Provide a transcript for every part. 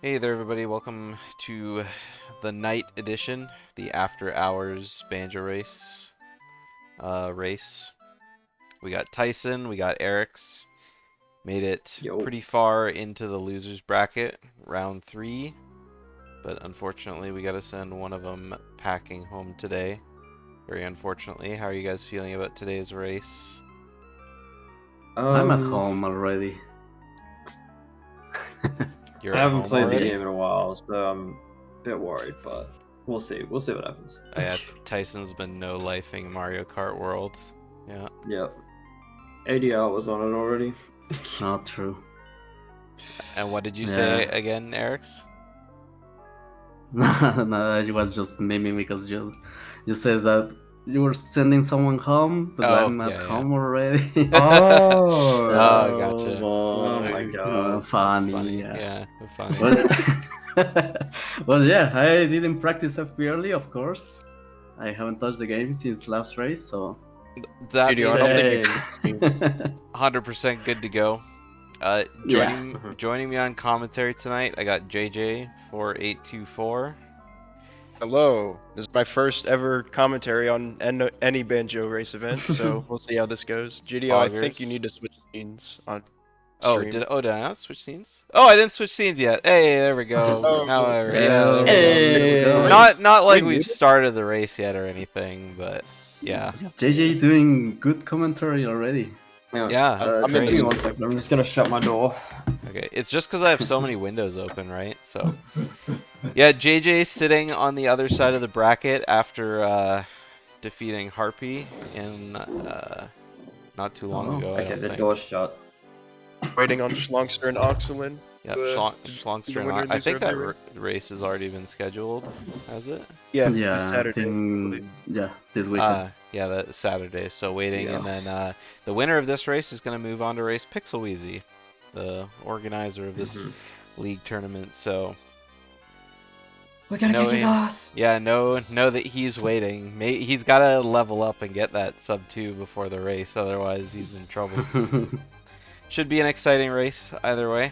Hey there, everybody. Welcome to the night edition, the after hours banjo race. Race. We got Tyson, we got Eric's. Made it Yo. pretty far into the losers bracket, round 3. But unfortunately, we got to send one of them packing home today. Very unfortunately. How are you guys feeling about today's race? I'm at home already. You're I at haven't home played already? the game in a while, so I'm a bit worried, but we'll see. We'll see what happens. Oh, yeah, Tyson's been no-lifing Mario Kart World. Yeah. Yep. ADR was on it already. Not true. And what did you Yeah. say again, Eric's? No, I was just miming because you said that you were sending someone home, but Oh, I'm at yeah, home already. Oh. Oh, gotcha. Oh my god. Funny, That's funny. yeah. Funny. Well, yeah, I didn't practice FP early, of course. I haven't touched the game since last race, so. That's Video, I don't think it 100% good to go. Joining me on commentary tonight, I got JJ4824. Hello. This is my first ever commentary on any banjo race event, so we'll see how this goes. GDO, I think you Poggers. need to switch scenes on Oh, stream. did I not switch scenes? Oh, I didn't switch scenes yet. Hey, there we go. Oh, Now okay. there we Hey. go. Not like we've started the race yet or anything, but yeah. JJ doing good commentary already. Yeah, I'm great. Just give me 1 second. I'm just gonna shut my door. Okay, it's just because I have so many windows open, right? So, yeah, JJ sitting on the other side of the bracket after defeating Harpy in not too long ago. I Okay, don't the think. door's shut. Waiting on Schlongster and Oxalin. Yep, the Schlongster. winner I think that loser race has already been scheduled, has it? Yeah, Yeah, this Saturday. I think, yeah, this weekend. Yeah, that's Saturday. So waiting, Yeah. and then the winner of this race is going to move on to race Pixelweezy, the organizer of this league tournament. So We're gonna kick his him- ass. Yeah, know that he's waiting. He's got to level up and get that sub 2 before the race, otherwise he's in trouble. Should be an exciting race either way.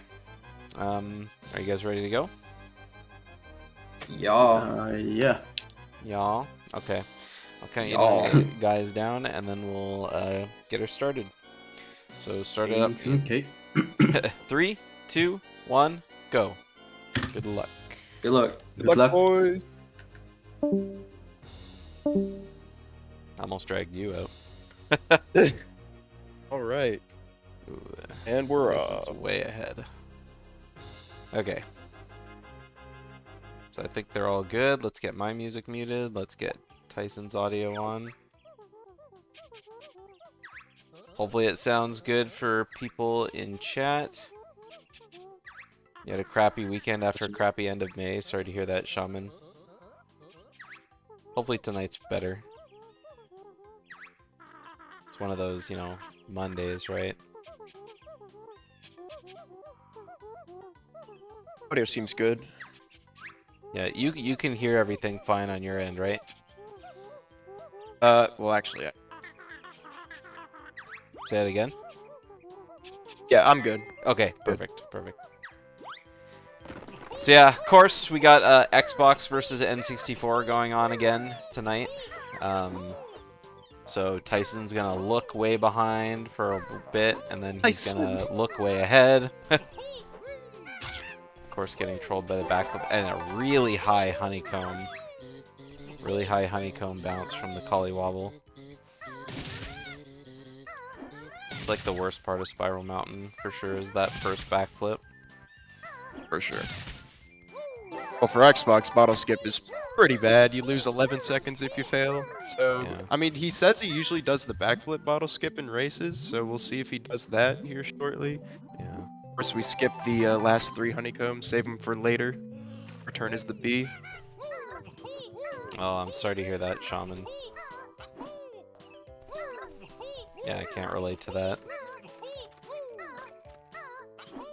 Are you guys ready to go? Yeah. Yeah. Y'all? Okay. I'll count you Y'all. guys down, and then we'll get her started. So start it up. Okay. 3, 2, 1, go. Good luck. Good luck. Good luck, boys. Almost dragged you out. All right. Ooh, And we're Tyson's up. way ahead. Okay. So I think they're all good. Let's get my music muted. Let's get Tyson's audio on. Hopefully it sounds good for people in chat. You had a crappy weekend after a crappy end of May. Sorry to hear that, Shaman. Hopefully tonight's better. It's one of those, you know, Mondays, right? Audio seems good. Yeah, you can hear everything fine on your end, right? Well, actually, Say it again. yeah, I'm good. Okay, perfect. So yeah, of course, we got Xbox versus N64 going on again tonight. So Tyson's gonna look way behind for a bit, and then he's gonna look way ahead. Of course, getting trolled by the back and a really high honeycomb bounce from the Collywobble. It's like the worst part of Spiral Mountain for sure is that first backflip. For sure. Well, for Xbox, bottle skip is pretty bad. You lose 11 seconds if you fail. So, Yeah. I mean, he says he usually does the backflip bottle skip in races, so we'll see if he does that here shortly. Yeah. Of course, we skip the last 3 honeycombs, save them for later. Return is the B. Oh, I'm sorry to hear that, Shaman. Yeah, I can't relate to that.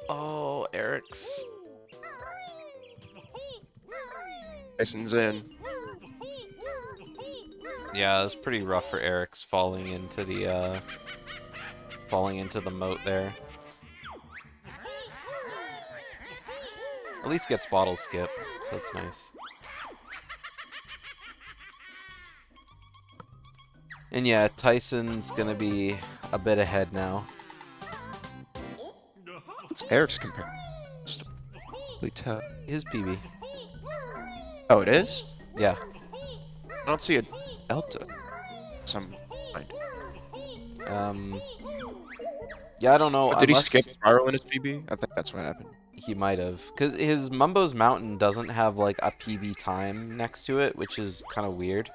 Oh, Eric's. Tyson's in. Yeah, it was pretty rough for Eric's falling into the moat there. At least gets bottle skip, so that's nice. And yeah, Tyson's gonna be a bit ahead now. It's Eric's comparison. His PB. Oh, it is? Yeah. I don't see a delta. Some. Yeah, I don't know. Did he unless skip Spiral in his PB? I think that's what happened. He might have, cause his Mumbo's Mountain doesn't have like a PB time next to it, which is kind of weird.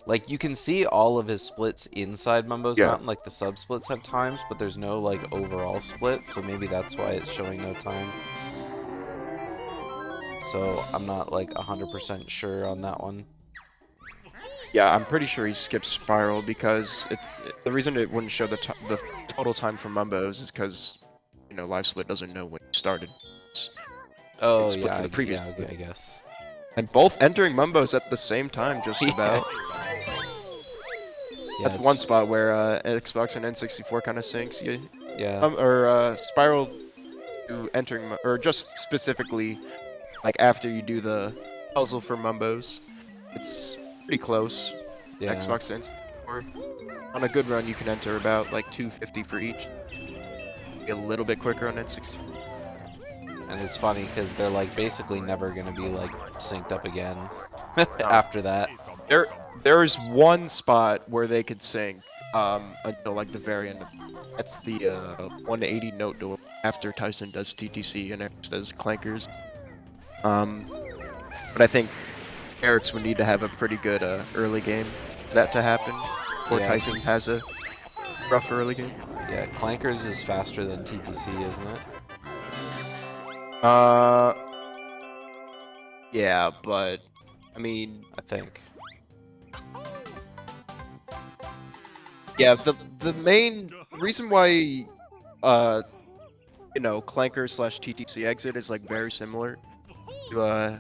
Like you can see all of his splits inside Mumbo's Mountain, like the sub splits have times, but there's no like overall split, so maybe that's why it's showing no time. So I'm not like 100% sure on that one. Yeah, I'm pretty sure he skipped Spiral because the reason it wouldn't show the total time for Mumbo's is because, you know, Live Split doesn't know when it started. Oh split yeah, for the previous yeah, split. I guess. And both entering Mumbo's at the same time, just about. Yeah, That's one spot where Xbox and N64 kind of syncs. Yeah. Or Spiral to entering, or just specifically, like after you do the puzzle for Mumbo's, it's pretty close. Yeah. Xbox and N64. On a good run, you can enter about like 250 for each. Be a little bit quicker on N64. And it's funny because they're like basically never gonna be like synced up again after that. There's one spot where they could sync until like the very end. That's the 180 note door after Tyson does TTC and Eric does clankers. But I think Eric's would need to have a pretty good early game for that to happen, or Yeah, Tyson has a rough early game. Yeah, clankers is faster than TTC, isn't it? Yeah, but I mean, I think. yeah, the main reason why you know, Clanker / TTC exit is like very similar to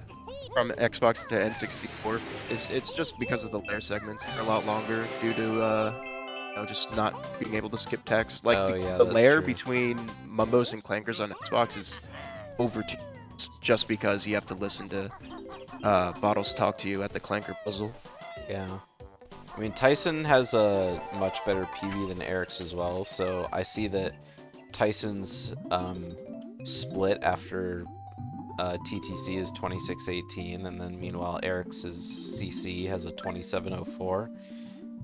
from Xbox to N64 is it's just because of the layer segments. They're a lot longer due to you know, just not being able to skip text. Like Oh, yeah, the that's layer true. between Mumbos and Clankers on Xbox is over 2 just because you have to listen to Bottles talk to you at the Clanker puzzle. Yeah. I mean, Tyson has a much better PB than Eric's as well, so I see that Tyson's split after TTC is 2618, and then meanwhile Eric's CC has a 2704.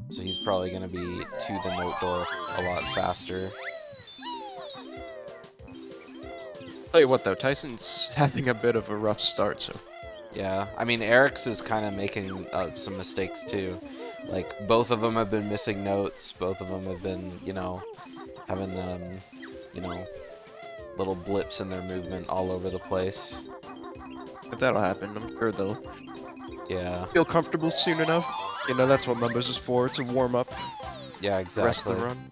So he's probably going to be to the note door a lot faster. Tell you what though, Tyson's having a bit of a rough start, so. Yeah, I mean, Eric's is kind of making some mistakes too. Like, both of them have been missing notes. Both of them have been, you know, having, you know, little blips in their movement all over the place. But that'll happen. I'm sure they'll Yeah. feel comfortable soon enough. You know, that's what Mumbos is for. It's a warm-up. Yeah, The rest exactly. of the run.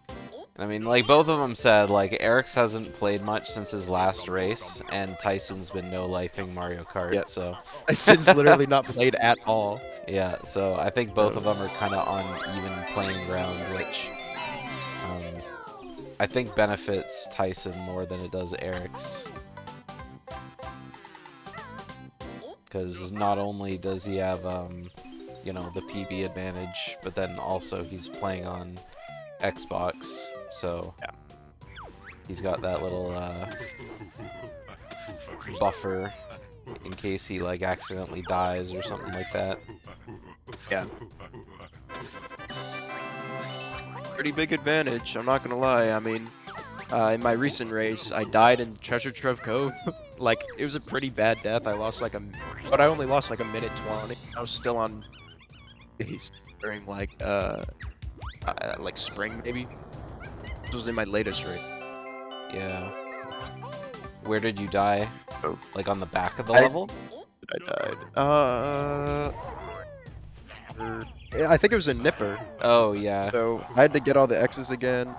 I mean, like, both of them said, like, Eric's hasn't played much since his last race, and Tyson's been no-lifing Mario Kart, Yep. so... Tyson's literally not played at all. Yeah, so I think both of them are kind of on even playing ground, which I think benefits Tyson more than it does Eric's. Because not only does he have, you know, the PB advantage, but then also he's playing on Xbox, so yeah. He's got that little buffer in case he like accidentally dies or something like that. Yeah. Pretty big advantage, I'm not gonna lie. I mean, in my recent race, I died in Treasure Trove Cove. Like, it was a pretty bad death. I lost like but I only lost like a minute 20. I was still on base during like spring maybe. This was in my latest race. Yeah. Where did you die? Oh. Like on the back of the level? I died. I think it was a Nipper. Oh, yeah. So I had to get all the X's again.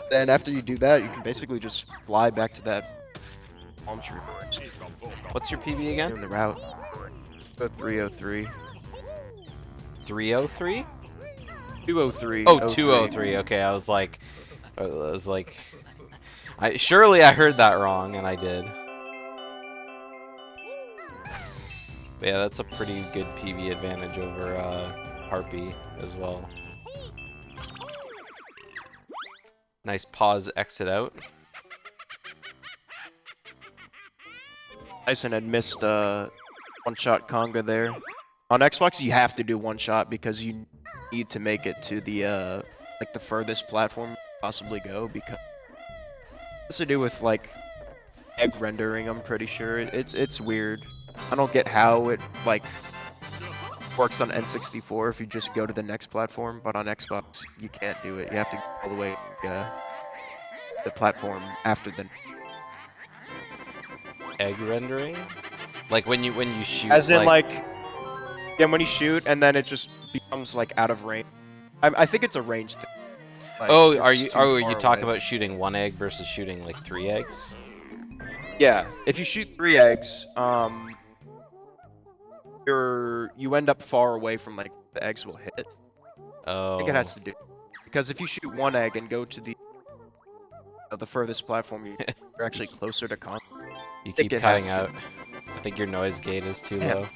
Then after you do that, you can basically just fly back to that palm tree. What's your PB Doing again? the route. Go 303. 303? 203. Oh, 203. Okay, I was like, Surely I heard that wrong, and I did. But yeah, that's a pretty good PV advantage over Harpy as well. Nice pause, exit out. Tyson had missed one-shot conga there. On Xbox, you have to do one shot because you need to make it to the like the furthest platform you possibly go, because it has to do with like egg rendering. I'm pretty sure it's weird. I don't get how it like works on N64 if you just go to the next platform, but on Xbox you can't do it. You have to go all the way the platform after the. Egg rendering? Like when you shoot. As in like yeah, when you shoot and then it just becomes like out of range. I think it's a range thing. Like, Oh, it's are you too you far talking away. about shooting 1 egg versus shooting like 3 eggs? Yeah, if you shoot 3 eggs, you end up far away from like the eggs will hit. I think it Oh, has to do because if you shoot 1 egg and go to the furthest platform, you're actually closer to con. you think keep it cutting has to. out. I think your noise gate is too Yeah. low.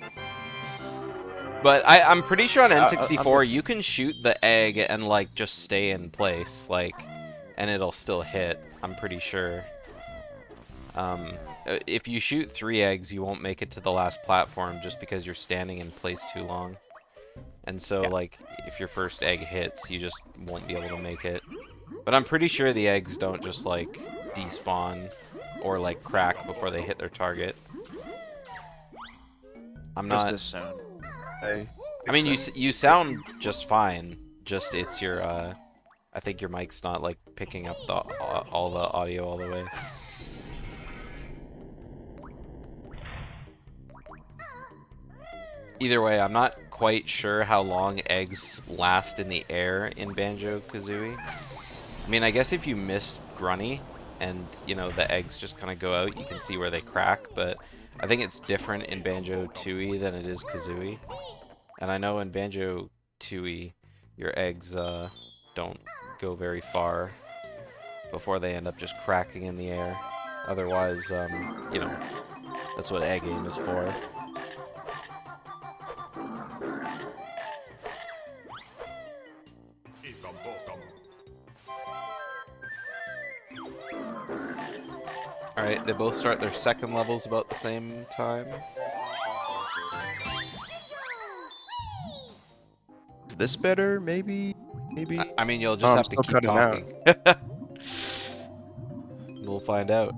But I'm pretty sure on I'm N64 you can shoot the egg and like just stay in place, like, and it'll still hit. I'm pretty sure. If you shoot 3 eggs, you won't make it to the last platform just because you're standing in place too long. And so, Yeah. like, if your first egg hits, you just won't be able to make it. But I'm pretty sure the eggs don't just, like, despawn or, like, crack before they hit their target. I'm What does not... this sound? I mean, you sound just fine. Just, it's your, I think your mic's not, like, picking up all the audio all the way. Either way, I'm not quite sure how long eggs last in the air in Banjo-Kazooie. I mean, I guess if you miss Grunny and, you know, the eggs just kind of go out, you can see where they crack, but I think it's different in Banjo-Tooie than it is Kazooie. And I know in Banjo-Tooie, your eggs don't go very far before they end up just cracking in the air. Otherwise, you know, that's what egg aim is for. Alright, they both start their second levels about the same time. Is this better? Maybe? Maybe? I mean, you'll Oh, just I'm have to still keep cutting out. talking. We'll find out.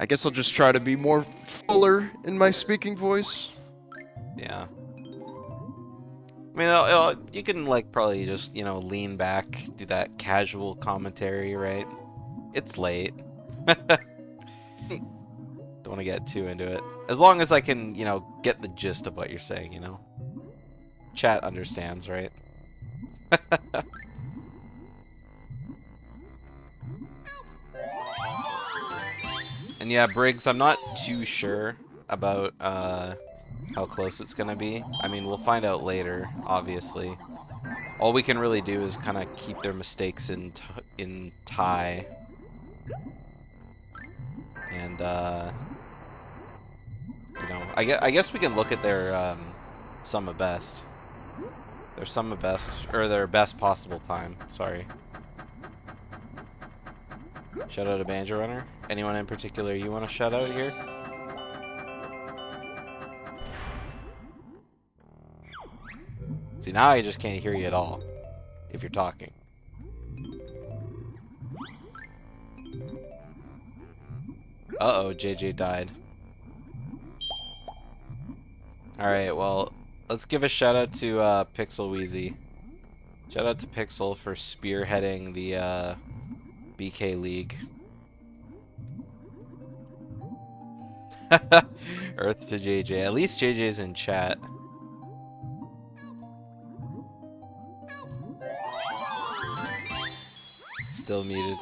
I guess I'll just try to be more fuller in my speaking voice. Yeah. I mean, you can, like, probably just, you know, lean back, do that casual commentary, right? It's late. Don't want to get too into it. As long as I can, you know, get the gist of what you're saying, you know? Chat understands, right? And yeah, Briggs, I'm not too sure about how close it's gonna be. I mean, we'll find out later, obviously. All we can really do is kind of keep their mistakes in tie. And you know, I guess we can look at their sum of best. Their sum of best, or their best possible time. Sorry. Shout out to Banjo Runner. Anyone in particular you want to shout out here? See, now I just can't hear you at all if you're talking. Uh-oh, JJ died. Alright, well, let's give a shout out to Pixel Wheezy. Shout out to Pixel for spearheading the BK League. Earth to JJ. At least JJ's in chat. Still muted.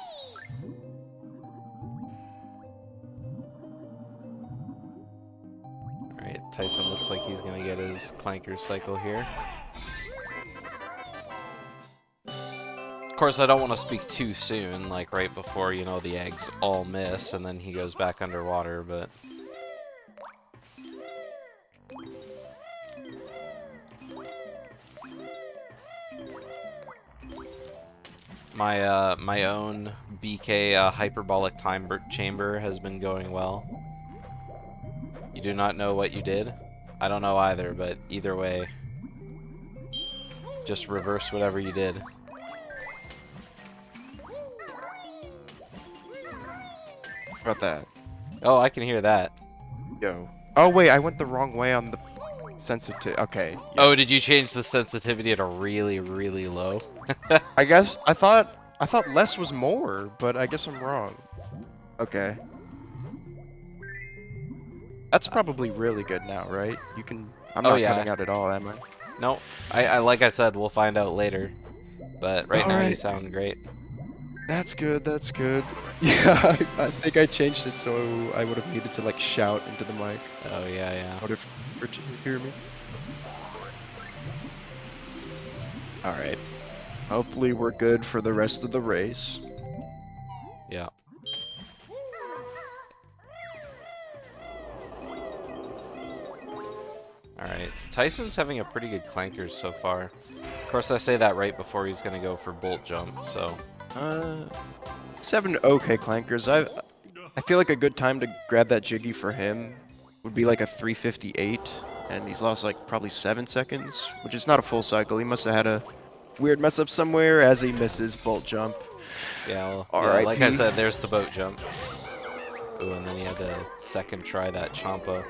Alright, Tyson looks like he's gonna get his clanker cycle here. course, I don't want to speak too soon, like right before, you know, the eggs all miss and then he goes back underwater, but... My own BK hyperbolic time chamber has been going well. You do not know what you did? I don't know either, but either way, just reverse whatever you did. How about that? Oh, I can hear that. Yo. Oh wait, I went the wrong way on the sensitive. Okay. Yeah. Oh, did you change the sensitivity to really, really low? I guess I thought less was more, but I guess I'm wrong. Okay. That's probably really good now, right? You can. I'm Oh, not yeah. cutting out at all, am I? No, I like I said, we'll find out later. But right now you Alright. sound great. That's good. That's good. Yeah, I think I changed it so I would have needed to like shout into the mic. Oh yeah, yeah. What if you hear me? All right. Hopefully we're good for the rest of the race. Yeah. Alright, so Tyson's having a pretty good clankers so far. Of course, I say that right before he's gonna go for bolt jump, so... He's having okay clankers. I feel like a good time to grab that jiggy for him would be like a 358, and he's lost like probably 7 seconds, which is not a full cycle. He must have had a weird mess up somewhere as he misses bolt jump. Yeah, well, R.I.P. like I said, there's the boat jump. Ooh, and then he had to second try that Champa.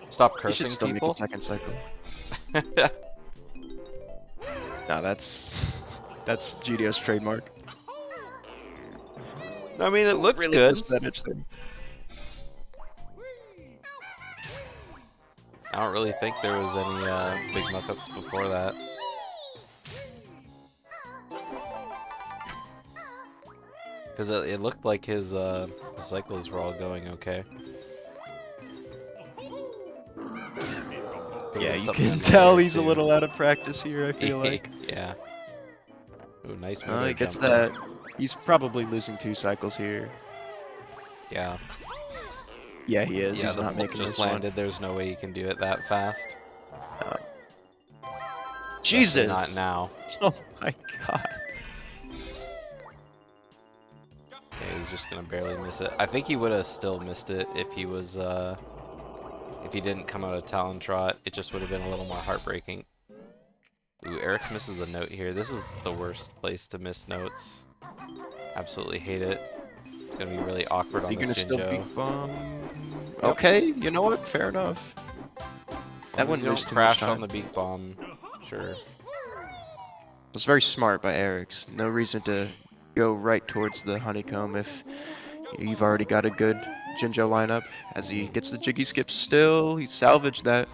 Stop He cursing should still people. make a second cycle. Nah, that's GDO's trademark. I mean, it looked Really good. missed that itch thing. I don't really think there was any big muck-ups before that. Because it looked like his cycles were all going okay. Yeah, you Something in can the tell air, he's a too. little out of practice here, I feel like. Yeah. Ooh, nice Oh, motor he gets jump there. that. He's probably losing 2 cycles here. Yeah. Yeah, he is. Yeah, He's the not bolt making just this landed. There's no way you can do it that fast. one. Especially Jesus! Not now. Oh my god. Yeah, he's just gonna barely miss it. I think he would have still missed it if he was, if he didn't come out of Talon Trot. It just would have been a little more heartbreaking. Ooh, Eric's misses the note here. This is the worst place to miss notes. Absolutely hate it. It's gonna be really awkward Is on he gonna this still Jinjo. beat bomb? Okay, you know what? Fair enough. That wouldn't one waste don't too much crash on time. the beak bomb. Sure. It was very smart by Eric's. No reason to go right towards the honeycomb if you've already got a good Jinjo lineup. As he gets the jiggy skip still, he salvaged that.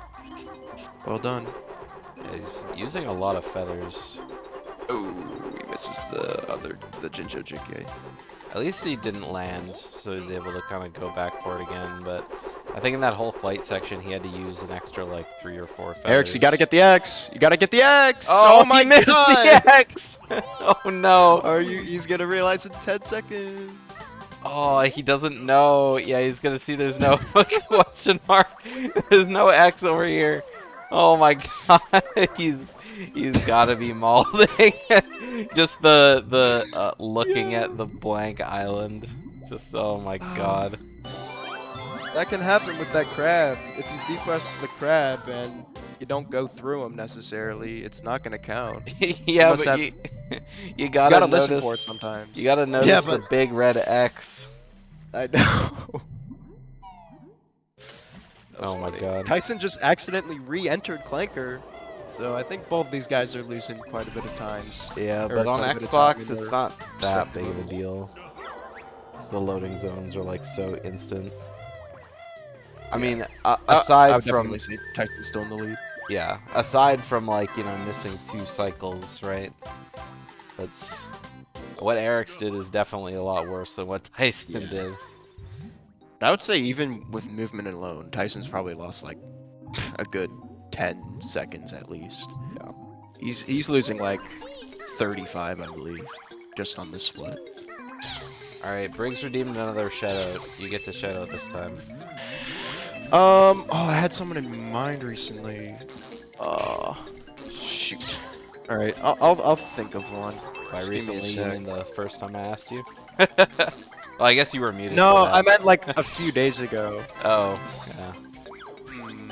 Well done. Yeah, he's using a lot of feathers. Oh, he misses the Jinjo jiggy. At least he didn't land, so he was able to kind of go back for it again, but I think in that whole flight section he had to use an extra like 3 or 4 feathers. Eric's, you gotta get the X! You gotta get the X! Oh, my he missed god! the X! Oh no! He's gonna realize in 10 seconds. Oh, he doesn't know. Yeah, he's gonna see there's no question mark. There's no X over here. Oh my god, he's gotta be mauling. Just the looking at the blank island. Just oh my god. That can happen with that crab. If you B-quest the crab and you don't go through him necessarily, it's not gonna count. Yeah, must but have- you gotta notice. listen for it sometimes. You gotta notice the but- big red X. I know. Oh my god. Tyson just accidentally re-entered Clanker, so I think both these guys are losing quite a bit of times. Yeah, Or but on quite a bit of time Xbox, in it's their not that big of a respective deal. 'Cause the loading zones are like so instant. I mean, I aside would from definitely say Tyson's still in the lead. yeah, aside from like missing 2 cycles, right? That's what Eric's did is definitely a lot worse than what Tyson did. I would say even with movement alone, Tyson's probably lost like a good 10 seconds at least. Yeah. He's losing like 35, I believe. just on this split. Alright, Briggs redeemed another shoutout. You get to shoutout this time. Oh, I had someone in mind recently. Shoot. All right, I'll think of one. By Just give me a recently, you sec. mean the first time I asked you? Well, I guess you were muted. No, for that. I meant like a few days ago. Oh, yeah. Hmm.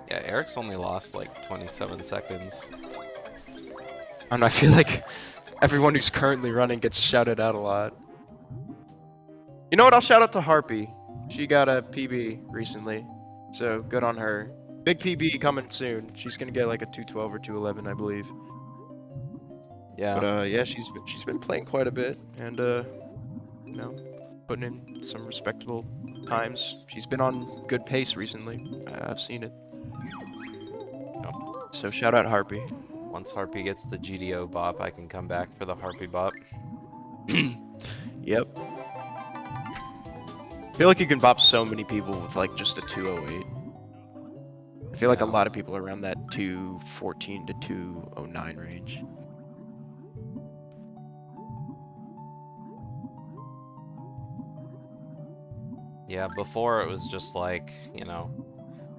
Yeah, Eric's only lost like 27 seconds. And I feel like everyone who's currently running gets shouted out a lot. You know what? I'll shout out to Harpy. She got a PB recently, so good on her. Big PB coming soon. She's gonna get like a 212 or 211, I believe. Yeah. But yeah, she's been playing quite a bit and you know, putting in some respectable times. She's been on good pace recently. I've seen it. So shout out Harpy. Once Harpy gets the GDO bop, I can come back for the Harpy bop. Yep. I feel like you can bop so many people with like just a 208. I feel like a Yeah. lot of people are around that 214 to 209 range. Yeah, before it was just like, you know,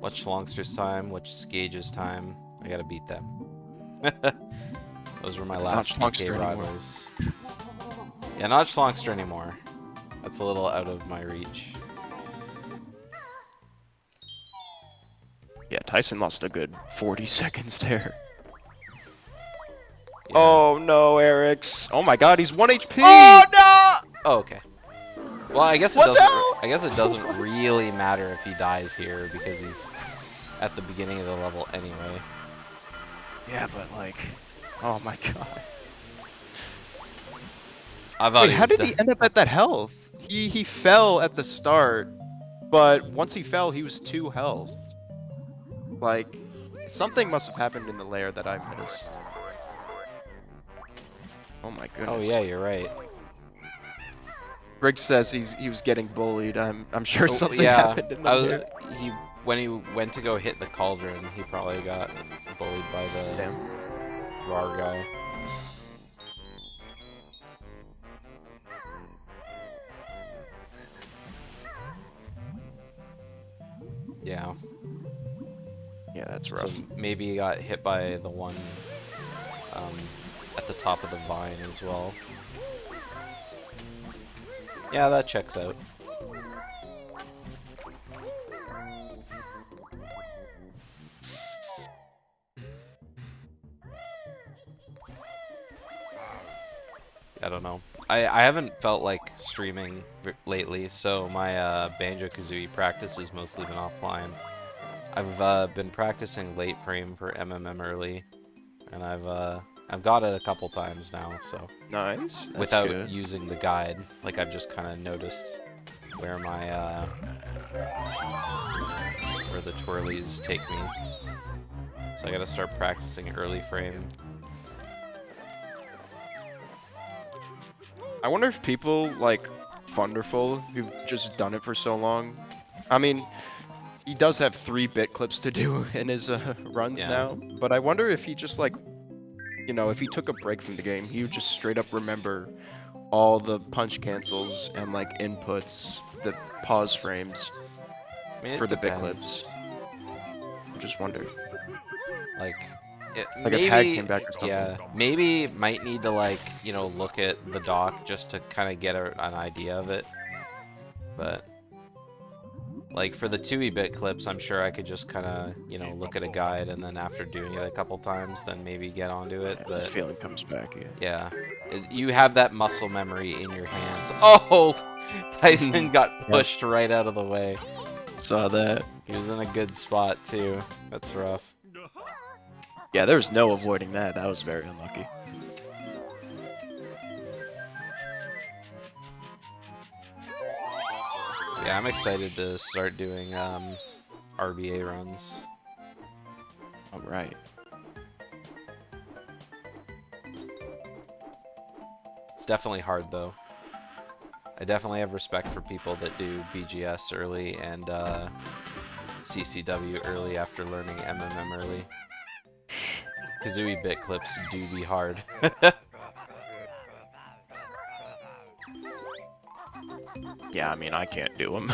what's Schlongster's time, what's Gage's time, I gotta beat them. Those were my last Schlongster PK anymore. rivals. Yeah, not Schlongster anymore. That's a little out of my reach. Yeah, Tyson lost a good 40 seconds there. Yeah. Oh no, Eric's. Oh my god, he's 1 HP! Oh no! Oh, okay. Well, I guess it What doesn't. the- I guess it doesn't really matter if he dies here because he's at the beginning of the level anyway. Yeah, but like, oh my god. I thought Wait, he how was did dead. he end up at that health? He fell at the start, but once he fell, he was 2 health. Like, something must have happened in the lair that I missed. Oh my goodness. Oh yeah, you're right. Briggs says he was getting bullied. I'm sure Oh, something yeah, happened in the lair. when he went to go hit the cauldron, he probably got bullied by the Damn. RAR guy. Yeah. Yeah, that's So rough. maybe he got hit by the one at the top of the vine as well. Yeah, that checks out. I don't know. I haven't felt like streaming lately, so my Banjo-Kazooie practice has mostly been offline. I've been practicing late frame for MMM early, and I've got it a couple times now, so Nice. That's without good. using the guide, like I've just kind of noticed where my where the twirlies take me. So I gotta start practicing early frame. I wonder if people like Thunderful who've just done it for so long. I mean, he does have 3-bit clips to do in his runs Yeah. now, but I wonder if he just like, you know, if he took a break from the game, he would just straight up remember all the punch cancels and like inputs, the pause frames I mean, it for the bit depends. clips. I just wonder. Like, Like if Hag came back or something. yeah, maybe might need to like, you know, look at the doc just to kind of get an idea of it. But like for the 2E-bit clips, I'm sure I could just kind of, you know, look at a guide and then after doing it a couple times, then maybe get onto it. The But feeling comes back. Yeah. yeah, you have that muscle memory in your hands. Oh, Tyson got pushed right out of the way. Saw that. He was in a good spot too. That's rough. Yeah, there was no avoiding that. That was very unlucky. Yeah, I'm excited to start doing RBA runs. All right. It's definitely hard though. I definitely have respect for people that do BGS early and CCW early after learning MMM early. Banjo-Kazooie bit clips do be hard. Yeah, I mean, I can't do them.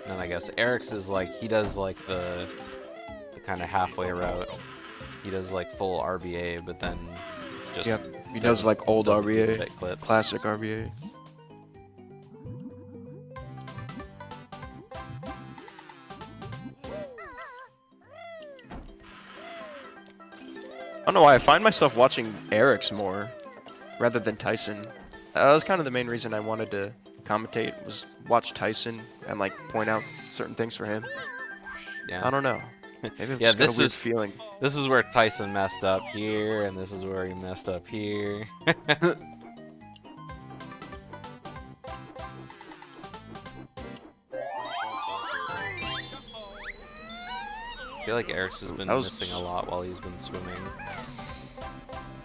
And I guess Eric's is like, he does like the kind of halfway route. He does like full RBA, but then just Yep, he does like old doesn't do RBA, bit clips. classic RBA. I don't know why I find myself watching Eric's more rather than Tyson. That was kind of the main reason I wanted to commentate, was watch Tyson and like point out certain things for him. Yeah. I don't know. Maybe I've Yeah, just got this a weird is- feeling. This is where Tyson messed up here, and this is where he messed up here. I feel like Eric's has been That was- missing a lot while he's been swimming.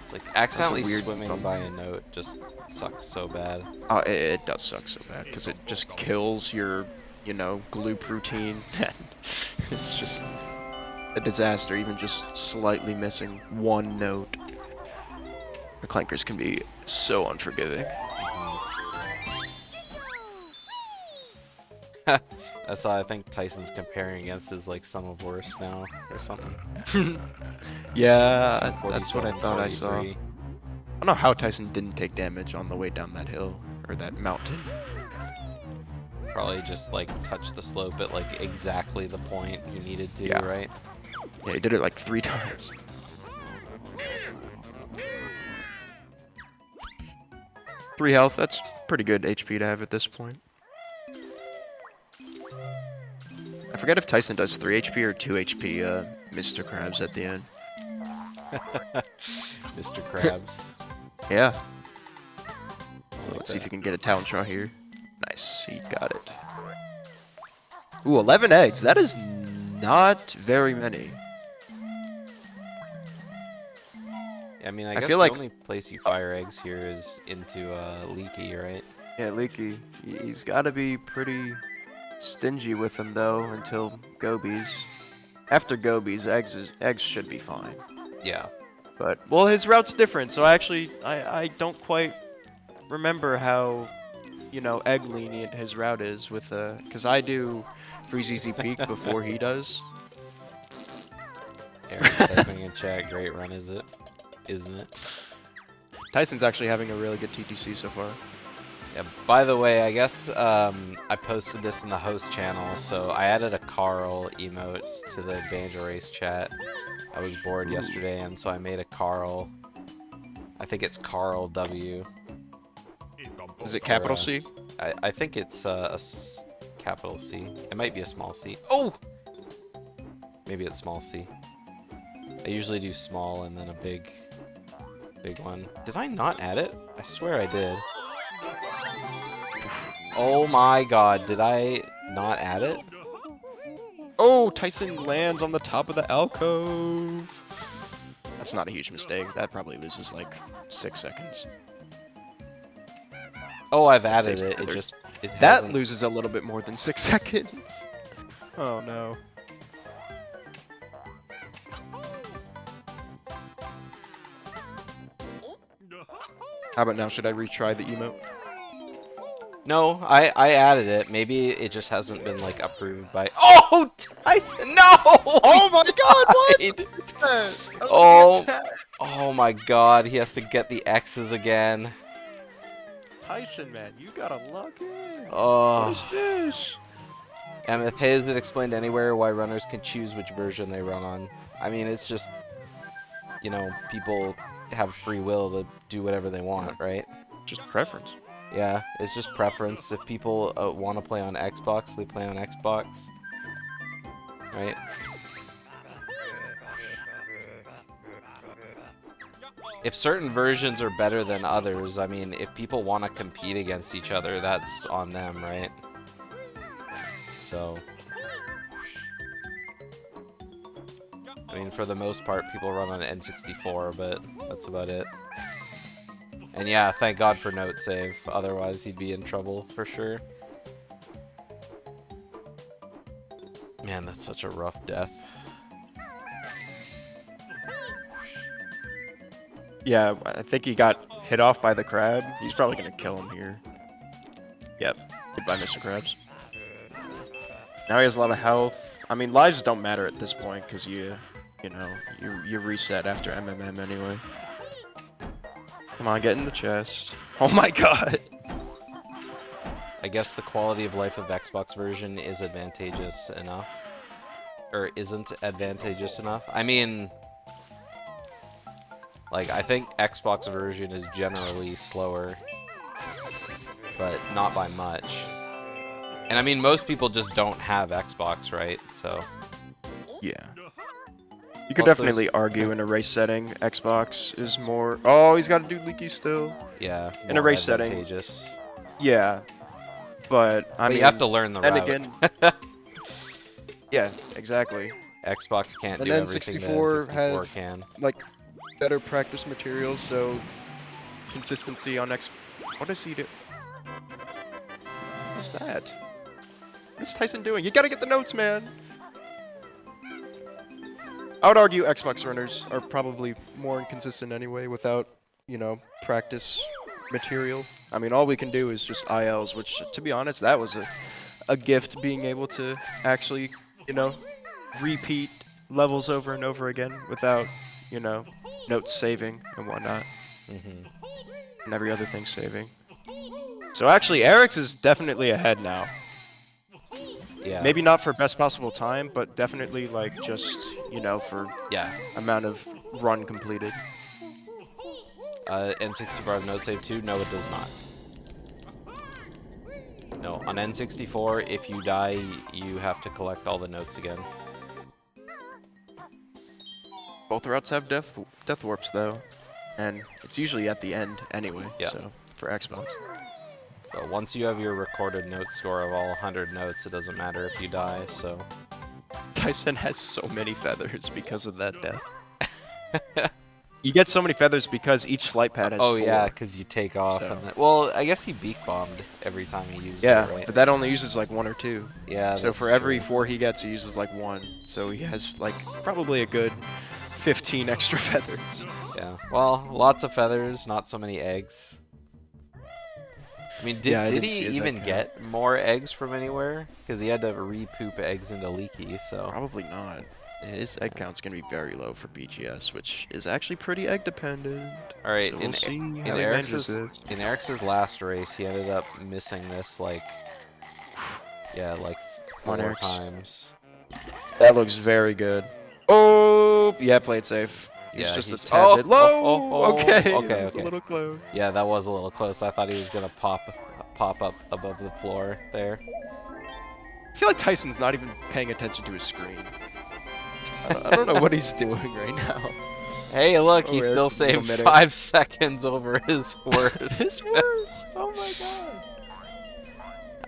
It's like accidentally weird swimming bump. by a note just sucks so bad. Oh, it does suck so bad because it just kills your, you know, gloop routine. It's just a disaster, even just slightly missing one note. The clankers can be so unforgiving. That's why I think Tyson's comparing against his like sum of worst now or something. Yeah, that's what I 47, thought I saw. 43. I don't know how Tyson didn't take damage on the way down that hill or that mountain. Probably just like touch the slope at like exactly the point you needed to, Yeah. right? Yeah, he did it like 3 times. Three health, that's pretty good HP to have at this point. I forget if Tyson does 3 HP or 2 HP, Mr. Krabs at the end. Mr. Krabs. Yeah. I like Let's see if that. you can get a talent shot here. Nice, he got it. Ooh, 11 eggs. That is not very many. Yeah, I mean, I I guess feel the like- only place you fire eggs here is into Leaky, right? Yeah, Leaky. He's got to be pretty stingy with them though until Gobies. After Gobies, eggs should be fine. Yeah. But well, his route's different, so I don't quite remember how, you know, egg lenient his route is with because I do Freeze Easy Peak before he does. Eric's typing in chat. Great run, is it? Isn't it? Tyson's actually having a really good TTC so far. Yeah. By the way, I guess I posted this in the host channel, so I added a Carl emote to the Banjo Race chat. I was bored yesterday, and so I made a Carl. I think it's Carl W. Is it capital Or, C? I think it's capital C. It might be a small c. Oh! Maybe it's small c. I usually do small and then a big one. Did I not add it? I swear I did. Oh my god, did I not add it? Oh, Tyson lands on the top of the alcove. That's not a huge mistake. That probably loses like 6 seconds. Oh, I've added Saves it. It others. just it That hasn't- loses a little bit more than 6 seconds. Oh no. How about now? Should I retry the emote? No, I added it. Maybe it just hasn't been like approved by. Oh, Tyson! No! Oh my god, what? died. What's that? I was Oh. looking at chat. Oh my god, he has to get the X's again. Tyson, man, you got a lucky. What Oh. is this? If has it explained anywhere why runners can choose which version they run on? I mean, it's just, you know, people have free will to do whatever they want, right? Just preference. Yeah, it's just preference. If people want to play on Xbox, they play on Xbox, right? If certain versions are better than others, I mean, if people want to compete against each other, that's on them, right? So, I mean, for the most part, people run on N64, but that's about it. And yeah, thank God for note save, otherwise he'd be in trouble for sure. Man, that's such a rough death. Yeah, I think he got hit off by the crab. He's probably gonna kill him here. Yep. Goodbye, Mr. Krabs. Now he has a lot of health. I mean, lives don't matter at this point because you reset after MMM anyway. Come on, get in the chest. Oh my god. I guess the quality of life of Xbox version is advantageous enough. Or isn't advantageous enough. I mean, like, I think Xbox version is generally slower, but not by much. And I mean, most people just don't have Xbox, right? So. Yeah. You could Plus definitely argue in a race setting, Xbox is more... Oh, he's got to do leaky still. Yeah. In a race setting. Advantageous. Yeah. But, I mean... you have to learn the route. And again... yeah, exactly. Xbox can't And do then everything that 64 N64 can. Like, better practice materials, so... Consistency on X... What does he do? What's that? What's Tyson doing? You gotta get the notes, man! I would argue Xbox runners are probably more inconsistent anyway without, you know, practice material. I mean, all we can do is just ILs, which, to be honest, that was a gift, being able to actually, you know, repeat levels over and over again without, you know, notes saving and whatnot. Mm-hmm. And every other thing saving. So actually, Eric's is definitely ahead now. Yeah. Maybe not for best possible time, but definitely, like, just, you know, for amount of run completed. N64 have note save too? No, it does not. No, on N64, if you die, you have to collect all the notes again. Both routes have death warps, though. And it's usually at the end anyway, so, for Xbox. So once you have your recorded note score of all 100 notes, it doesn't matter if you die, so... Tyson has so many feathers because of that death. You get so many feathers because each flight pad has 4. Yeah, because you take off. So. And well, I guess he beak bombed every time he uses it, right? But that only uses like 1 or 2. Yeah, so for every 4 he gets, he uses like 1. So he has like probably a good 15 extra feathers. Yeah, well, lots of feathers, not so many eggs. I mean, did he even get more eggs from anywhere? Because he had to re-poop eggs into Leaky, so... Probably not. His egg count's going to be very low for BGS, which is actually pretty egg dependent. Alright, so we'll see in Eric's last race, he ended up missing this, like... Yeah, like 4 times. That looks very good. Oh! Yeah, play it safe. He's just a tad bit low. Okay. Okay. A little close. Yeah, that was a little close. I thought he was gonna pop up above the floor there. I feel like Tyson's not even paying attention to his screen. I don't know what he's doing right now. Hey, look, he still saved 5 seconds over his worst. His worst. Oh my god.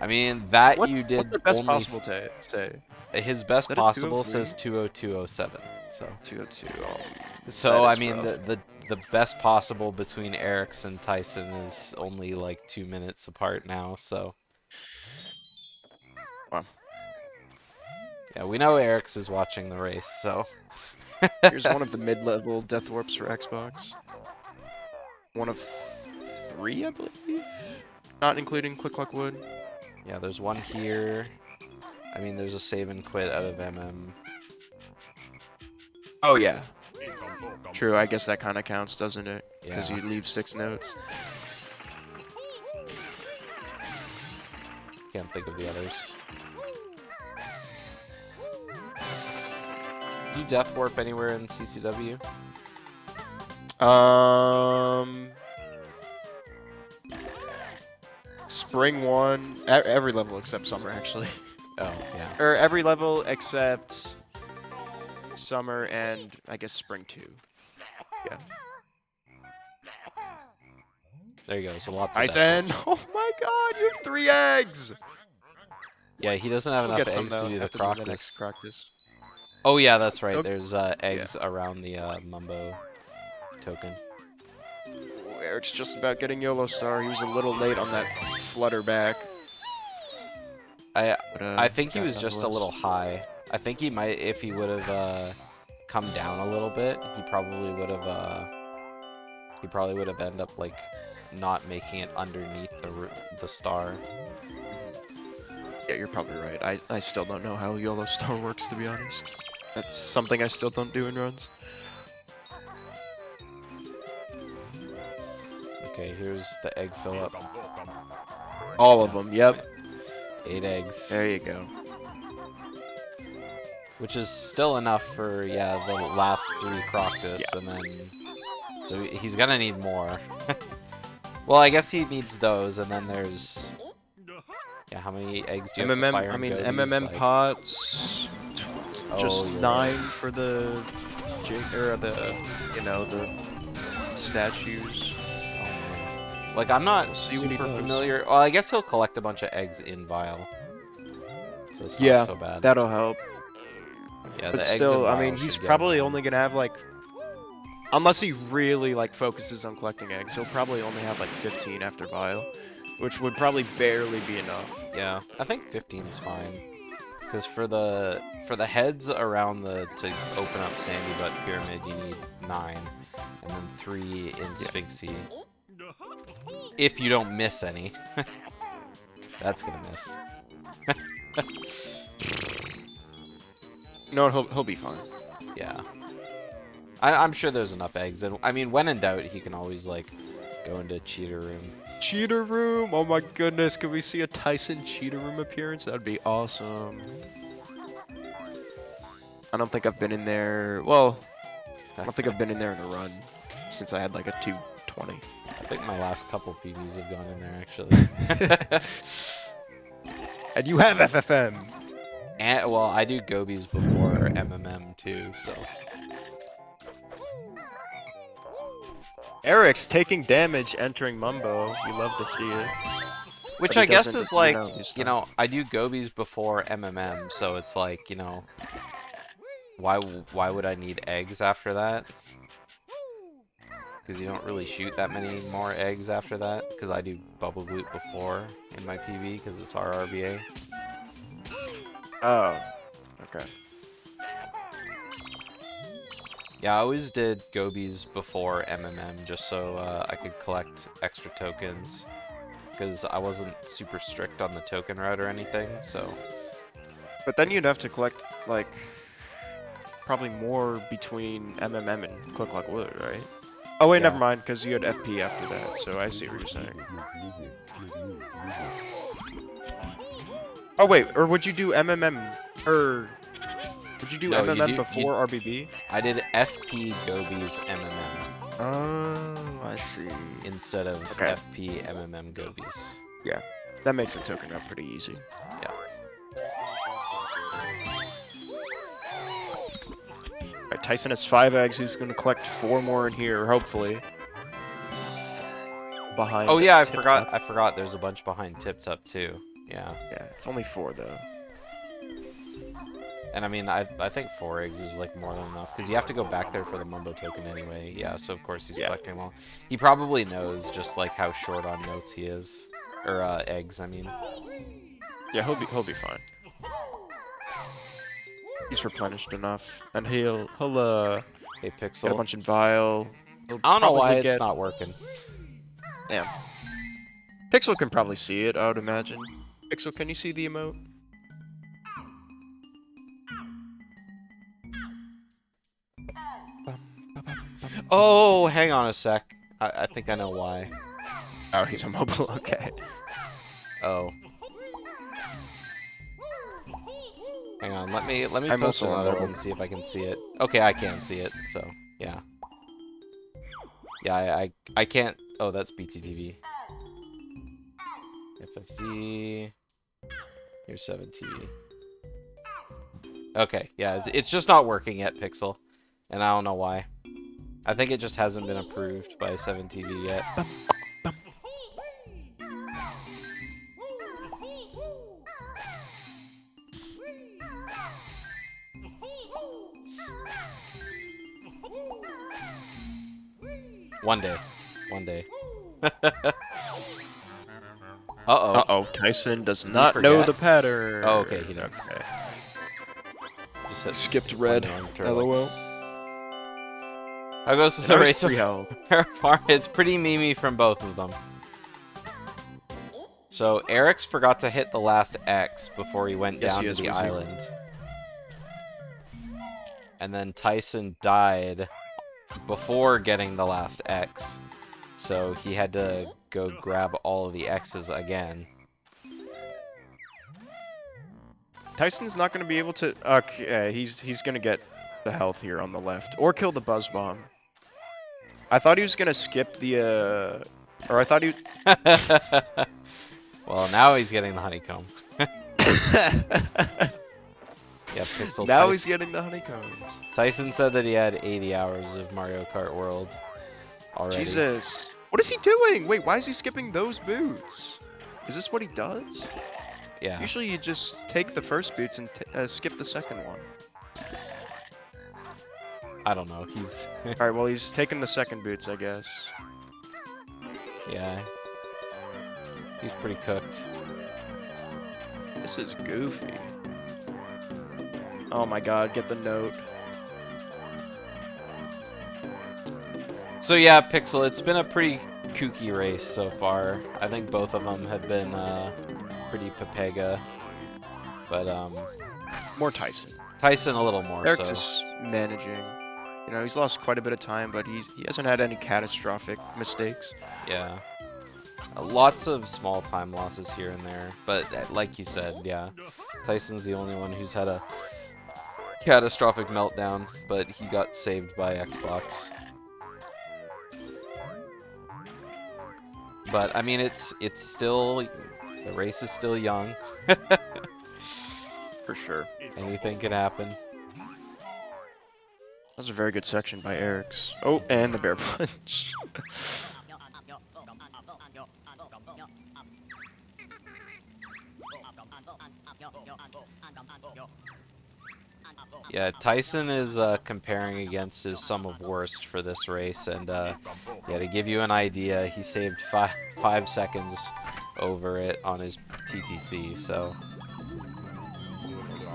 I mean, that you did. What's the best possible say? His best possible says 20207. So 202. So I mean, the best possible between Eric's and Tyson is only like 2 minutes apart now. So. Wow. Yeah, we know Eric's is watching the race, so. Here's one of the mid-level death warps for Xbox. One of 3, I believe. Not including Click Clock Wood. Yeah, there's one here. I mean, there's a save and quit out of MM. Oh yeah. True, I guess that kind of counts, doesn't it? Because Yeah. you leave 6 notes. Can't think of the others. Do you death warp anywhere in CCW? Spring 1, every level except Summer, actually. Oh, yeah. Or every level except Summer and, I guess, Spring 2. Yeah. There you go, so lots of Tyson! death Oh my god, you have 3 eggs! Yeah, he doesn't have We'll enough get some, eggs to do the after the Crocus. next Crocus. Oh yeah, that's right. Okay. There's eggs around the Mumbo token. Oh, Eric's just about getting YOLO Star. He was a little late on that flutter back. I think he was just a little high. I think he might, if he would have come down a little bit, he probably would have ended up like not making it underneath the star. Yeah, you're probably right. I still don't know how Yellow Star works, to be honest. That's something I still don't do in runs. Okay, here's the egg fill up. All of them, yep. 8 eggs. There you go. Which is still enough for, yeah, the last 3 Croctus, Yeah. and then... So he's gonna need more. Well, I guess he needs those, and then there's... Yeah, how many eggs do you have to fire in Gobies? MMM like... pots, just you're 9 right. for the, the statues. Like, I'm not We'll see what he super does. familiar... Well, I guess he'll collect a bunch of eggs in Vial. So it's not Yeah, so bad. that'll help. Yeah, But the eggs in still, I Vial mean, he's should get probably him only gonna have like, unless he really like focuses on collecting eggs, he'll probably only have like 15 after Vial, which would probably barely be enough. Yeah, I think 15 is fine. Because for the heads around to open up Sandy Butt Pyramid, you need 9, and then 3 in Sphinxy. If you don't miss any, that's gonna miss. No, he'll be fine. Yeah, I'm sure there's enough eggs, and I mean, when in doubt, he can always like go into Cheater Room. Cheater Room! Oh my goodness, can we see a Tyson Cheater Room appearance? That'd be awesome. I don't think I've been in there. Well, I don't think I've been in there in a run since I had like a 220. I think my last couple PBs have gone in there actually. And you have FFM! And well, I do Gobies before MMM too, so. Eric's taking damage entering Mumbo. You love to see it. Which But he I guess doesn't, is like, he's you not. know, I do Gobies before MMM, so it's like, you know, why would I need eggs after that? Because you don't really shoot that many more eggs after that. Because I do Bubble Loot before in my PB, because it's RRBA. Oh, okay. Yeah, I always did Gobies before MMM, just so I could collect extra tokens. Because I wasn't super strict on the token route or anything, so... But then you'd have to collect, like, probably more between MMM and Click Like Wood, right? Oh wait, Yeah. never mind, because you had FP after that, so I see what you're saying. Oh wait, or would you do MMM, or... Would you do No, you MMM do- before RBB? I did FP Gobies MMM Oh, I see. instead of Okay. FP MMM Gobies. Yeah, that makes the token route pretty easy. Yeah. Alright, Tyson has 5 eggs, he's gonna collect 4 more in here, hopefully. Behind Oh yeah, Tip I Top. forgot there's a bunch behind Tip Top too. Yeah. Yeah, it's only 4 though. And I mean, I think 4 eggs is like more than enough because you have to go back there for the Mumbo token anyway. Yeah, so of course he's collecting them all. He probably knows just like how short on notes he is, or eggs. I mean. Yeah, he'll be fine. He's replenished enough, and he'll Hey get a Pixel. bunch in Vial. He'll I don't know why probably it's not working. Damn. Pixel can probably see it, I would imagine. Pixel, can you see the emote? Oh, hang on a sec. I think I know why. Oh, he's immobile. Okay. Oh. Hang on, let me I'm post also another immobile. one and see if I can see it. Okay, I can see it, so yeah. Yeah, I can't. Oh, that's BTTV. FFZ. Here's 7TV. Okay, yeah, it's just not working yet, Pixel, and I don't know why. I think it just hasn't been approved by 7TV yet. One day. One day. Uh-oh. Uh-oh, Tyson does he not know forget? the pattern. Oh, okay, he does. Okay. hit Skipped 1 red. man turtle. LOL. How goes the Nice race free of health. Farm? It's pretty memey from both of them. So Eric's forgot to hit the last X before he went Yes, down he to is, the Wizzy. island. And then Tyson died before getting the last X. So he had to go grab all of the X's again. Tyson's not going to be able to... Okay, he's going to get the health here on the left. Or kill the Buzz Bomb. I thought he was going to skip the... Or I thought he... Well, now he's getting the honeycomb. Yeah, Pixel Now Tyson. he's getting the honeycombs. Tyson said that he had 80 hours of Mario Kart World already. Jesus. What is he doing? Wait, why is he skipping those boots? Is this what he does? Yeah. Usually you just take the first boots and skip the second one. I don't know. He's... Alright, well he's taking the second boots, I guess. yeah. He's pretty cooked. This is goofy. Oh my god, get the note. So yeah, Pixel, it's been a pretty kooky race so far. I think both of them have been pretty Pepega. But More Tyson. Tyson a little more Eric's so. is managing. You know, he's lost quite a bit of time, but he hasn't had any catastrophic mistakes. Yeah. Lots of small time losses here and there, but like you said, yeah, Tyson's the only one who's had a catastrophic meltdown, but he got saved by Xbox. But I mean, it's still, the race is still young. For sure. Anything can happen. That was a very good section by Eric's. Oh, and the bear punch. Yeah, Tyson is comparing against his sum of worst for this race, and yeah, to give you an idea, he saved five seconds over it on his TTC. So,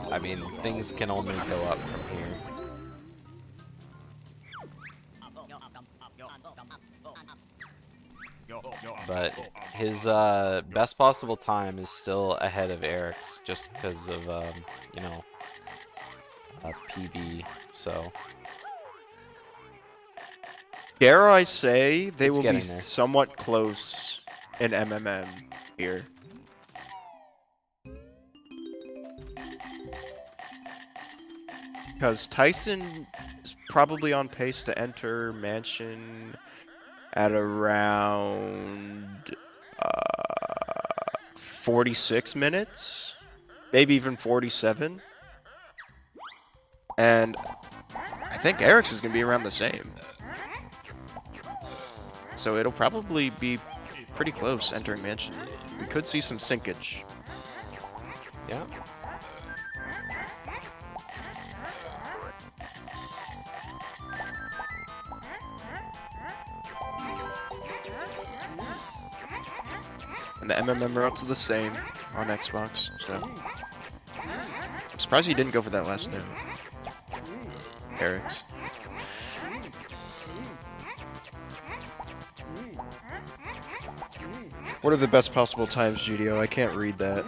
I mean, things can only go up from here. But his best possible time is still ahead of Eric's, just because of you know, PB. So Dare I say they It's will be getting there. somewhat close in MMM here. Because Tyson is probably on pace to enter Mansion at around 46 minutes, maybe even 47. And I think Eric's is going to be around the same. So it'll probably be pretty close entering Mansion. We could see some sinkage. yeah. And the MMM routes are the same on Xbox, so... I'm surprised he didn't go for that last note. Eric's. What are the best possible times, GDO? I can't read that.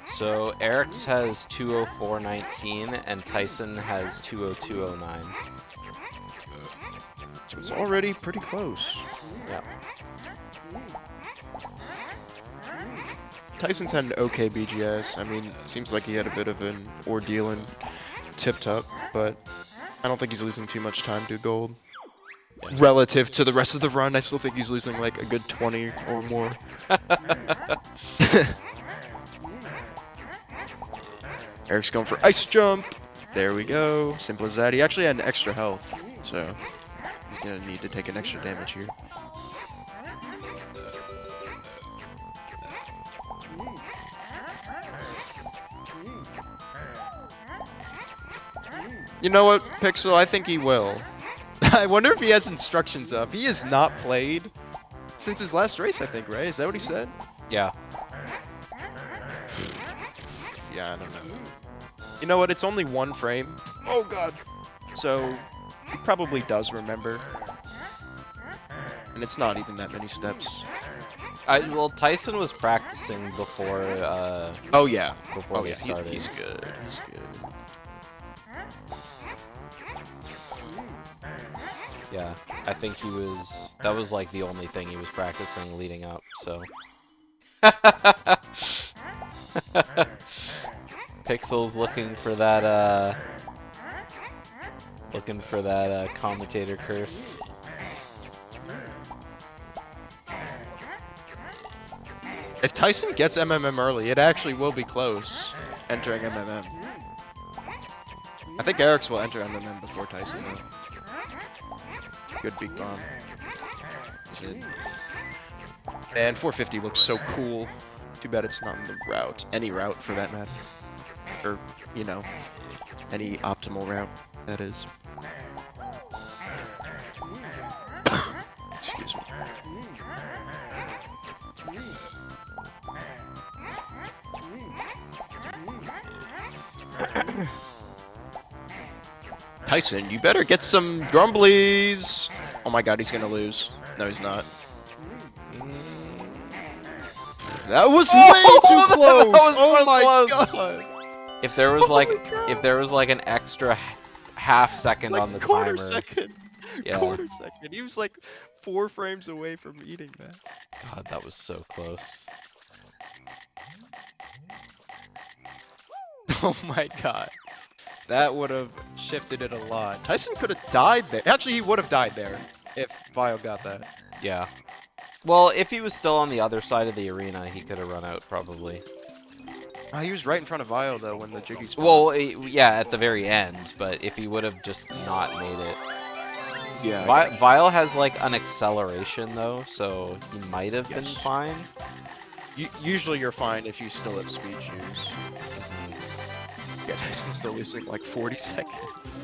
So Eric's has 2:04.19 and Tyson has 2:02.09. So it's already pretty close. Yeah. Tyson's had an okay BGS. I mean, it seems like he had a bit of an ordeal in Tip-Tup, but I don't think he's losing too much time to gold. Yeah. Relative to the rest of the run, I still think he's losing like a good 20 or more. Eric's going for ice jump. There we go. Simple as that. He actually had an extra health, so he's gonna need to take an extra damage here. You know what, Pixel? I think he will. I wonder if he has instructions up. He has not played since his last race, I think, right? Is that what he said? Yeah. Yeah, I don't know. You know what? It's only 1 frame. Oh god. So he probably does remember. And it's not even that many steps. Well, Tyson was practicing before. Oh yeah. Before Oh we yeah. started. He's good. He's good. Yeah, I think he was. That was like the only thing he was practicing leading up. So. Pixel's looking for that. Looking for that commentator curse. If Tyson gets MMM early, it actually will be close entering MMM. I think Eric's will enter MMM before Tyson though. Good big bomb. Is it? Man, 450 looks so cool. Too bad it's not in the route. Any route for that matter. Or, you know, any optimal route, that is. Excuse me. Tyson, you better get some grumblies! Oh my god, he's gonna lose. No, he's not. That was way too close! That was Oh so my close. god! If there was like, if there was like an extra half second Like on the quarter timer. second. Yeah. Quarter second. He was like 4 frames away from eating that. God, that was so close. Oh my god. That would have shifted it a lot. Tyson could have died there. Actually, he would have died there if Vile got that. Yeah. Well, if he was still on the other side of the arena, he could have run out probably. He was right in front of Vile though when the Jiggy spawned. Well, yeah, at the very end, but if he would have just not made it. yeah. Vile has like an acceleration though, so he might have been Yes. fine. Usually you're fine if you still have speed shoes. Yeah, Tyson's still losing like 40 seconds.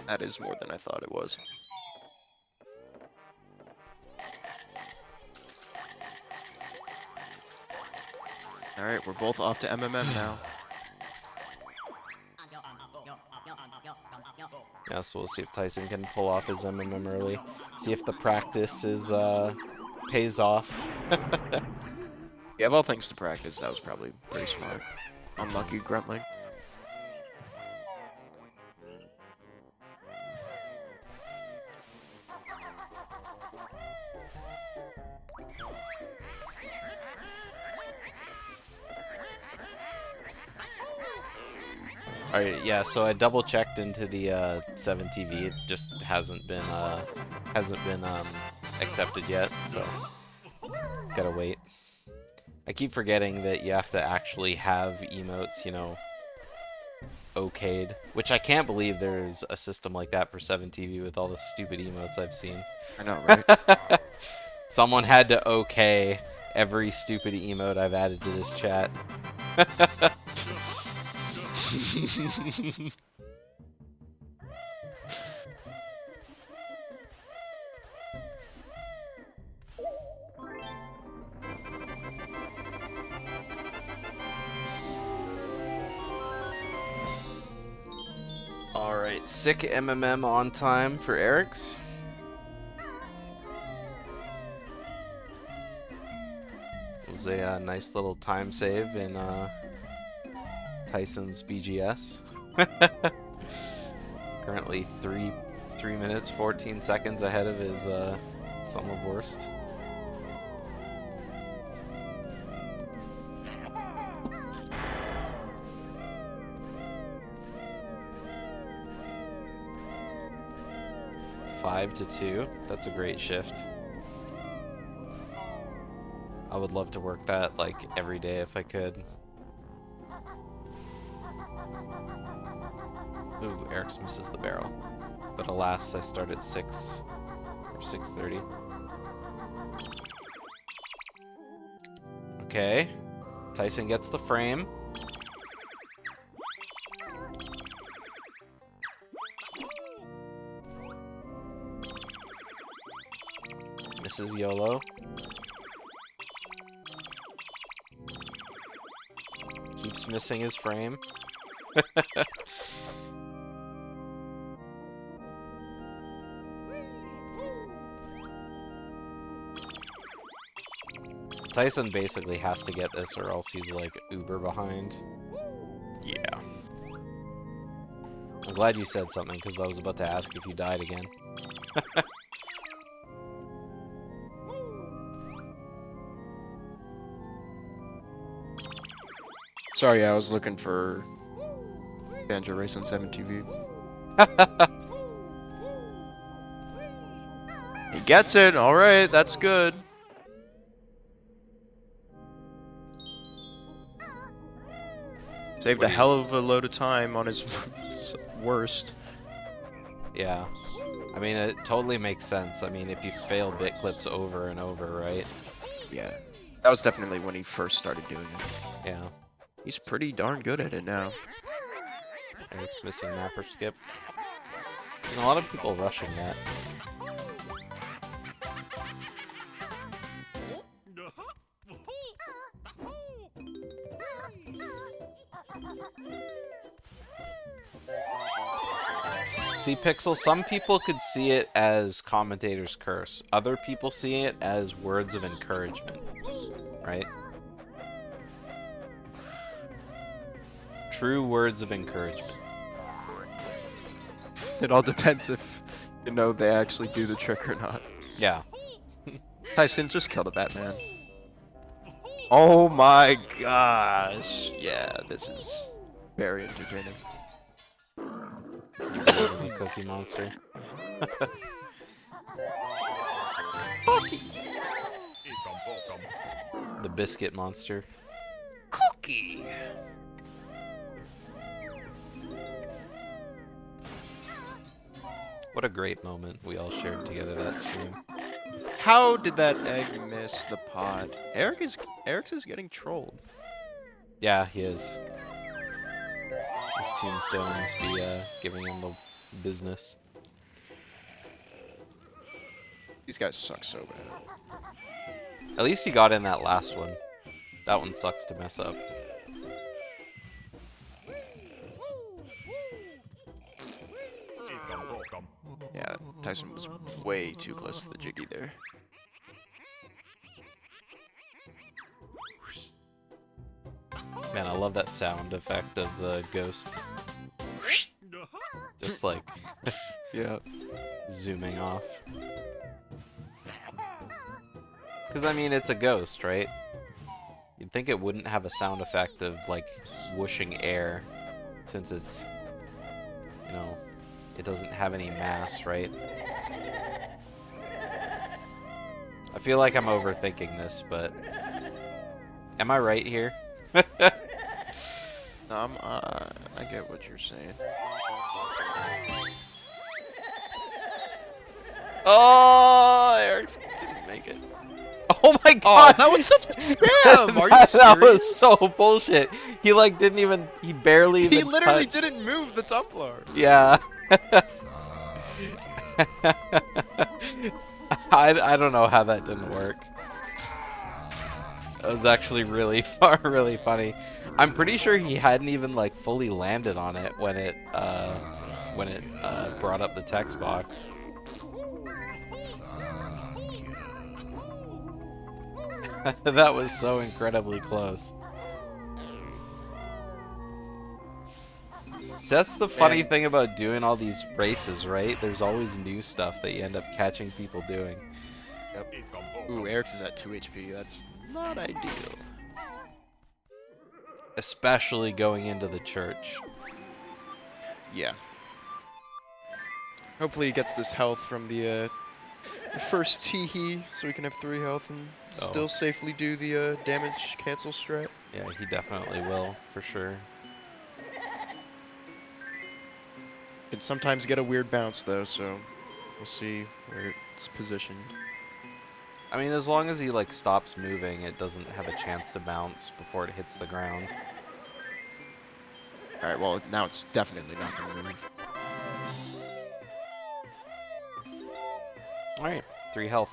That is more than I thought it was. Alright, we're both off to MMM now. Yeah, so we'll see if Tyson can pull off his MMM early. See if the practice is pays off. Yeah, of all things to practice, that was probably pretty smart. Unlucky gruntling. Alright, yeah, so I double checked into the 7TV. It just hasn't been accepted yet, so gotta wait. I keep forgetting that you have to actually have emotes, you know, okayed, which I can't believe there's a system like that for 7TV with all the stupid emotes I've seen. I know, right? Someone had to okay every stupid emote I've added to this chat. Alright, sick MMM on time for Eric's. It was a nice little time save in Tyson's BGS. Currently 3 minutes 14 seconds ahead of his Summer Burst. Five to 2. That's a great shift. I would love to work that like every day if I could. Ooh, Eric's misses the barrel. But alas, I start at 6 or 6:30. Okay. Tyson gets the frame. Misses YOLO. missing his frame. Tyson basically has to get this or else he's like uber behind. Yeah. I'm glad you said something because I was about to ask if you died again. Sorry, I was looking for Banjo Race on 7 TV. He gets it. All right, that's good. Saved What a do you- hell of a load of time on his worst. Yeah. I mean, it totally makes sense. I mean, if you fail bit clips over and over, right? Yeah, that was definitely when he first started doing it. Yeah. He's pretty darn good at it now. Eric's missing napper skip. There's a lot of people rushing that. See, Pixel, some people could see it as commentator's curse. Other people see it as words of encouragement. Right? True words of encouragement. It all depends if, you know, they actually do the trick or not. Yeah. Tyson, just kill the Batman. Oh my gosh. Yeah, this is very entertaining. The Cookie Monster. The Biscuit Monster. Cookie. What a great moment we all shared together that stream. How did that egg miss the pod? Eric's is getting trolled. Yeah, he is. His tombstones be giving him the business. These guys suck so bad. At least he got in that last one. That one sucks to mess up. Yeah, Tyson was way too close to the jiggy there. Man, I love that sound effect of the ghost. Just like Yeah. zooming off. Because, I mean, it's a ghost, right? You'd think it wouldn't have a sound effect of, like, whooshing air, since it's, you know, it doesn't have any mass, right? I feel like I'm overthinking this, but am I right here? I get what you're saying. Oh, Eric didn't make it. Oh my Oh, god! that was such a scam! Are you That serious? was so bullshit. He like didn't even. He barely even. He literally touched. didn't move the Tumbler. Yeah. I don't know how that didn't work. That was actually really really funny. I'm pretty sure he hadn't even like fully landed on it when it brought up the text box. That was so incredibly close. So that's the funny thing about doing all these races, right? There's always new stuff that you end up catching people doing. Yep. Ooh, Eric's is at 2 HP. That's not ideal. Especially going into the church. Yeah. Hopefully he gets this health from the first Teehee, so he can have 3 health and still safely do the damage cancel strat. Yeah, he definitely will, for sure. Can sometimes get a weird bounce though, so we'll see where it's positioned. I mean, as long as he like stops moving, it doesn't have a chance to bounce before it hits the ground. Alright, well now it's definitely not gonna move. Alright, 3 health.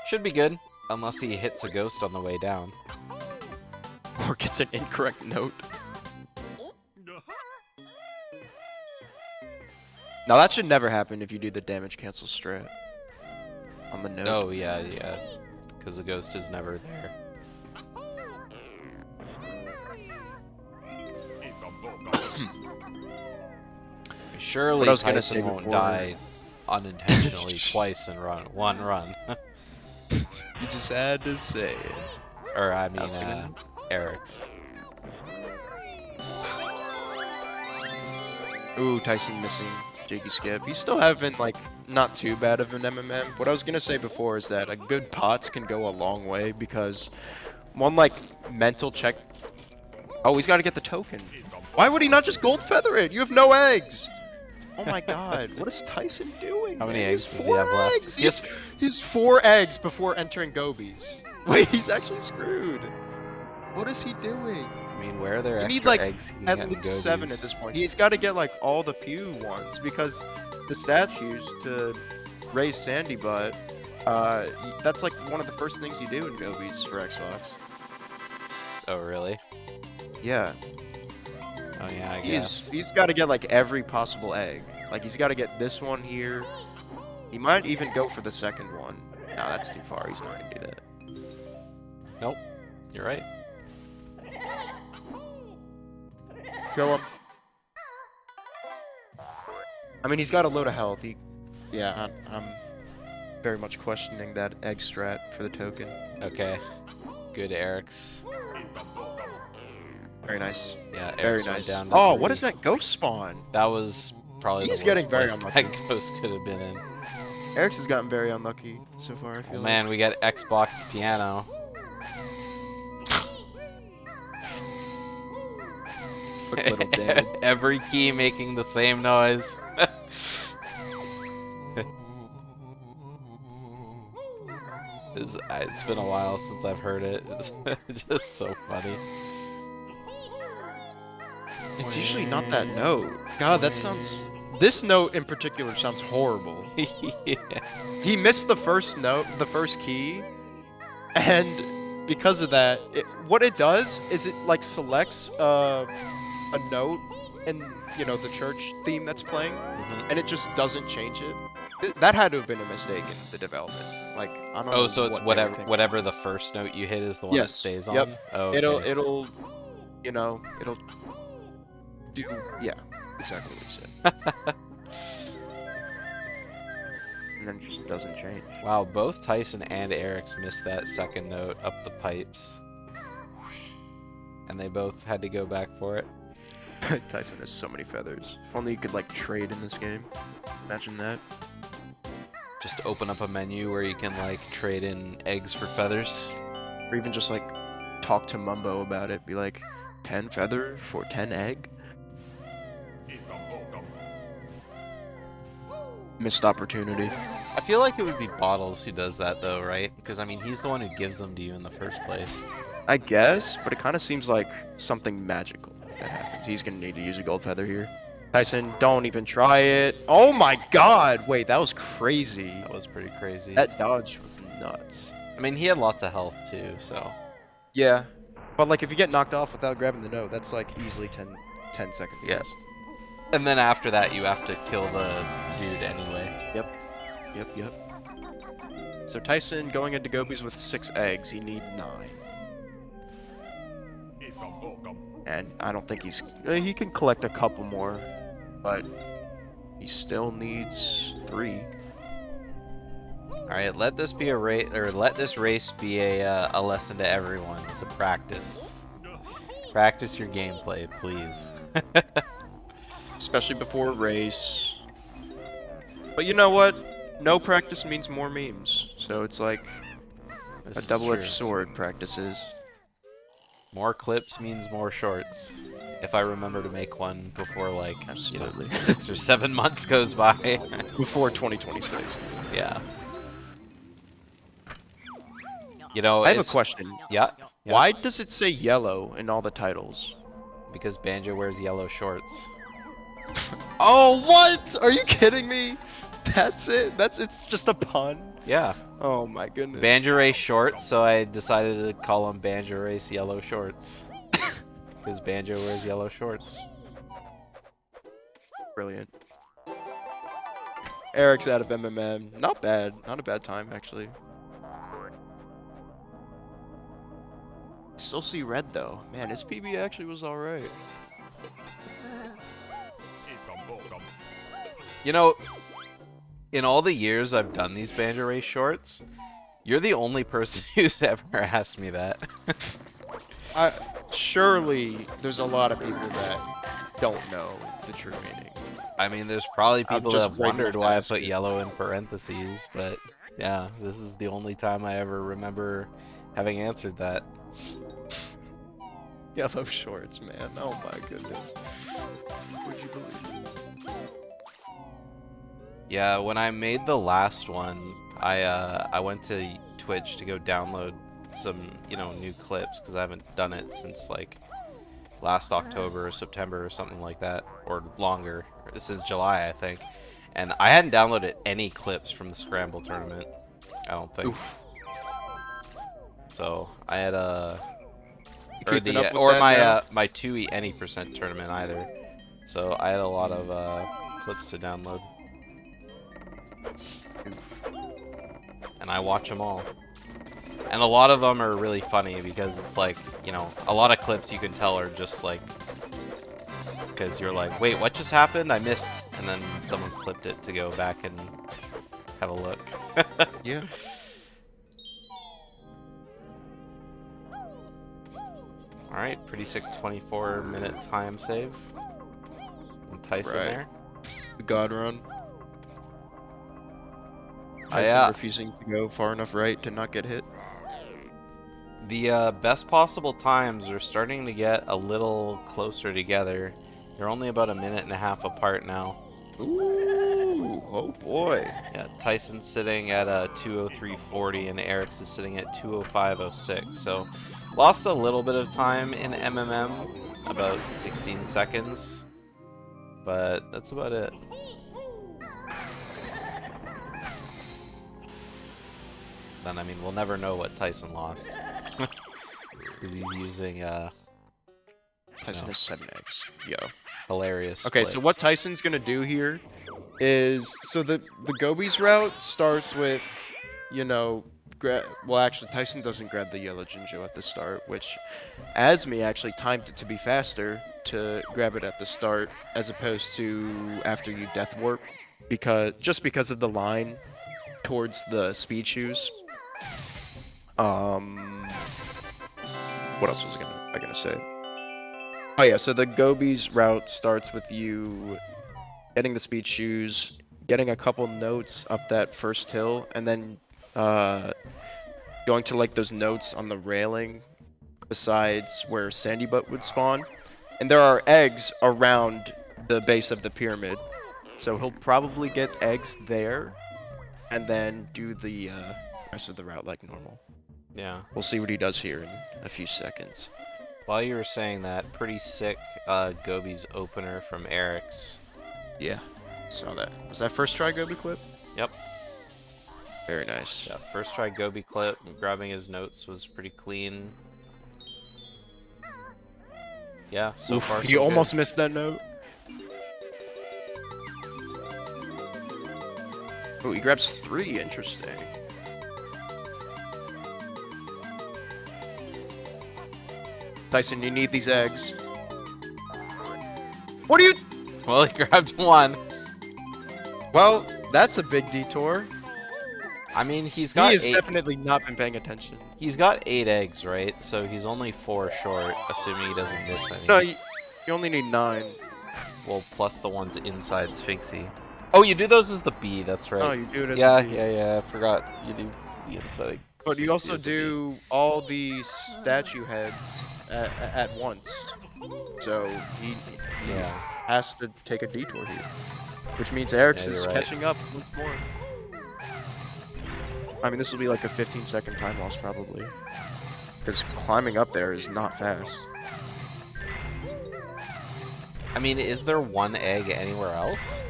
Should be good, unless he hits a ghost on the way down. Or gets an incorrect note. Now that should never happen if you do the damage cancel strat on the note. Oh, yeah, because the ghost is never there. Surely I was gonna say Tyson won't before- die unintentionally twice in one run. You just had to say it. Or, I mean, That's gonna- Eric's. Ooh, Tyson missing Jiggy Skip. He's still having, like, not too bad of an MMM. What I was gonna say before is that a good pots can go a long way because one, like, mental check. Oh, he's gotta get the token. Why would he not just gold feather it? You have no eggs! Oh my god, what is Tyson doing? How many man? eggs He has does he have 4 left? eggs! He has 4 eggs before entering Gobies. Wait, he's actually screwed. What is he doing? I mean, where are there You extra need like eggs he can at get in least 7 Gobies? at this point. He's got to get like all the Pew ones because the statues to raise Sandy Butt. That's like one of the first things you do in Gobies for Xbox. Oh, really? Yeah, Oh, yeah, I guess. he's got to get like every possible egg. Like he's got to get this one here. He might even go for the second one. No, that's too far. He's not gonna do that. Nope. You're right. Kill him. I mean, he's got a load of health. I'm very much questioning that egg strat for the token. Okay. Good, Eric's. Very nice. Yeah, Very Eric's went nice. down to Oh, 3. what is that ghost spawn? That was probably He's the getting worst very place unlucky. that ghost could have been in. Eric's has gotten very unlucky so far, I feel Oh, like. man, we got Xbox piano. Quick little damage. Every key making the same noise. It's been a while since I've heard it. It's just so funny. It's usually not that note. God, that sounds... This note in particular sounds horrible. Yeah. He missed the first note, the first key, and because of that, what it does is it like selects a note in, you know, the church theme that's playing, Mhm. and it just doesn't change it. That had to have been a mistake in the development. Like, I don't know. Oh, so it's what they were whatever thinking. whatever the first note you hit is the one that Yes, stays yep. on? Oh, okay. It'll, you know, it'll do, yeah, exactly what you said. And then it just doesn't change. Wow, both Tyson and Eric's missed that second note up the pipes. And they both had to go back for it. Tyson has so many feathers. If only you could like trade in this game. Imagine that. Just open up a menu where you can like trade in eggs for feathers. Or even just like talk to Mumbo about it. Be like, 10 feather for 10 egg? Missed opportunity. I feel like it would be Bottles who does that though, right? Because I mean, he's the one who gives them to you in the first place. I guess, but it kind of seems like something magical that happens. He's gonna need to use a gold feather here. Tyson, don't even try it. Oh my god! Wait, that was crazy. That was pretty crazy. That dodge was nuts. I mean, he had lots of health too, so. Yeah. But like if you get knocked off without grabbing the note, that's like easily 10 seconds. Yeah. And then after that, you have to kill the dude anyway. Yep. So Tyson going into Gobies with 6 eggs, he need 9. And I don't think he can collect a couple more, but he still needs 3. All right, let this be a race, or let this race be a lesson to everyone to practice. Practice your gameplay, please. Especially before a race. But you know what? No practice means more memes. So it's like This a is double-edged true. sword practices. More clips means more shorts. If I remember to make one before like Absolutely. 6 or 7 months goes by. Before 2026. Yeah. You know, I have a it's- question. Yeah. Yeah. Why does it say yellow in all the titles? Because Banjo wears yellow shorts. Oh, what? Are you kidding me? That's it? It's just a pun? Yeah. Oh my goodness. Banjo race shorts, so I decided to call him Banjo race yellow shorts. Because Banjo wears yellow shorts. Brilliant. Eric's out of MMM. Not bad. Not a bad time, actually. Still see red, though. Man, his PB actually was alright. You know, in all the years I've done these Banjo Race shorts, you're the only person who's ever asked me that. Surely there's a lot of people that don't know the true meaning. I mean, there's probably I'm people that just have brave wondered enough to why I ask put it. yellow in parentheses, but yeah, this is the only time I ever remember having answered that. Yellow shorts, man. Oh my goodness. Would you believe it? Yeah, when I made the last one, I went to Twitch to go download some, you know, new clips because I haven't done it since like last October or September or something like that, or longer, since July I think. And I hadn't downloaded any clips from the Scramble tournament, I don't think. Oof. So I had or keeping up with or that my now? my 2E any percent tournament either. So I had a lot of clips to download. And I watch them all. And a lot of them are really funny because it's like, you know, a lot of clips you can tell are just like, because you're like, wait, what just happened? I missed. And then someone clipped it to go back and have a look. Yeah. Alright, pretty sick 24-minute time save. And Tyson Right. there. The God run. I, Tyson refusing to go far enough right to not get hit. The best possible times are starting to get a little closer together. They're only about a minute and a half apart now. Ooh, oh boy. Yeah, Tyson's sitting at 2:03:40 and Eric's is sitting at 2:05:06. So lost a little bit of time in MMM, about 16 seconds. But that's about it. Then, I mean, we'll never know what Tyson lost. Because he's using Tyson has 7 eggs. Yo. hilarious Okay, so what splits. Tyson's gonna do here is, so the Gobies route starts with, you know, well, actually, Tyson doesn't grab the yellow Jinjo at the start, which Asmi actually timed it to be faster to grab it at the start as opposed to after you death warp, because of the line towards the speed shoes. What else was I gonna say? Oh yeah, so the Gobies route starts with you getting the speed shoes, getting a couple notes up that first hill, and then going to like those notes on the railing besides where Sandy Butt would spawn. And there are eggs around the base of the pyramid. So he'll probably get eggs there and then do the rest of the route like normal. Yeah. We'll see what he does here in a few seconds. While you were saying that, pretty sick Gobi's opener from Eric's. Yeah, saw that. Was that first try Gobi clip? Yep. Very nice. Yeah, first try Gobi clip, grabbing his notes was pretty clean. Yeah, so Oof, far so he good. almost missed that note. Oh, he grabs 3. Interesting. Tyson, you need these eggs. What are you? Well, he grabbed one. Well, that's a big detour. I mean, he's He got has eight. definitely not been paying attention. He's got 8 eggs, right? So he's only 4 short, assuming he doesn't miss any. No, you only need 9. Well, plus the ones inside Sphinxy. Oh, you do those as the B. That's right. Oh, you do it as yeah, a B. yeah. I forgot you do the inside. But you Sphinxy also as a B. do all these statue heads at once. So he Yeah. has to take a detour here. Which means Eric's Yeah, is you're right. catching up once more. I mean, this will be like a 15-second time loss probably. Because climbing up there is not fast. I mean, is there one egg anywhere else?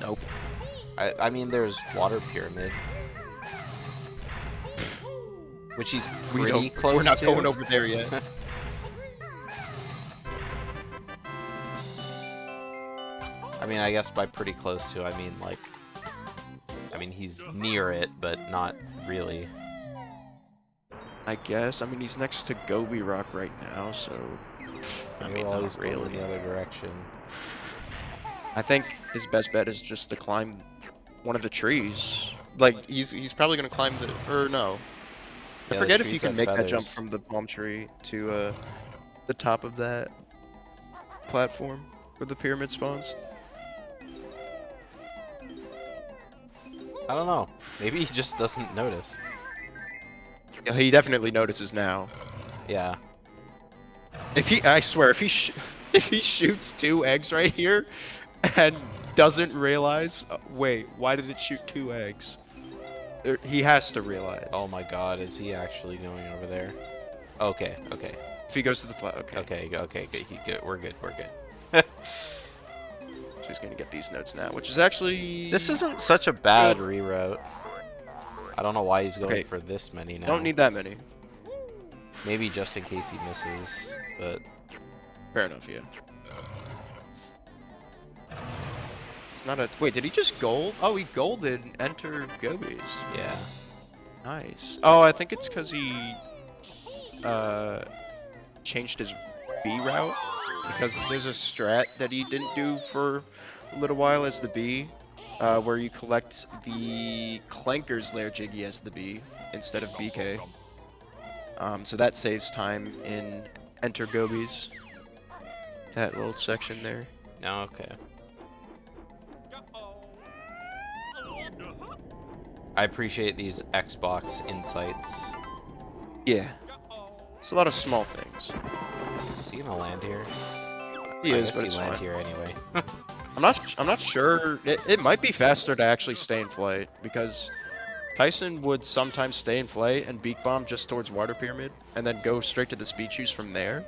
Nope. I mean, there's Water Pyramid. Which he's pretty close We're not to. going over there yet. I mean, I guess by pretty close to, I mean, like, mean, he's near it, but not really. I guess. I mean, he's next to Gobi Rock right now, so I mean, Well, not he's going in really. the other direction. I think his best bet is just to climb one of the trees. Like he's probably gonna climb the or no. I Yeah, the forget if you trees can have make that jump feathers. from the palm tree to the top of that platform where the pyramid spawns. I don't know. Maybe he just doesn't notice. Yeah, he definitely notices now. Yeah. I swear, if if he shoots 2 eggs right here, and doesn't realize, wait, why did it shoot 2 eggs? He has to realize. Oh my god, is he actually going over there? Okay, okay. If he goes to the flat, okay. Okay, good. We're good. So he's gonna get these notes now, which is actually. This isn't such a bad reroute. I don't know why he's going for this many now. Don't need that many. Maybe just in case he misses, but Fair enough, yeah. It's not a. Wait, did he just gold? Oh, he golded enter Gobies. yeah. Nice. Oh, I think it's because he changed his B route because there's a strat that he didn't do for a little while as the B, where you collect the Clanker's Lair Jiggy as the B instead of BK. So that saves time in Enter Gobies. That little section there. No, okay. I appreciate these Xbox insights. Yeah. It's a lot of small things. Is he gonna land here? He I is, guess but he it's land fine. here anyway. I'm not sure. It might be faster to actually stay in flight because Tyson would sometimes stay in flight and beak bomb just towards Water Pyramid and then go straight to the speed shoes from there.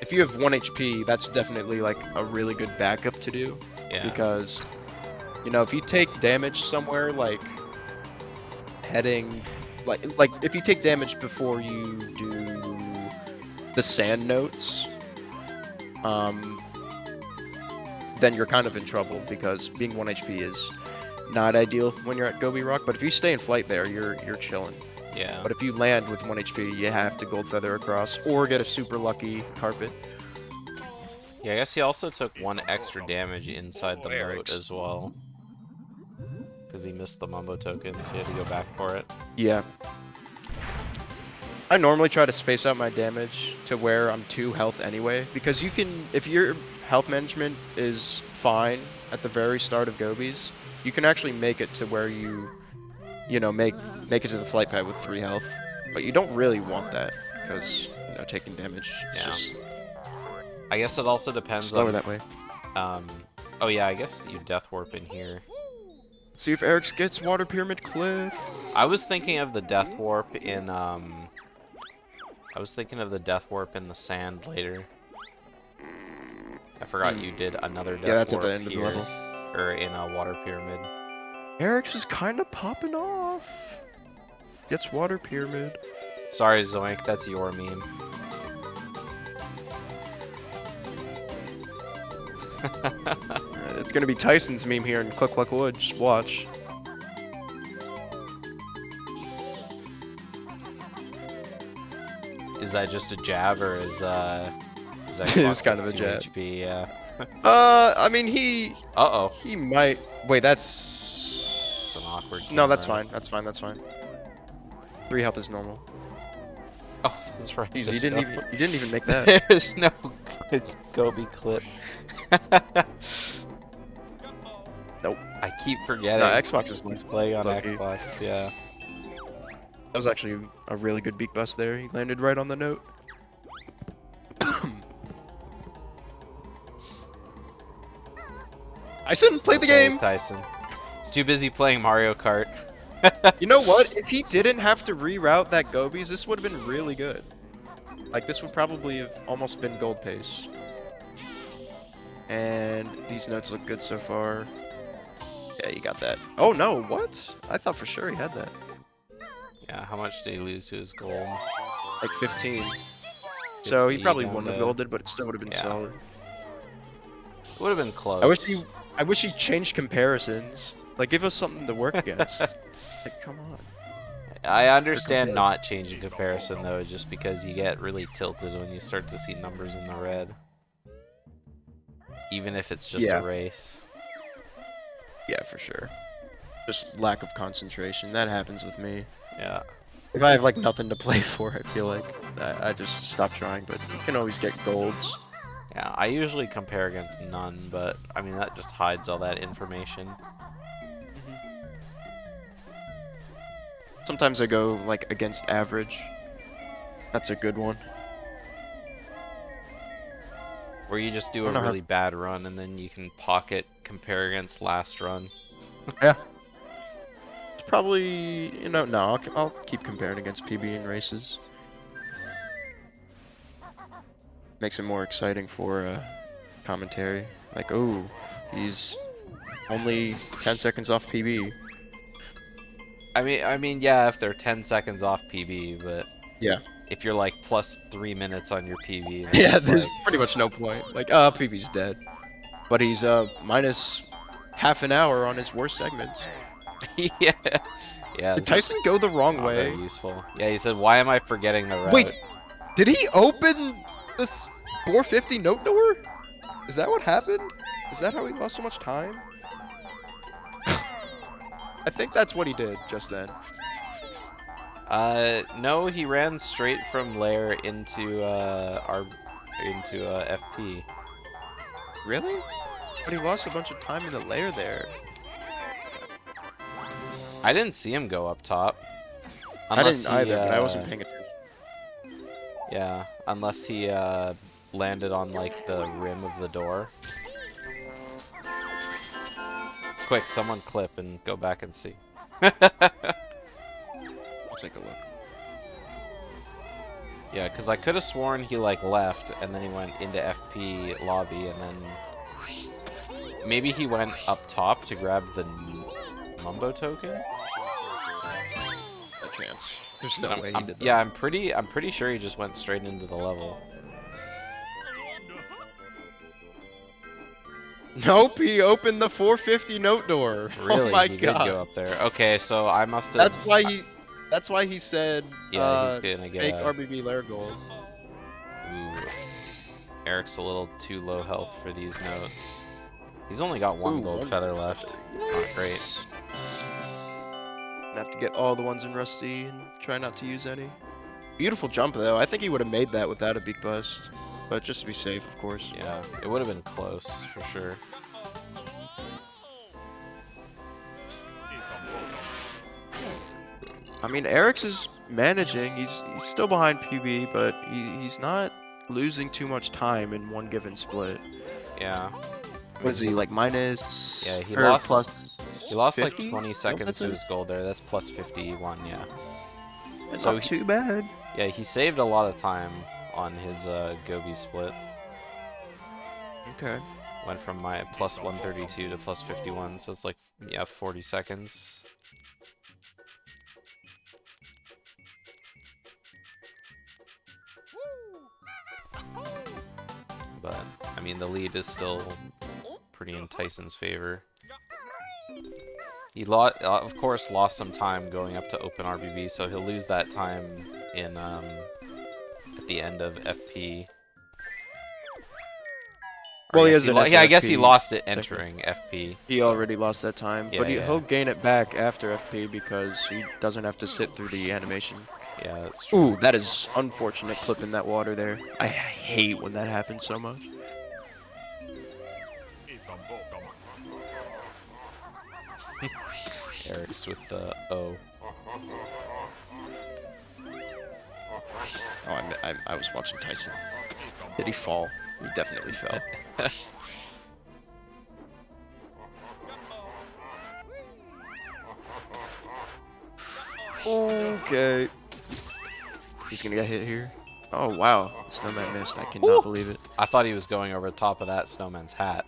If you have 1 HP, that's definitely like a really good backup to do Yeah. because you know, if you take damage somewhere like heading like if you take damage before you do the sand notes, then you're kind of in trouble because being 1 HP is not ideal when you're at Gobi Rock. But if you stay in flight there, you're chilling. Yeah. But if you land with 1 HP, you have to gold feather across or get a super lucky carpet. Yeah, I guess he also took 1 extra damage inside the moat Eric's. as well. Because he missed the Mumbo token, so he had to go back for it. Yeah. I normally try to space out my damage to where I'm 2 health anyway, because you can, if your health management is fine at the very start of Gobies, you can actually make it to where you know, make it to the flight pad with 3 health. But you don't really want that, because, you know, taking damage is Yeah. just I guess it also depends slower on... that way. Oh yeah, I guess you Death Warp in here. See if Eric's gets Water Pyramid clip. I was thinking of the Death Warp in, I was thinking of the Death Warp in the sand later. I forgot you did another Death Yeah, that's at Warp the end of the here, level. or in a Water Pyramid. Eric's is kind of popping off. Gets Water Pyramid. Sorry, Zoink, that's your meme. It's gonna be Tyson's meme here in Cluck Cluck Wood. Just watch. Is that just a jab, or is that It was kind of a jab. HP? Yeah. I mean, he Uh-oh. might. Wait, that's. It's an awkward No, that's camera. fine. That's fine. That's fine. 3 health is normal. Oh, that's right. You there's didn't no- even. You didn't even make that. There's no good Gobi clip. Nope. I keep forgetting. No, Xbox is He's playing on lucky. Xbox, yeah. That was actually a really good beak bust there. He landed right on the note. Tyson, play the Okay, game. Tyson. He's too busy playing Mario Kart. You know what? If he didn't have to reroute that Gobies, this would have been really good. Like, this would probably have almost been gold pace. And these notes look good so far. Yeah, you got that. Oh no, what? I thought for sure he had that. Yeah, how much did he lose to his goal? Like 15. So he 50 probably down wouldn't have to- golded, but it still would have been Yeah. solid. It would have been close. I wish he I wish he changed comparisons. Like, give us something to work against. Like, come on. I understand not changing comparison though, just because you get really tilted when you start to see numbers in the red. Even if it's just Yeah. a race. Yeah, for sure. Just lack of concentration. That happens with me. Yeah. If I have like nothing to play for, I feel like I just stop trying. But you can always get golds. Yeah, I usually compare against none, but I mean that just hides all that information. Sometimes I go like against average. That's a good one. Where you just do I a don't know how- really bad run and then you can pocket compare against last run. Yeah. It's probably, you know, no, I'll keep comparing against PB in races. Makes it more exciting for commentary. Like, oh, he's only 10 seconds off PB. I mean, yeah, if they're 10 seconds off PB, but Yeah. if you're like plus 3 minutes on your PB, then Yeah, it's there's like, pretty much no point. Like, PB's dead. But he's minus half an hour on his worst segments. yeah, yeah. Did it's Tyson go the wrong not very way? useful. Yeah, he said, "Why am I forgetting the route?" Wait, did he open this 450 note door? Is that what happened? Is that how he lost so much time? I think that's what he did just then. No, he ran straight from lair into FP. Really? But he lost a bunch of time in the lair there. I didn't see him go up top. I didn't either, but I wasn't paying attention. Yeah, unless he landed on like the rim of the door. Quick, someone clip and go back and see. I'll take a look. Yeah, because I could have sworn he like left and then he went into FP lobby and then maybe he went up top to grab the Mumbo token. A chance. There's no way he did that. Yeah, I'm pretty sure he just went straight into the level. Nope, he opened the 450 note door. Really, Oh my he god. did go up there. Okay, so I must have. That's why he said Yeah, he's gonna get fake a... RBB lair gold. Ooh. Eric's a little too low health for these notes. He's only got one gold one feather gold left. feather. It's not great. Gonna have to get all the ones in Rusty and try not to use any. Beautiful jump though. I think he would have made that without a big bust. But just to be safe, of course. Yeah, it would have been close for sure. I mean, Eric's is managing. He's still behind PB, but he's not losing too much time in one given split. Yeah. What is he, like minus? Yeah, he or lost. plus He lost 50? like 20 Nope, seconds that's to it. his gold there. That's plus 51. Yeah. That's So not too bad. Yeah, he saved a lot of time on his Gobi split. Okay. Went from my plus 132 to plus 51, so it's like, yeah, 40 seconds. But, I mean, the lead is still pretty in Tyson's favor. He, of course, lost some time going up to open RBB, so he'll lose that time in at the end of FP. Well, I I guess he lost it entering FP. He so- already lost that time, Yeah, but yeah. he'll gain it back after FP because he doesn't have to sit through the animation. Yeah, that's true. Ooh, that is unfortunate clipping that water there. I hate when that happens so much. Eric's with the O. Oh, I was watching Tyson. Did he fall? He definitely fell. Okay. He's gonna get hit here. Oh wow, the snowman missed. I cannot believe it. I thought he was going over the top of that snowman's hat.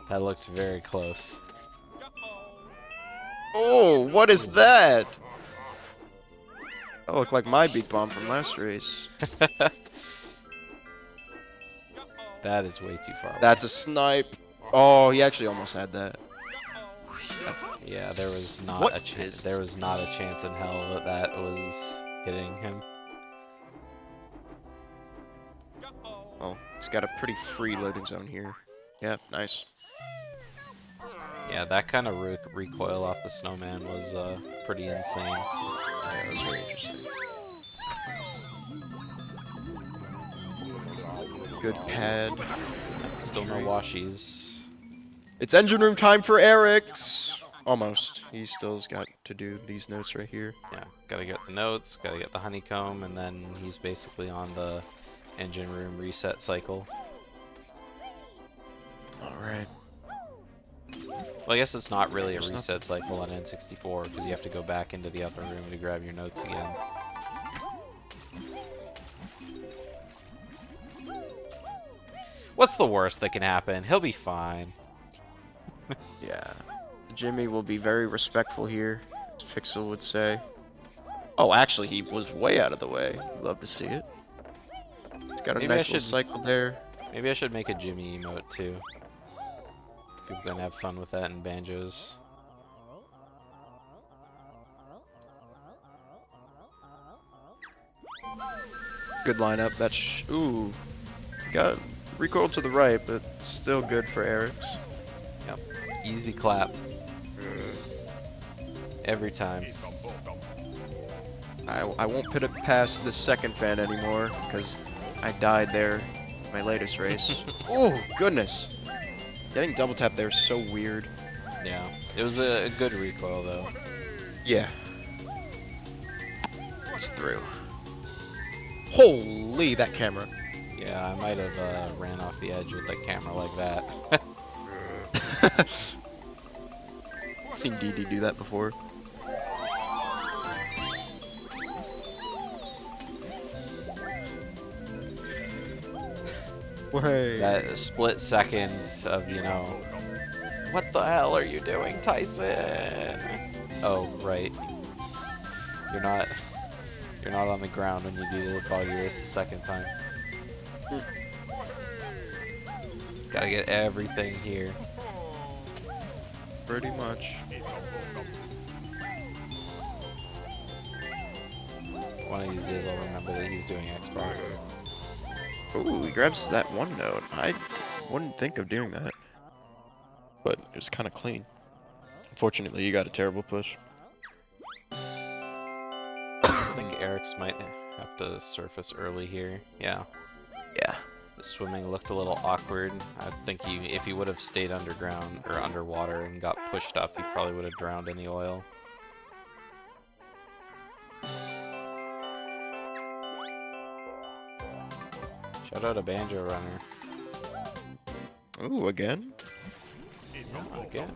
That looked very close. Oh, what is that? That looked like my beak bomb from last race. That is way too far away. That's a snipe. Oh, he actually almost had that. Yeah, there was not What a chance. is- There was not a chance in hell that that was hitting him. Oh, he's got a pretty free loading zone here. Yeah, nice. Yeah, that kind of recoil off the snowman was pretty insane. Yeah, that was very interesting. Good pad. Still no washies. It's engine room time for Eric's. Almost. He still's got to do these notes right here. Yeah, gotta get the notes, gotta get the honeycomb, and then he's basically on the engine room reset cycle. Alright. Well, I guess it's not really a There's reset cycle on N64 because you have to go back into the other room to grab your notes again. What's the worst that can happen? He'll be fine. Yeah. Jimmy will be very respectful here, as Pixel would say. Oh, actually, he was way out of the way. Love to see it. He's got a Maybe I nice little should- cycle there. Maybe I should make a Jimmy emote too. People can have fun with that in banjos. Good lineup. That's ooh, got recoil to the right, but still good for Eric's. Yep. Easy clap. Every time. I won't put it past the second fan anymore because I died there in my latest race. Oh goodness! Getting double tap there is so weird. Yeah. It was a good recoil though. Yeah. He's through. Holy, that camera. Yeah, I might have ran off the edge with the camera like that. Seen DD do that before. Way. That split second of, you know, what the hell are you doing, Tyson? Oh, right. You're not on the ground when you do the boggy race the second time. Gotta get everything here. Pretty much. One of these days I'll remember that he's doing Xbox. Ooh, he grabs that one note. I wouldn't think of doing that. But it was kind of clean. Unfortunately, you got a terrible push. I think Eric's might have to surface early here. Yeah. Yeah. The swimming looked a little awkward. I think if he would have stayed underground or underwater and got pushed up, he probably would have drowned in the oil. Shout out a Banjo runner. Ooh, again? Yeah, again.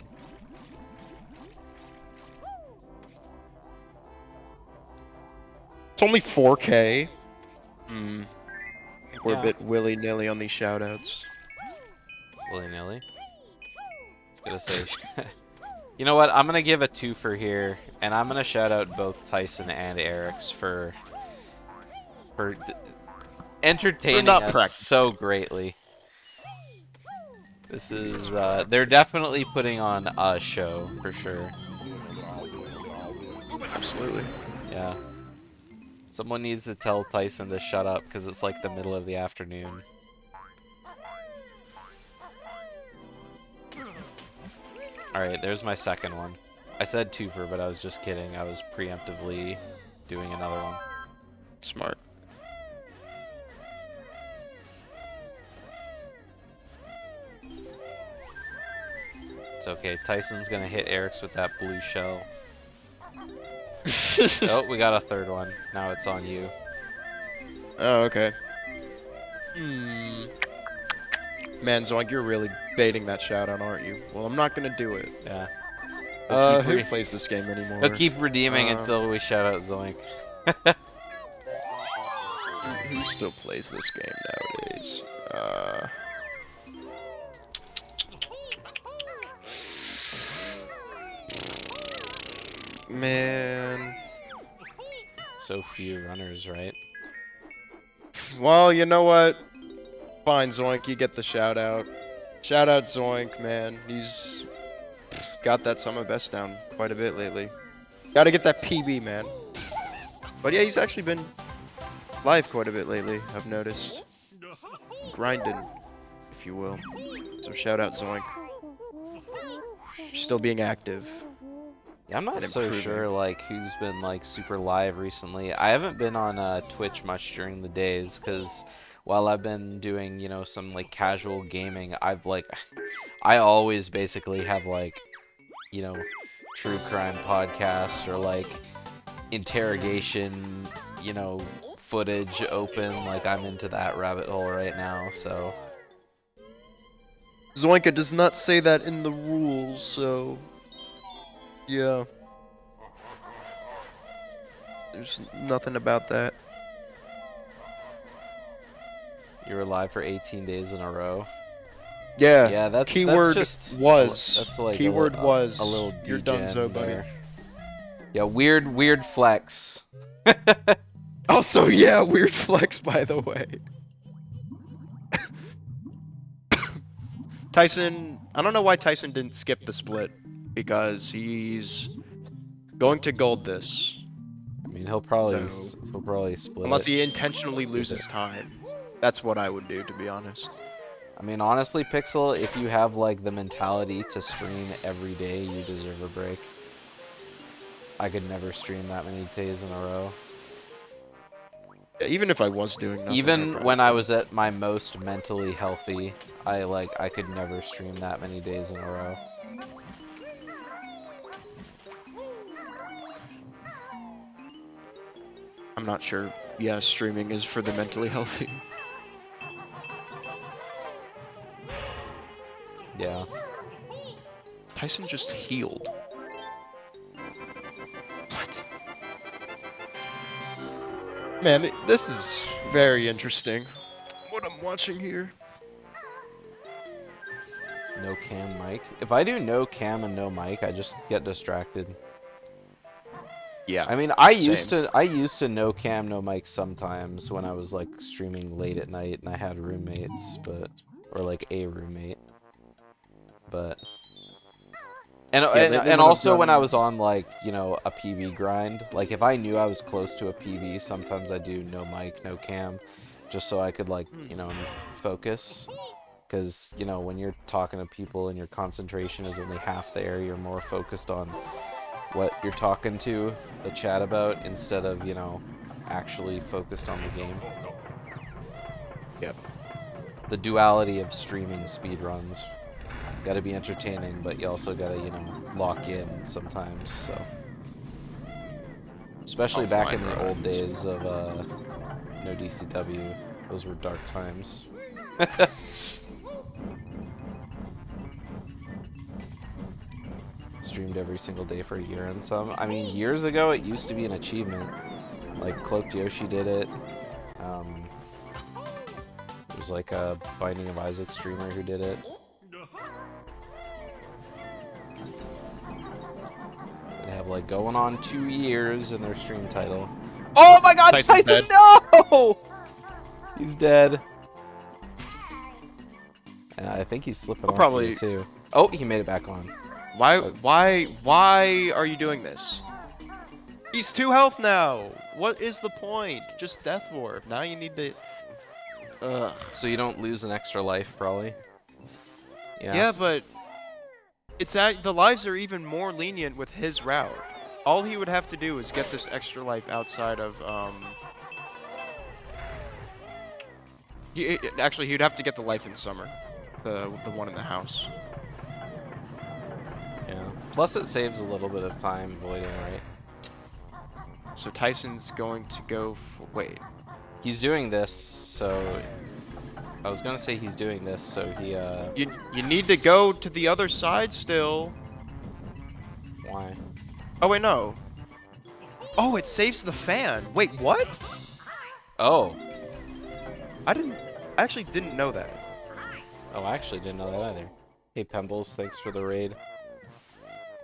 It's only 4K. Hmm. We're Yeah. a bit willy-nilly on these shoutouts. Willy-nilly. I was gonna say... You know what? I'm gonna give a 2 for here, and I'm gonna shout out both Tyson and Eric's for entertaining not us practicing. so greatly. This is they're definitely putting on a show for sure. Absolutely. Yeah. Someone needs to tell Tyson to shut up because it's like the middle of the afternoon. Alright, there's my second one. I said twofer, but I was just kidding. I was preemptively doing another one. Smart. It's okay. Tyson's gonna hit Eric's with that blue shell. Oh, we got a third one. Now it's on you. Oh, okay. Hmm. Man, Zoink, you're really baiting that shoutout, aren't you? Well, I'm not gonna do it. Yeah. Who plays this game anymore? He'll keep redeeming until we shout out Zoink. Who still plays this game nowadays? Man. So few runners, right? Well, you know what? Fine, Zoink, you get the shout out. Shout out Zoink, man. He's got that summer best down quite a bit lately. Gotta get that PB, man. But yeah, he's actually been live quite a bit lately, I've noticed. Grinding, if you will. So shout out Zoink. Still being active. Yeah, I'm not and so improving. sure like who's been like super live recently. I haven't been on Twitch much during the days because while I've been doing, you know, some like casual gaming, I've like I always basically have like, you know, true crime podcasts or like interrogation, you know, footage open. Like I'm into that rabbit hole right now, so Zoinka does not say that in the rules, so yeah. There's nothing about that. you were live for 18 days in a row. Yeah. Yeah, that's keyword just was. that's like Keyword was. a little You're degen donezo, buddy. there. Yeah, weird flex. Also, yeah, weird flex, by the way. Tyson, I don't know why Tyson didn't skip the split, because he's going to gold this, I mean, he'll probably So- he'll probably split unless it. he intentionally Skip loses it. time. That's what I would do, to be honest. I mean, honestly, Pixel, if you have like the mentality to stream every day, you deserve a break. I could never stream that many days in a row. Yeah, even if I was doing nothing. Even I'd when probably- I was at my most mentally healthy, I could never stream that many days in a row. I'm not sure. Yeah, streaming is for the mentally healthy. Yeah. Tyson just healed. What? Man, this is very interesting. What I'm watching here. No cam mic. If I do no cam and no mic, I just get distracted. Yeah. I mean, I Same. used to no cam, no mic sometimes when I was like streaming late at night and I had roommates, or like a roommate. But and Yeah, they and would've also when I done- was on like, you know, a PB grind, like if I knew I was close to a PB, sometimes I do no mic, no cam, just so I could like, you know, focus. Because, you know, when you're talking to people and your concentration is only half there, you're more focused on what you're talking to the chat about instead of, you know, actually focused on the game. Yep. The duality of streaming speedruns. Gotta be entertaining, but you also gotta, you know, lock in sometimes, so. Especially back in the Offline old runs. days of, no DCW. Those were dark times. Streamed every single day for a year and some. I mean, years ago it used to be an achievement. Like Cloaked Yoshi did it. It was like a Binding of Isaac streamer who did it. They have like going on 2 years in their stream title. Oh my god, Tyson's Tyson, dead. no! He's dead. And I think he's slipping I'll off probably- here too. Oh, he made it back on. Why are you doing this? He's 2 health now. What is the point? Just death warp. Now you need to. Ugh. So you don't lose an extra life, probably. Yeah, but it's the lives are even more lenient with his route. All he would have to do is get this extra life outside of actually, he'd have to get the life in summer, the one in the house. Yeah. Plus, it saves a little bit of time voiding, right? So Tyson's going to go for wait. He's doing this, so I was gonna say he's doing this, so he You need to go to the other side still. why? Oh wait, no. Oh, it saves the fan. Wait, what? Oh. I actually didn't know that. Oh, I actually didn't know that either. Hey Pembles, thanks for the raid.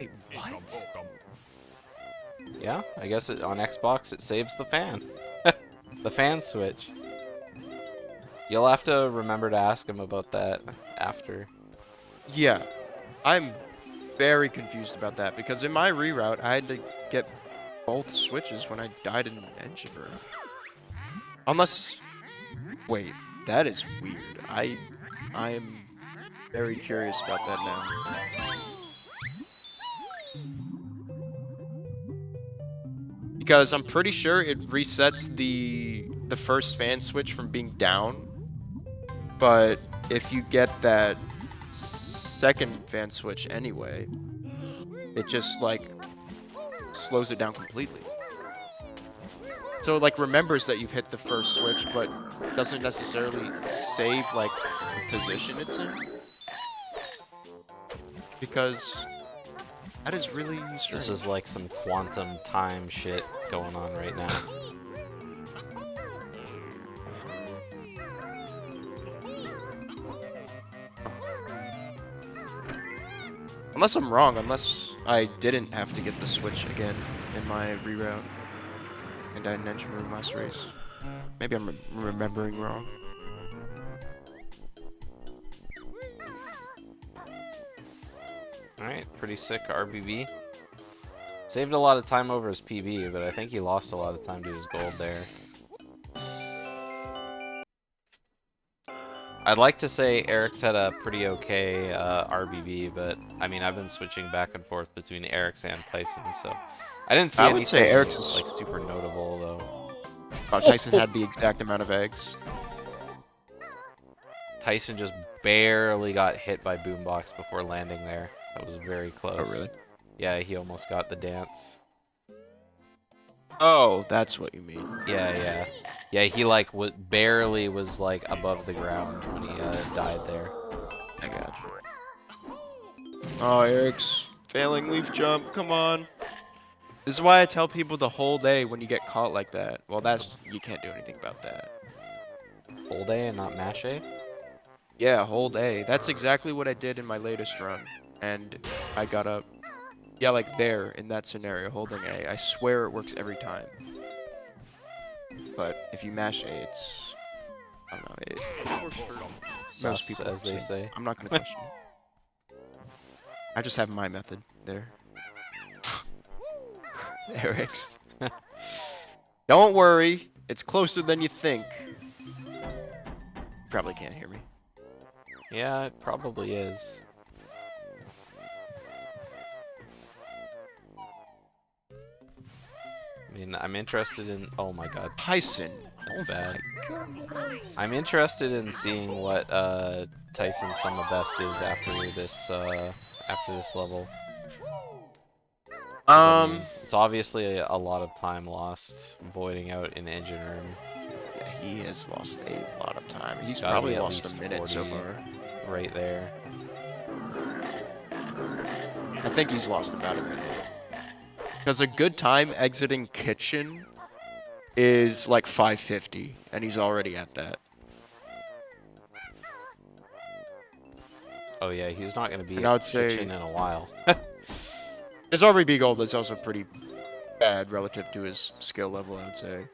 Wait, what? Yeah, I guess on Xbox it saves the fan. The fan switch. You'll have to remember to ask him about that after. Yeah, I'm very confused about that because in my reroute, I had to get both switches when I died in engine room. Unless, wait, that is weird. I am very curious about that now. Because I'm pretty sure it resets the first fan switch from being down, but if you get that second fan switch anyway, it just like slows it down completely. So it like remembers that you've hit the first switch, but doesn't necessarily save like the position it's in. Because that is really strange. This is like some quantum time shit going on right now. Unless I'm wrong, unless I didn't have to get the switch again in my reroute and died in engine room last race. Maybe I'm remembering wrong. Alright, pretty sick RBB. Saved a lot of time over his PB, but I think he lost a lot of time to his gold there. I'd like to say Eric's had a pretty okay RBB, but I mean, I've been switching back and forth between Eric's and Tyson, so I didn't see I anything would say Eric's is like super notable though. Tyson had the exact amount of eggs. Tyson just barely got hit by Boombox before landing there. That was very close. Oh, really? Yeah, he almost got the dance. Oh, that's what you mean. Yeah. Yeah, he like barely was like above the ground when he died there. I got you. Oh, Eric's failing leaf jump. Come on. This is why I tell people to hold A when you get caught like that. Well, you can't do anything about that. Hold A and not mash A? Yeah, hold A. That's exactly what I did in my latest run. And I got up. Yeah, like there, in that scenario, holding A. I swear it works every time. But if you mash A, it's... I don't know. It works for most Sus, people, as they say. I'm not going to question it. I just have my method there. Eric's. Don't worry. It's closer than you think. Probably can't hear me. Yeah, it probably is. I mean, I'm interested in... Oh my god. Tyson. That's Oh bad. my God. I'm interested in seeing what Tyson's Summer Best is after this level. 'Cause, I mean, it's obviously a lot of time lost voiding out in engine room. Yeah, he has lost a lot of time. He's Gotta probably be at lost least a minute so 40 far. Right there. I think he's lost about a minute. Because a good time exiting kitchen is like 550, and he's already at that. Oh yeah, he's not gonna be And I at would say- kitchen in a while. His RBB gold is also pretty bad relative to his skill level, I would say.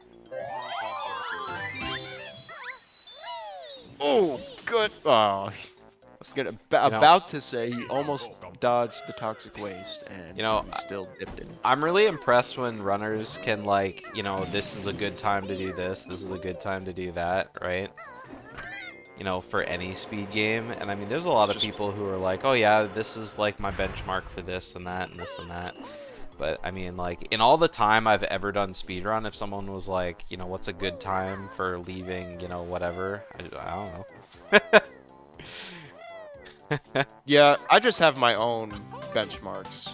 Oh, good. Oh, I was about to say he almost dodged the toxic waste, and You know, he still dipped in. I'm really impressed when runners can like, you know, this is a good time to do this is a good time to do that, right? You know, for any speed game. And I mean, there's a lot of people who are like, oh yeah, this is like my benchmark for this and that and this and that. But I mean, like, in all the time I've ever done speedrun, if someone was like, you know, what's a good time for leaving, you know, whatever, I don't know. Yeah, I just have my own benchmarks.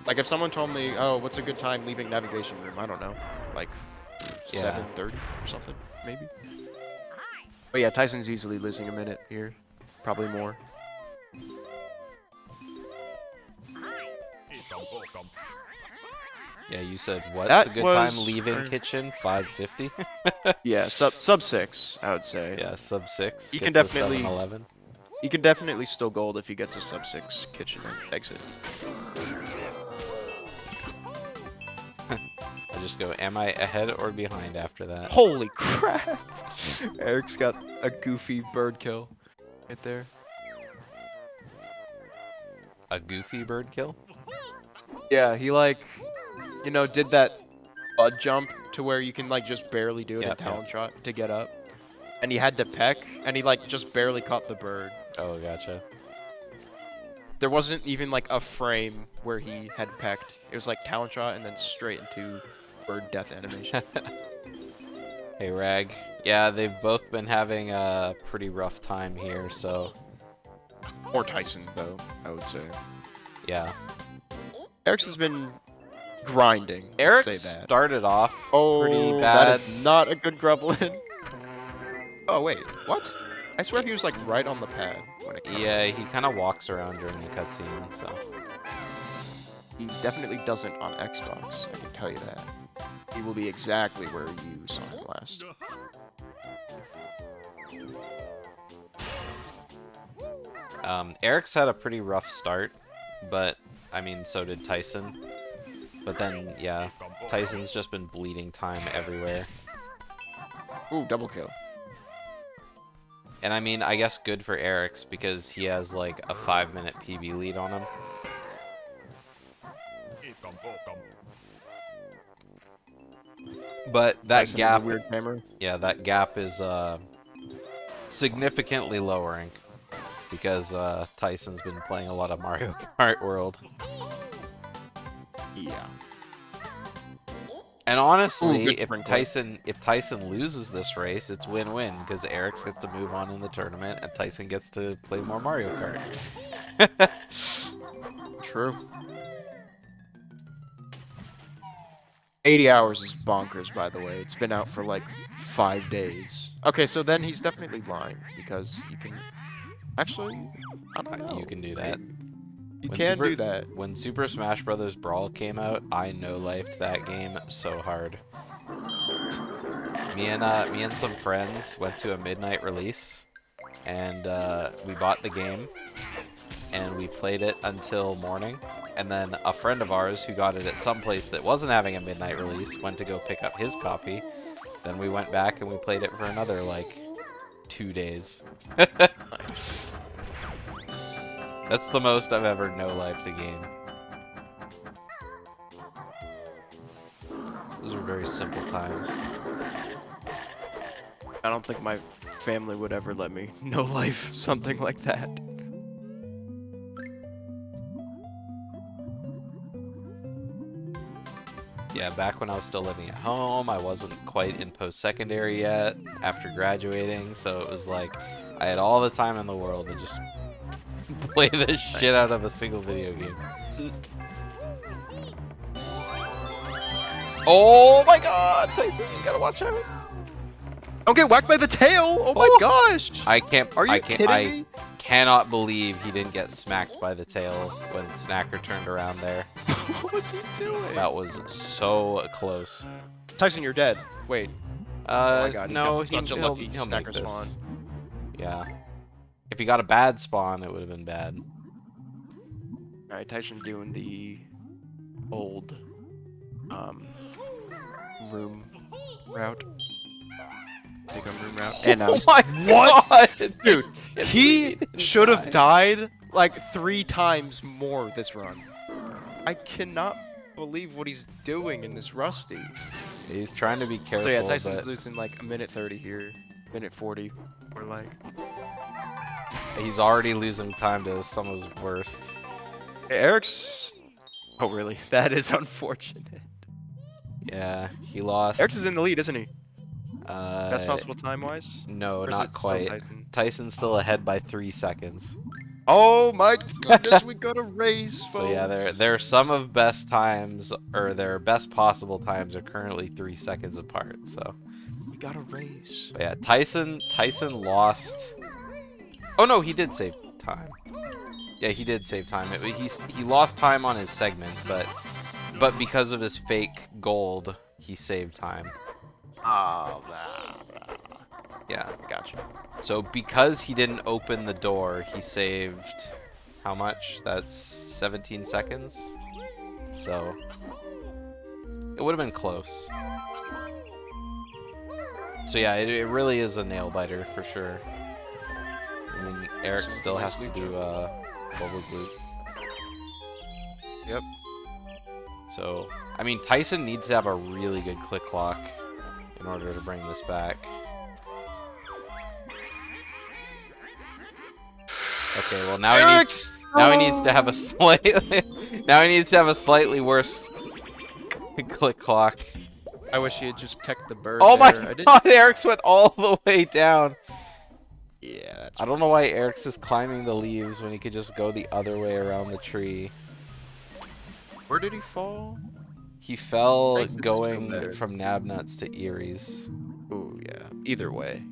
Like, if someone told me, oh, what's a good time leaving navigation room? I don't know. Like, Yeah. 7:30 or something, maybe? But yeah, Tyson's easily losing a minute here. Probably more. Yeah, you said what's That a good was- time leaving kitchen? 550? Yeah, sub 6, I would say. Yeah, sub 6. You gets can a definitely- 7-11. He can definitely still gold if he gets a sub 6 kitchen exit. I just go, am I ahead or behind after that? Holy crap! Eric's got a goofy bird kill right there. A goofy bird kill? Yeah, he like, you know, did that bud jump to where you can like just barely do it in Yep, talent shot to get up. And he had to peck, and he like just barely caught the bird. Oh, gotcha. There wasn't even like a frame where he had pecked. It was like talent shot and then straight into bird death animation. Hey, Rag. Yeah, they've both been having a pretty rough time here, so Or Tyson, though, I would say. yeah. Eric's has been grinding. Eric Let's say that. started off Oh, pretty that bad. is not a good grublin. Oh, wait, what? I swear he was like right on the pad when it came. Yeah, he kind of walks around during the cutscene, so. He definitely doesn't on Xbox, I can tell you that. He will be exactly where you saw him last. Eric's had a pretty rough start, but I mean, so did Tyson. But then, yeah, Tyson's just been bleeding time everywhere. Ooh, double kill. And I mean, I guess good for Eric's because he has like a 5-minute PB lead on him. But that Tyson is a gap, weird hammer. yeah, that gap is significantly lowering because Tyson's been playing a lot of Mario Kart World. Yeah. And honestly, Ooh, good if sprinkler. Tyson loses this race, it's win-win because Eric's gets to move on in the tournament and Tyson gets to play more Mario Kart. True. 80 hours is bonkers, by the way. It's been out for like 5 days. Okay, so then he's definitely lying because you can actually. I don't know. You can do that. You When can do that. When Super Smash Bros. Brawl came out, I no-lifed that game so hard. Me and some friends went to a midnight release, and we bought the game, and we played it until morning. And then a friend of ours who got it at some place that wasn't having a midnight release went to go pick up his copy. Then we went back and we played it for another, like, 2 days. That's the most I've ever no-lifed a game. Those are very simple times. I don't think my family would ever let me no life something like that. Yeah, back when I was still living at home, I wasn't quite in post-secondary yet after graduating, so it was like I had all the time in the world to just play the shit out of a single video game. Oh my god, Tyson, you gotta watch out. Don't get whacked by the tail! Oh my gosh! I can't. Are you I can't, kidding I me? cannot believe he didn't get smacked by the tail when Snacker turned around there. What was he doing? That was so close. Tyson, you're dead. Wait. Oh my god, he no, got such a lucky he'll snacker make this. spawn. Yeah. If he got a bad spawn, it would have been bad. Alright, Tyson doing the old room route. Big room route. And now he's what? dude, he should have died like 3 times more this run. I cannot believe what he's doing in this Rusty. He's trying to be careful. So yeah, Tyson's but losing like a minute 30 here, minute 40, or like. he's already losing time to some of his worst. Eric's. Oh really? That is unfortunate. Yeah, he lost. Eric's is in the lead, isn't he? Uh, Best possible time wise. No, Or is not it still quite. Tyson? Tyson's still ahead by 3 seconds. Oh my goodness, we got a race, folks. So yeah, their sum of best times, or their best possible times, are currently 3 seconds apart. So we got a race. but yeah, Tyson lost. Oh no, he did save time. Yeah, he did save time. He lost time on his segment, but because of his fake gold, he saved time. Oh, Yeah. gotcha. So because he didn't open the door, he saved how much? That's 17 seconds. So It would have been close. So yeah, it really is a nail biter for sure. I mean, Eric still has to do bubble glute. Yep. So, I mean, Tyson needs to have a really good click clock in order to bring this back. Okay, well now he needs to have a slightly worse click clock. I wish he had just teched the bird. Oh my there. god, Eric's went all the way down. Yeah, that's I don't know why Eric's is climbing the leaves when he could just go the other way around the tree. Where did he fall? He fell Thank goodness so going bad. from Nabnuts to Erie's. Ooh, yeah. Either way,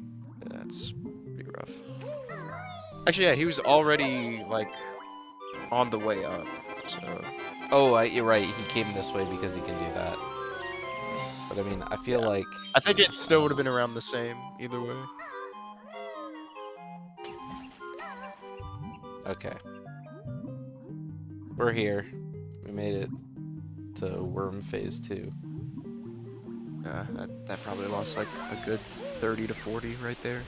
that's pretty rough. Actually, yeah, he was already, like, on the way up, so... Oh, you're right. He came this way because he can do that. But I mean, I feel like... I think it still would have been around the same, either way. Okay. We're here. We made it to Worm Phase 2. That probably lost, like, a good 30 to 40 right there.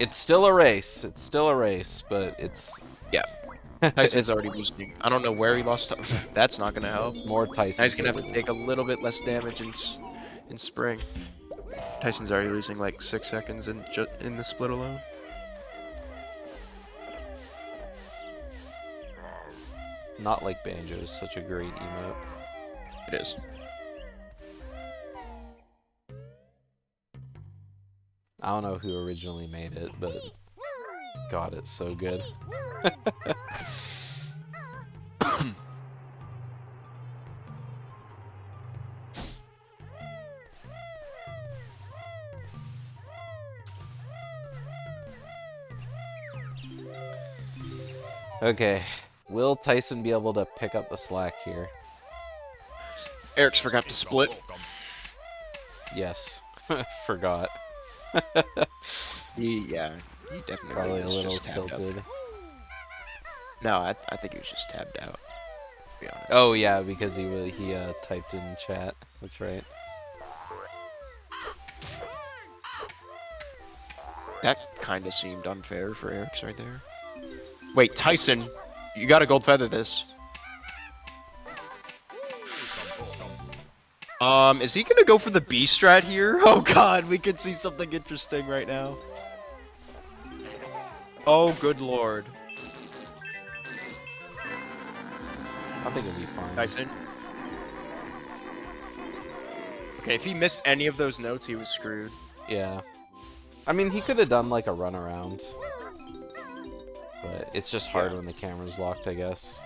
It's still a race. It's still a race, but it's... Yeah. Tyson's already losing. I don't know where he lost. That's not gonna help. It's more Tyson. Now he's gonna have to take a little bit less damage in spring. Tyson's already losing like 6 seconds in the split alone. Not like Banjo is such a great emote. It is. I don't know who originally made it, but God, it's so good. Okay, will Tyson be able to pick up the slack here? Eric's forgot to split. Yes, forgot. He definitely Probably a was little just tabbed tilted. Up. No, I think he was just tabbed out. To be honest. Oh yeah, because he typed in chat. That's right. That kind of seemed unfair for Eric's right there. Wait, Tyson, you gotta gold feather this. Is he gonna go for the B strat here? Oh god, we could see something interesting right now. Oh, good lord. I think it'll be fine. Tyson. Okay, if he missed any of those notes, he was screwed. Yeah. I mean, he could have done like a runaround. But it's just hard when the camera's locked, I guess.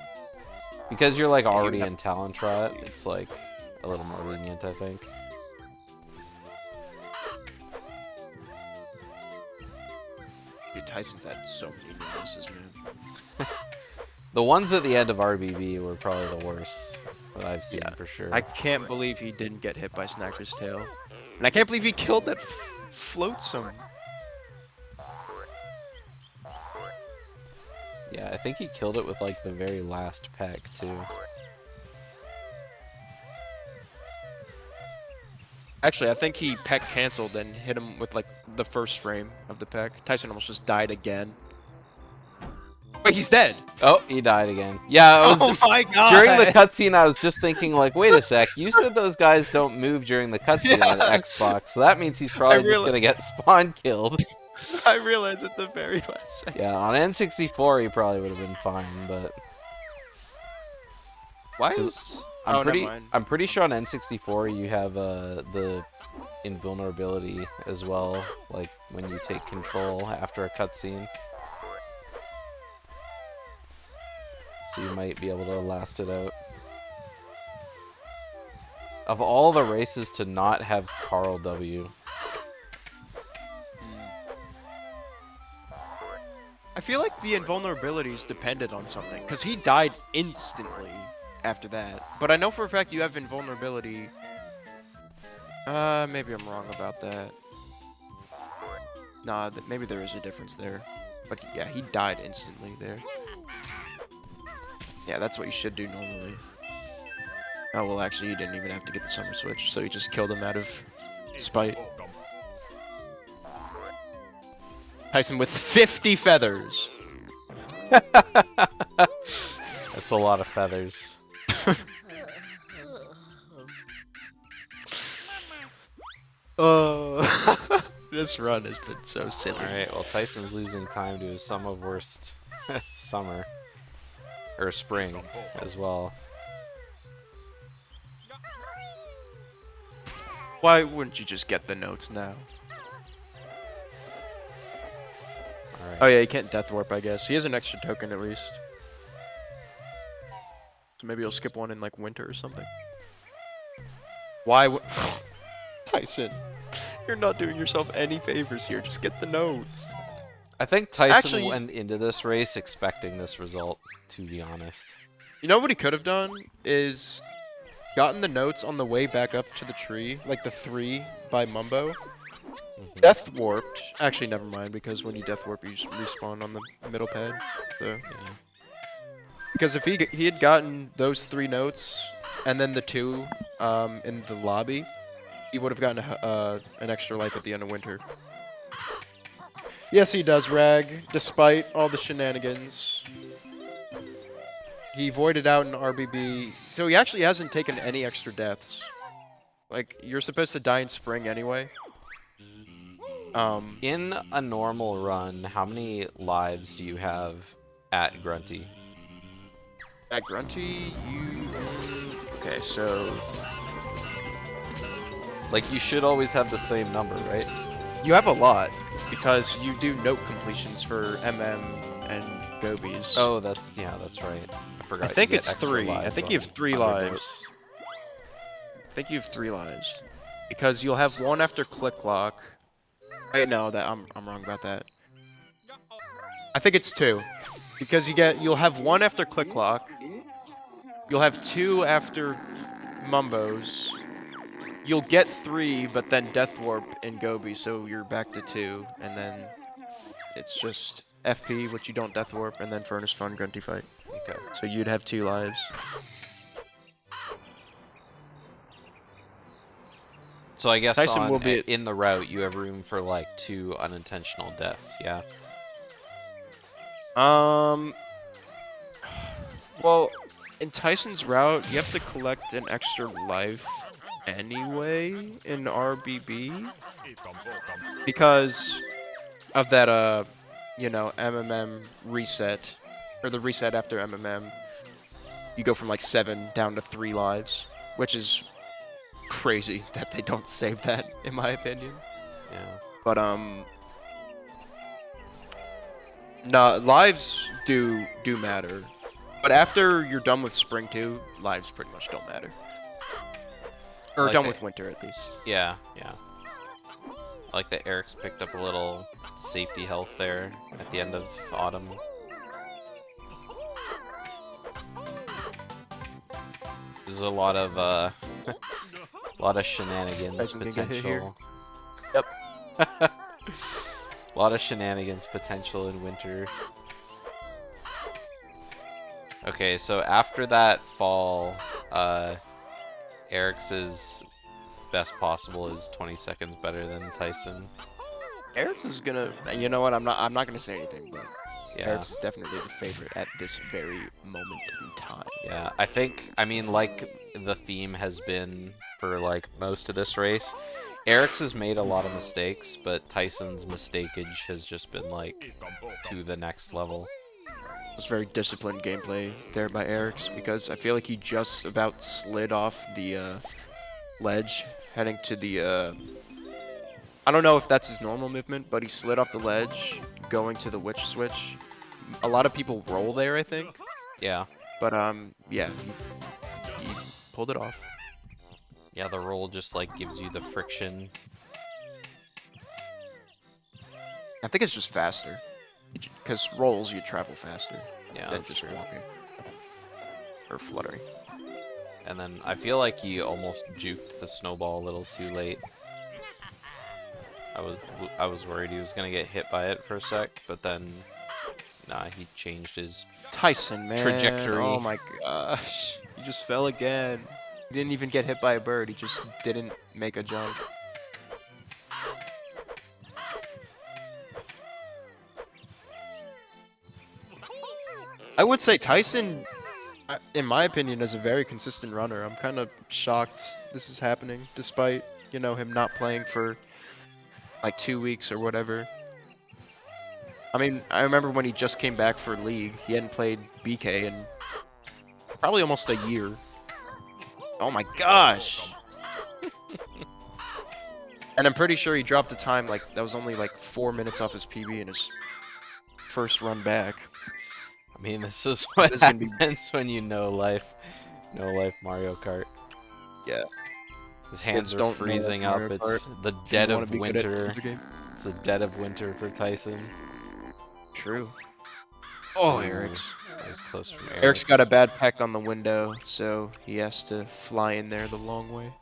Because you're like already in Talon Trot, it's like a little more lenient, I think. Dude, Tyson's had so many misses, man. The ones at the end of RBB were probably the worst that I've seen for sure. I can't believe he didn't get hit by Snacker's tail. And I can't believe he killed that floatsome. Yeah, I think he killed it with like the very last peck too. Actually, I think he peck canceled and hit him with like the first frame of the peck. Tyson almost just died again. Wait, he's dead. Oh, he died again. Yeah. Oh my god. During the cutscene, I was just thinking like, wait a sec, you said those guys don't move during the cutscene on Xbox, so that means he's probably just gonna get spawn killed. I realized at the very last second. Yeah, on N64 he probably would have been fine, but why is... I'm pretty sure on N64 you have the invulnerability as well, like when you take control after a cutscene. So you might be able to last it out. Of all the races to not have Carl W. I feel like the invulnerabilities depended on something, because he died instantly after that. But I know for a fact you have invulnerability. Maybe I'm wrong about that. Nah, maybe there is a difference there. But yeah, he died instantly there. Yeah, that's what you should do normally. Oh, well, actually, you didn't even have to get the summer switch, so you just killed him out of spite. Tyson with 50 feathers. That's a lot of feathers. Oh, this run has been so silly. Alright, well, Tyson's losing time to his sum of worst summer. Or spring as well. Why wouldn't you just get the notes now? Alright. Oh yeah, he can't death warp, I guess. He has an extra token at least. So maybe he'll skip one in like winter or something. Why would Tyson? You're not doing yourself any favors here. Just get the notes. I think Tyson Actually- went into this race expecting this result, to be honest. You know what he could have done is gotten the notes on the way back up to the tree, like the 3 by Mumbo. Mhm. Death warped. Actually, never mind, because when you death warp, you just respawn on the middle pad. So. Yeah. Because if he had gotten those 3 notes and then the 2 in the lobby, he would have gotten an extra life at the end of winter. Yes, he does, Rag. Despite all the shenanigans, he voided out an RBB, so he actually hasn't taken any extra deaths. Like, you're supposed to die in spring anyway. In a normal run, how many lives do you have at Grunty? At Grunty, you... Okay, so... Like, you should always have the same number, right? You have a lot, because you do note completions for MM and Gobies. Oh, that's right. I forgot. I think you get it's extra 3. I lives think you on have 3 other lives. notes. I think you have 3 lives. Because you'll have 1 after Click Lock. Wait, no, I'm wrong about that. I think it's 2. Because you'll have 1 after Click Lock. You'll have 2 after Mumbos. You'll get 3, but then Death Warp in Gobi, so you're back to 2, and then it's just FP, which you don't Death Warp, and then Furnace Fun Grunty Fight. Okay. So you'd have 2 lives. So I guess Tyson will be in the route, you have room for like 2 unintentional deaths, yeah? Well, in Tyson's route, you have to collect an extra life anyway in RBB because of that, you know, MMM reset, or the reset after MMM. You go from like 7 down to 3 lives, which is crazy that they don't save that, in my opinion. Yeah. But no, lives do matter. But after you're done with spring 2, lives pretty much don't matter. Or Like done they- with winter at least. Yeah, yeah. I like that Eric's picked up a little safety health there at the end of autumn. There's a lot of a lot of shenanigans Tyson can get hit here. potential. Yep. A lot of shenanigans potential in winter. Okay, so after that fall, Eric's best possible is 20 seconds better than Tyson. Eric's is gonna. You know what? I'm not gonna say anything, but Yeah. Eric's is definitely the favorite at this very moment in time. Yeah, I mean, like the theme has been for like most of this race, Eric's has made a lot of mistakes, but Tyson's mistakeage has just been like to the next level. It's very disciplined gameplay there by Eric's because I feel like he just about slid off the ledge heading to the. I don't know if that's his normal movement, but he slid off the ledge going to the witch switch. A lot of people roll there, I think. Yeah. But yeah, he pulled it off. Yeah, the roll just like gives you the friction. I think it's just faster, because rolls you travel faster Yeah, than that's just true. walking or fluttering. And then I feel like he almost juked the snowball a little too late. I was worried he was gonna get hit by it for a sec, but then Nah, he changed his. Tyson, man. Trajectory. Oh my gosh. He just fell again. He didn't even get hit by a bird. He just didn't make a jump. I would say Tyson, in my opinion, is a very consistent runner. I'm kind of shocked this is happening, despite, you know, him not playing for like 2 weeks or whatever. I mean, I remember when he just came back for League, he hadn't played BK in probably almost a year. Oh my gosh! And I'm pretty sure he dropped the time, like, that was only like 4 minutes off his PB in his first run back. I mean, this is what This is gonna be- happens when you know life Mario Kart. Yeah. His hands Kids are don't know freezing Mario up. It's Kart. the If you dead wanna of be good at winter. the game. It's the dead of winter for Tyson. True. Oh, Ooh, Eric's. That was close from Eric's got a bad peck on the window, so he has to fly in there the long way.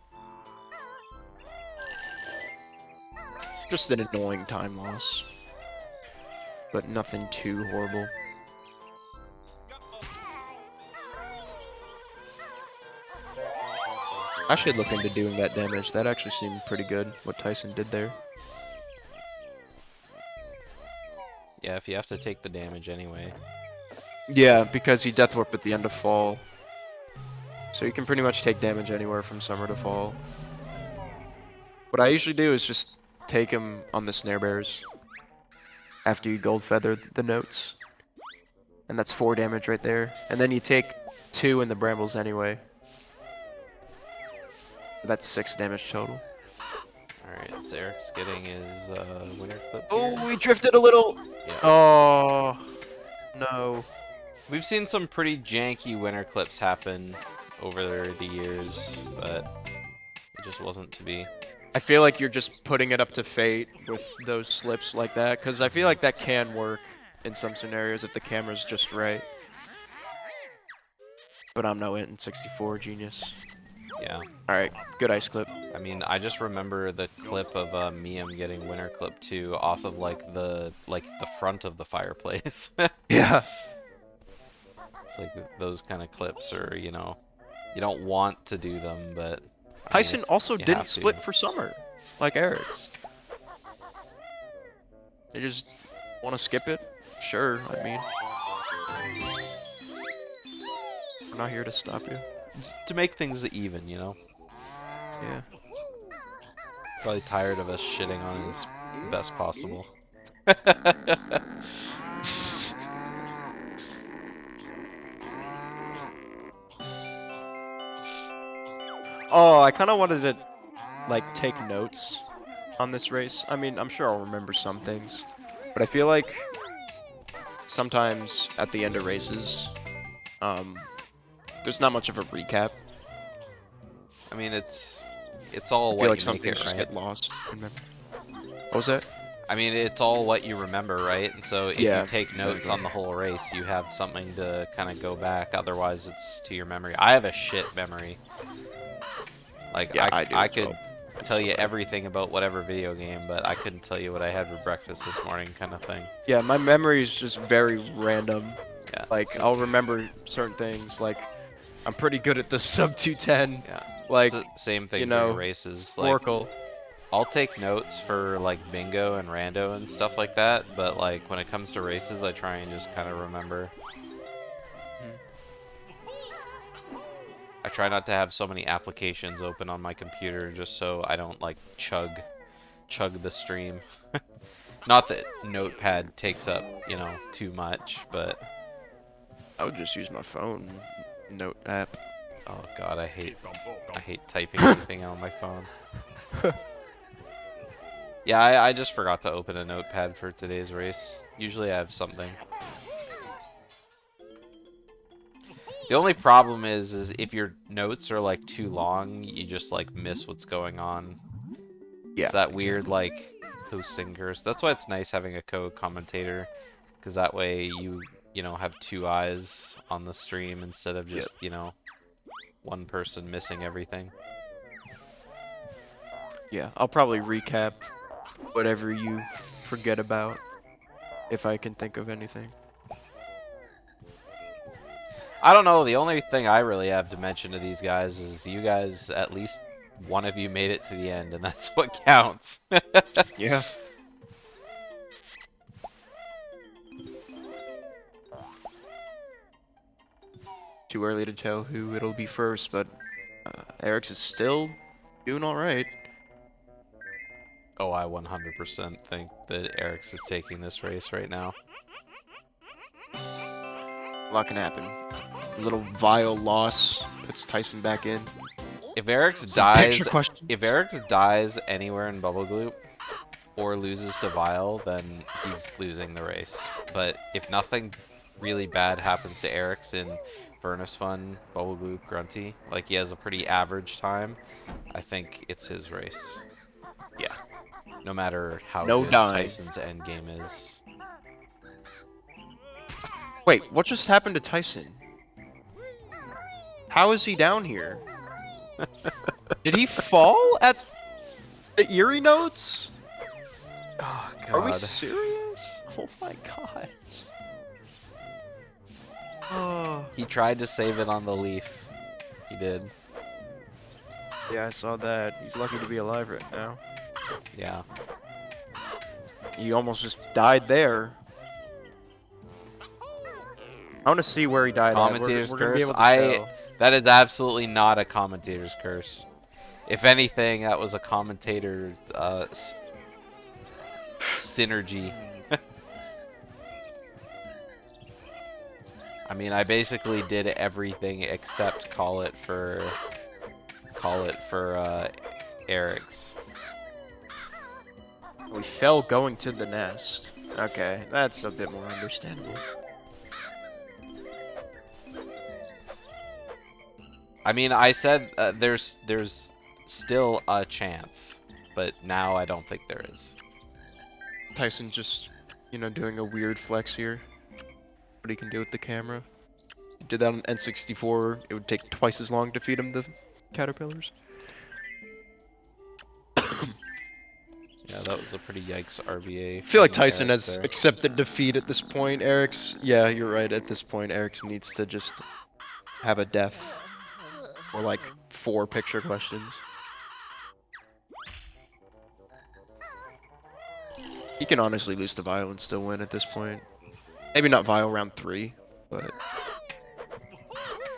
Just an annoying time loss. But nothing too horrible. I should look into doing that damage. That actually seemed pretty good, what Tyson did there. Yeah, if you have to take the damage anyway. Yeah, because he death warped at the end of fall. So you can pretty much take damage anywhere from summer to fall. What I usually do is just take him on the snare bears after you gold feather the notes. And that's 4 damage right there. And then you take 2 in the brambles anyway. That's 6 damage total. Alright, so Eric's getting his winter clip. Oh, here. we drifted a little! Yeah. Oh, no. We've seen some pretty janky winter clips happen over the years, but it just wasn't to be. I feel like you're just putting it up to fate with those slips like that, because I feel like that can work in some scenarios if the camera's just right. But I'm no N64 genius. Yeah. Alright, good ice clip. I mean, I just remember the clip of Miam getting winter clip 2 off of like the front of the fireplace. Yeah. It's like those kind of clips are, you know, you don't want to do them, but I mean, Tyson also you didn't have to. split for summer, like Eric's. They just want to skip it? Sure, I mean. We're not here to stop you. To make things even, you know. Yeah. Probably tired of us shitting on his best possible. Oh, I kind of wanted to, like, take notes on this race. I mean, I'm sure I'll remember some things. But I feel like sometimes at the end of races, there's not much of a recap. I mean, it's all I what feel like you some make things it, just right? get lost. What was that? I mean, it's all what you remember, right? And so if Yeah, you take notes exactly. on the whole race, you have something to kind of go back. Otherwise, it's to your memory. I have a shit memory. Like, Yeah, I do I as could well. tell you It's- everything about whatever video game, but I couldn't tell you what I had for breakfast this morning, kind of thing. Yeah, my memory is just very random. Yeah. Like, so- I'll remember certain things. Like, I'm pretty good at the sub 210. yeah. Like, It's the same thing you for know, your races. Like, Sporkle. I'll take notes for like bingo and rando and stuff like that, but like when it comes to races, I try and just kind of remember. I try not to have so many applications open on my computer just so I don't like chug the stream. Not that Notepad takes up, you know, too much, but I would just use my phone note app. oh god, I hate typing anything on my phone. Yeah, I just forgot to open a notepad for today's race. Usually I have something. The only problem is if your notes are like too long, you just like miss what's going on. Yeah, It's that weird like hosting curse. That's why it's nice having a co-commentator, because that way you know have 2 eyes on the stream instead of just you know one person missing everything. Yeah, I'll probably recap whatever you forget about, if I can think of anything. I don't know. The only thing I really have to mention to these guys is you guys, at least one of you made it to the end, and that's what counts. Yeah. Too early to tell who it'll be first, but Eric's is still doing all right. Oh, I 100% think that Eric's is taking this race right now. A lot can happen. A little vile loss puts Tyson back in. If Eric's Some dies, picture questions. if Eric's dies anywhere in Bubble Gloop or loses to Vile, then he's losing the race. But if nothing really bad happens to Eric's in Furnace Fun, Bubble Gloop, Grunty, like he has a pretty average time, I think it's his race. Yeah. No matter how No good dying. Tyson's endgame is. Wait, what just happened to Tyson? How is he down here? Did he fall at the Erie notes? Oh, God. Are we serious? Oh my god. Oh. He tried to save it on the leaf. He did. Yeah, I saw that. He's lucky to be alive right now. Yeah. He almost just died there. I want to see where he died Commentator's at. We're gonna be curse? able to tell. That is absolutely not a commentator's curse. If anything, that was a commentator synergy. I mean, I basically did everything except call it for Eric's. We fell going to the nest. Okay, that's a bit more understandable. I mean, I said there's still a chance, but now I don't think there is. Tyson just, you know, doing a weird flex here. What he can do with the camera. He did that on N64. It would take twice as long to feed him the caterpillars. Yeah, that was a pretty yikes RBA. I feel like from Tyson Eric has there. accepted defeat at this point. Eric's, yeah, you're right. At this point, Eric's needs to just have a death. Or like 4 picture questions. He can honestly lose to Vile and still win at this point. Maybe not Vile round 3, but...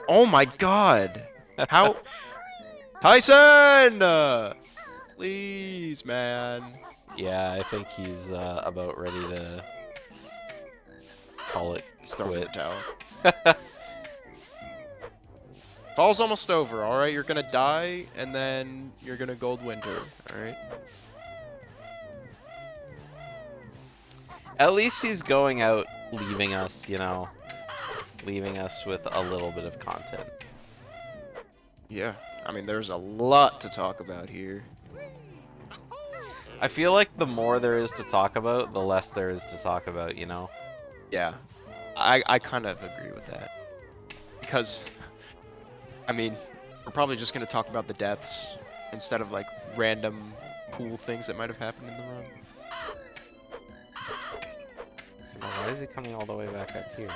Oh my god! How... Tyson! Please, man. Yeah, I think he's about ready to call it Start with the quits. tower. Fall's almost over, alright? You're gonna die, and then you're gonna gold winter, alright? At least he's going out, leaving us, you know, leaving us with a little bit of content. Yeah, I mean, there's a lot to talk about here. I feel like the more there is to talk about, the less there is to talk about, you know? Yeah, I kind of agree with that. Because, I mean, we're probably just going to talk about the deaths instead of, like, random cool things that might have happened in the run. So now why is he coming all the way back up here?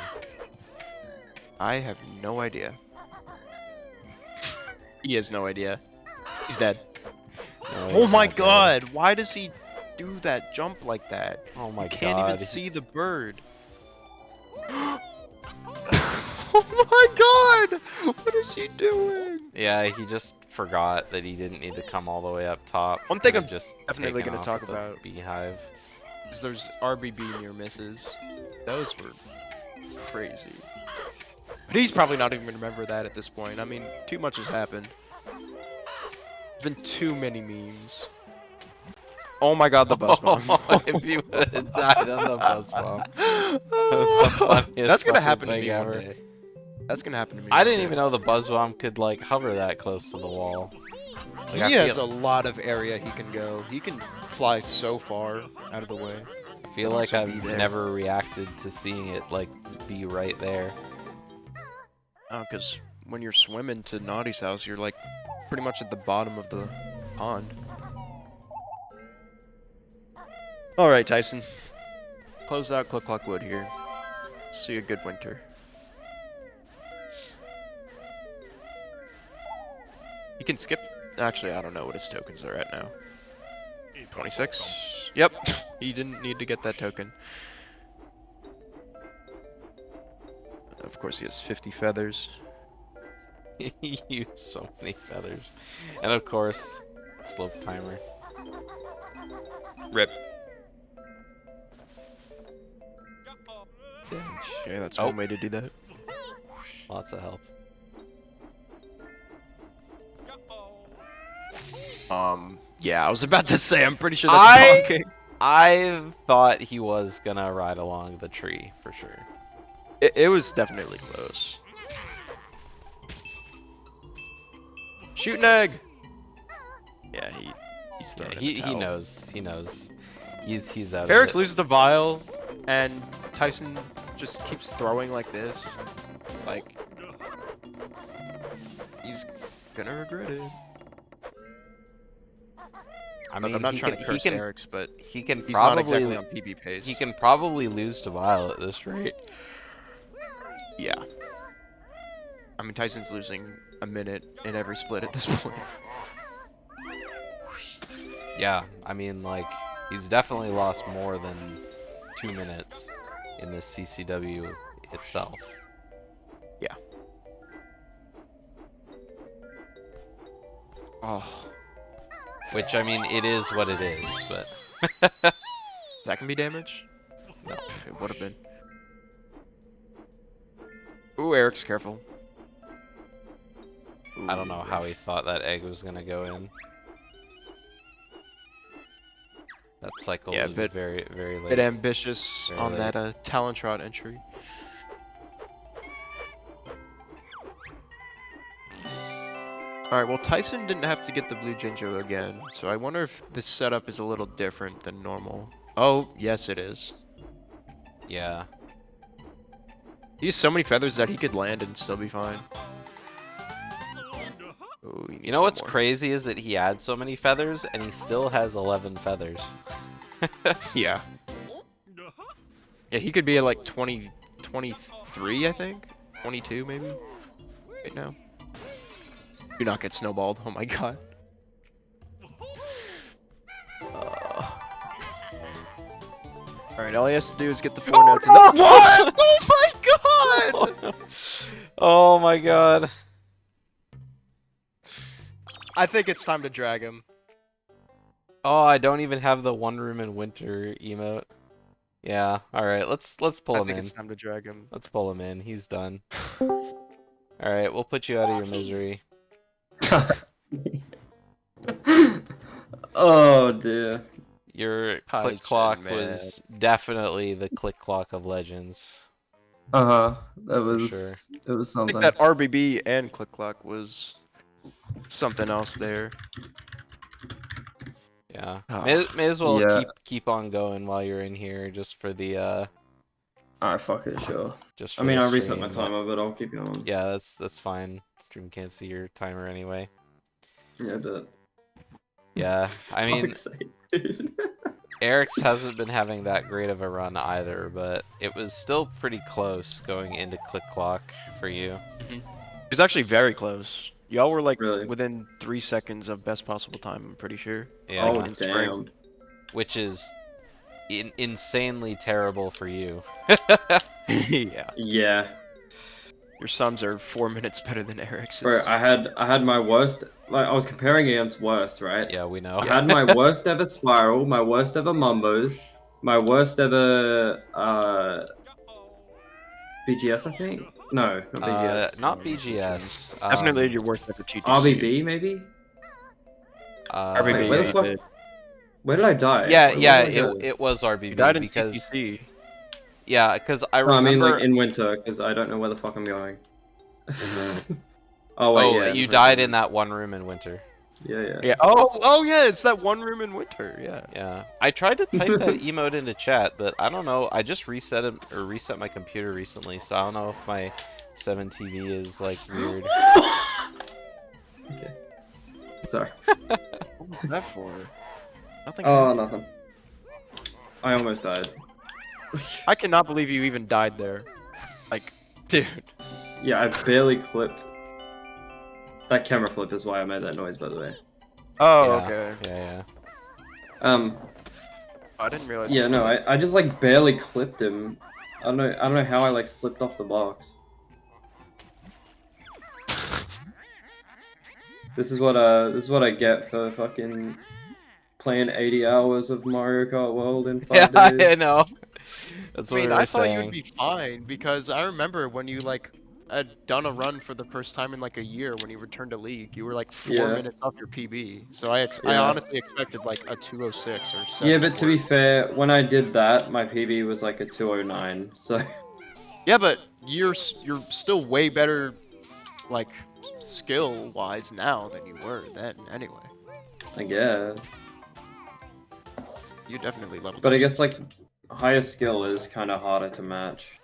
I have no idea. He has no idea. He's dead. No, Oh he's my not dead. god! Why does he do that jump like that? Oh my I can't god. even see the bird. Oh my god! What is he doing? Yeah, he just forgot that he didn't need to come all the way up top. One thing Could've I'm just definitely taken gonna off talk with the about- Beehive. There's RBB near misses. Those were crazy. But he's probably not even gonna remember that at this point. I mean, too much has happened. There's been too many memes. Oh my god, the buzz bomb. If you would have died on the buzz bomb. funniest That's gonna fucking happen to thing me ever. one day. That's gonna happen to me. I one didn't day. even know the buzz bomb could like hover that close to the wall. Like, I He has feel- a lot of area he can go. He can fly so far out of the way. I feel but like also be I've there. never reacted to seeing it like be right there. Oh, because when you're swimming to Naughty's house, you're like pretty much at the bottom of the pond. Alright, Tyson. Close out Click Clock Wood here. See a good winter. You can skip. Actually, I don't know what his tokens are at now. 26. Yep. He didn't need to get that token. Of course, he has 50 feathers. He used so many feathers. And of course, slope timer. Rip. Dang. Okay, that's Oh. one way to do that. Lots of help. Yeah, I was about to say, I'm pretty sure that's bonking. I thought he was gonna ride along the tree for sure. It was definitely close. Shoot an egg! Yeah, he's throwing Yeah, in the he towel. knows. He knows. He's out. If Eric's of it. loses the vial, and Tyson just keeps throwing like this, like, he's gonna regret it. I Look, mean, I'm not he trying can, to curse he can, Eric's, but he can he's not probably exactly on PB pace. he can probably lose to Vile at this rate. Yeah. I mean, Tyson's losing a minute in every split at this point. Yeah, I mean, like, he's definitely lost more than 2 minutes in this CCW itself. Yeah. Oh, Which, I mean, it is what it is, but that can be damage? no. It would have been. Ooh, Eric's careful. I don't know Ooh, how he thought that egg was gonna go in. That cycle Yeah, was bit- very, very late. bit ambitious Very on late. that talent rod entry. Alright, well Tyson didn't have to get the blue Jinjo again, so I wonder if this setup is a little different than normal. Oh, yes it is. Yeah. He has so many feathers that he could land and still be fine. Oh, he You needs know one what's more. crazy is that he had so many feathers, and he still has 11 feathers. Yeah. Yeah, he could be at like 20, 23, I think? 22, maybe? Right now. Do not get snowballed. Oh my god. Alright, all he has to do is get the 4 notes and no! the- What? Oh my god! Oh my god. I think it's time to drag him. Oh, I don't even have the one room in winter emote. Yeah, alright, let's pull I him think in. it's time to drag him. Let's pull him in. He's done. Alright, we'll put you out of your misery. Oh dear. Your click Tyson, clock man. was definitely the click clock of legends. That was sure. it was I something. think that RBB and Click Clock was something else there. Yeah. Ah. May as well Yeah. keep on going while you're in here just for the Alright, fuck it, sure. just I for mean, the I reset my stream. timer, but I'll keep going. Yeah, that's fine. Stream can't see your timer anyway. Yeah, but Yeah, I mean, fuck's sake, dude. Eric's hasn't been having that great of a run either, but it was still pretty close going into click clock for you. It was actually very close. Y'all were like Really? within 3 seconds of best possible time, I'm pretty sure. Yeah, Oh in spring. damn. which is insanely terrible for you. Yeah. Yeah. Your sums are 4 minutes better than Eric's. Bro, I had my worst, like, I was comparing against worst, right? Yeah, we know. I had my worst ever Spiral, my worst ever Mumbos, my worst ever BGS, I think? No, not BGS. Not BGS. Definitely your worst ever TTC. RBB, maybe? RBB. RBB, Wait, where yeah, the fuck? you did. Where did I die? Yeah, Where yeah, did I go? it was RBB You died in because TTC. yeah, because I No, I mean, remember. like, in winter, because I don't know where the fuck I'm going. Oh, wait, Oh, yeah. you no, died no. in that one room in winter. Yeah. Yeah. Oh yeah, it's that one room in winter. Yeah. Yeah, I tried to type that emote into chat, but I don't know. I just reset my computer recently, so I don't know if my 7 TV is like weird. Okay. Sorry. What was that for? Nothing. Oh, happened. nothing. I almost died. I cannot believe you even died there. Like, dude. Yeah, I barely clipped. That camera flip is why I made that noise, by the way. Oh, Yeah. okay. Yeah, I didn't realize. Yeah, you no, still- I just like barely clipped him. I don't know how I like slipped off the box. This is what I get for fucking playing 80 hours of Mario Kart World in yeah. 5 Yeah, days. I know. That's I what mean, we I were thought saying. you'd be fine because I remember when you like had done a run for the first time in like a year when you returned to League, you were like 4 Yeah. minutes off your PB. So I Yeah. honestly expected like a 206 or 7. Yeah, but to be fair, when I did that, my PB was like a 209. So Yeah, but you're still way better, like skill wise now than you were then. Anyway, I guess. you definitely leveled. But up I guess since- like higher skill is kind of harder to match.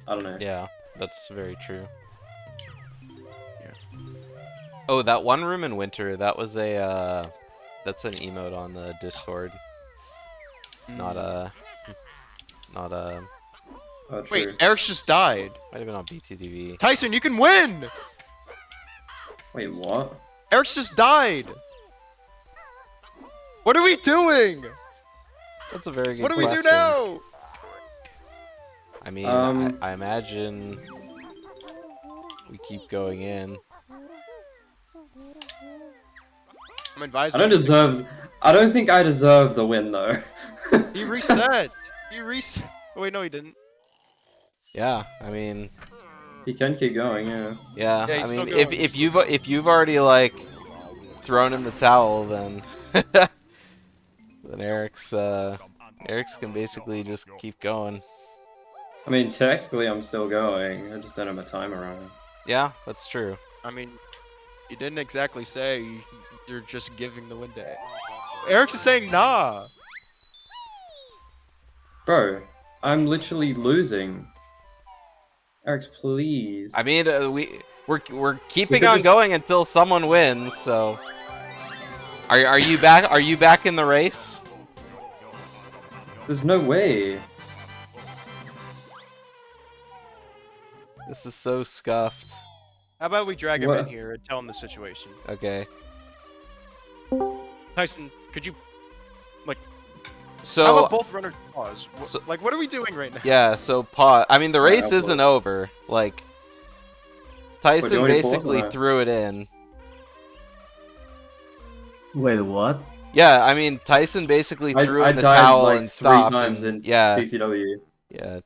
I don't know. Yeah, that's very true. Yeah. Oh, that one room in winter, that was a, that's an emote on the Discord. Not a... Oh, true. Wait, Eric's just died. Might have been on BTTV. Tyson, you can win. Wait, what? Eric's just died. What are we doing? That's a very good What do we question. do now? I mean, Um, I imagine we keep going in. I'm advising. I don't think I deserve the win though. He reset. He reset. Oh, wait, no, he didn't. Yeah, I mean, He can keep going, yeah. yeah. Yeah, I he's mean, still if going. if you've already like thrown in the towel, then then Eric's can basically just keep going. I mean, technically I'm still going. I just don't have my timer on. Yeah, that's true. I mean, you didn't exactly say you're just giving the win day. Eric's is saying nah. Bro, I'm literally losing. Alex, please. I mean, we're keeping could on just- going until someone wins. So, are you back? Are you back in the race? There's no way. This is so scuffed. How about we drag him What? in here and tell him the situation? Okay. Tyson, could you? How So about both runners pause? So- Like, what are we doing right now? yeah, so pause. I mean, the Alright, race I'll isn't pause. over. Like, do you Tyson want me to pause basically or not? threw it in. Wait, what? Yeah, I mean, Tyson basically threw I in the died towel like and 3 stopped. times And, in yeah, CCW. yeah.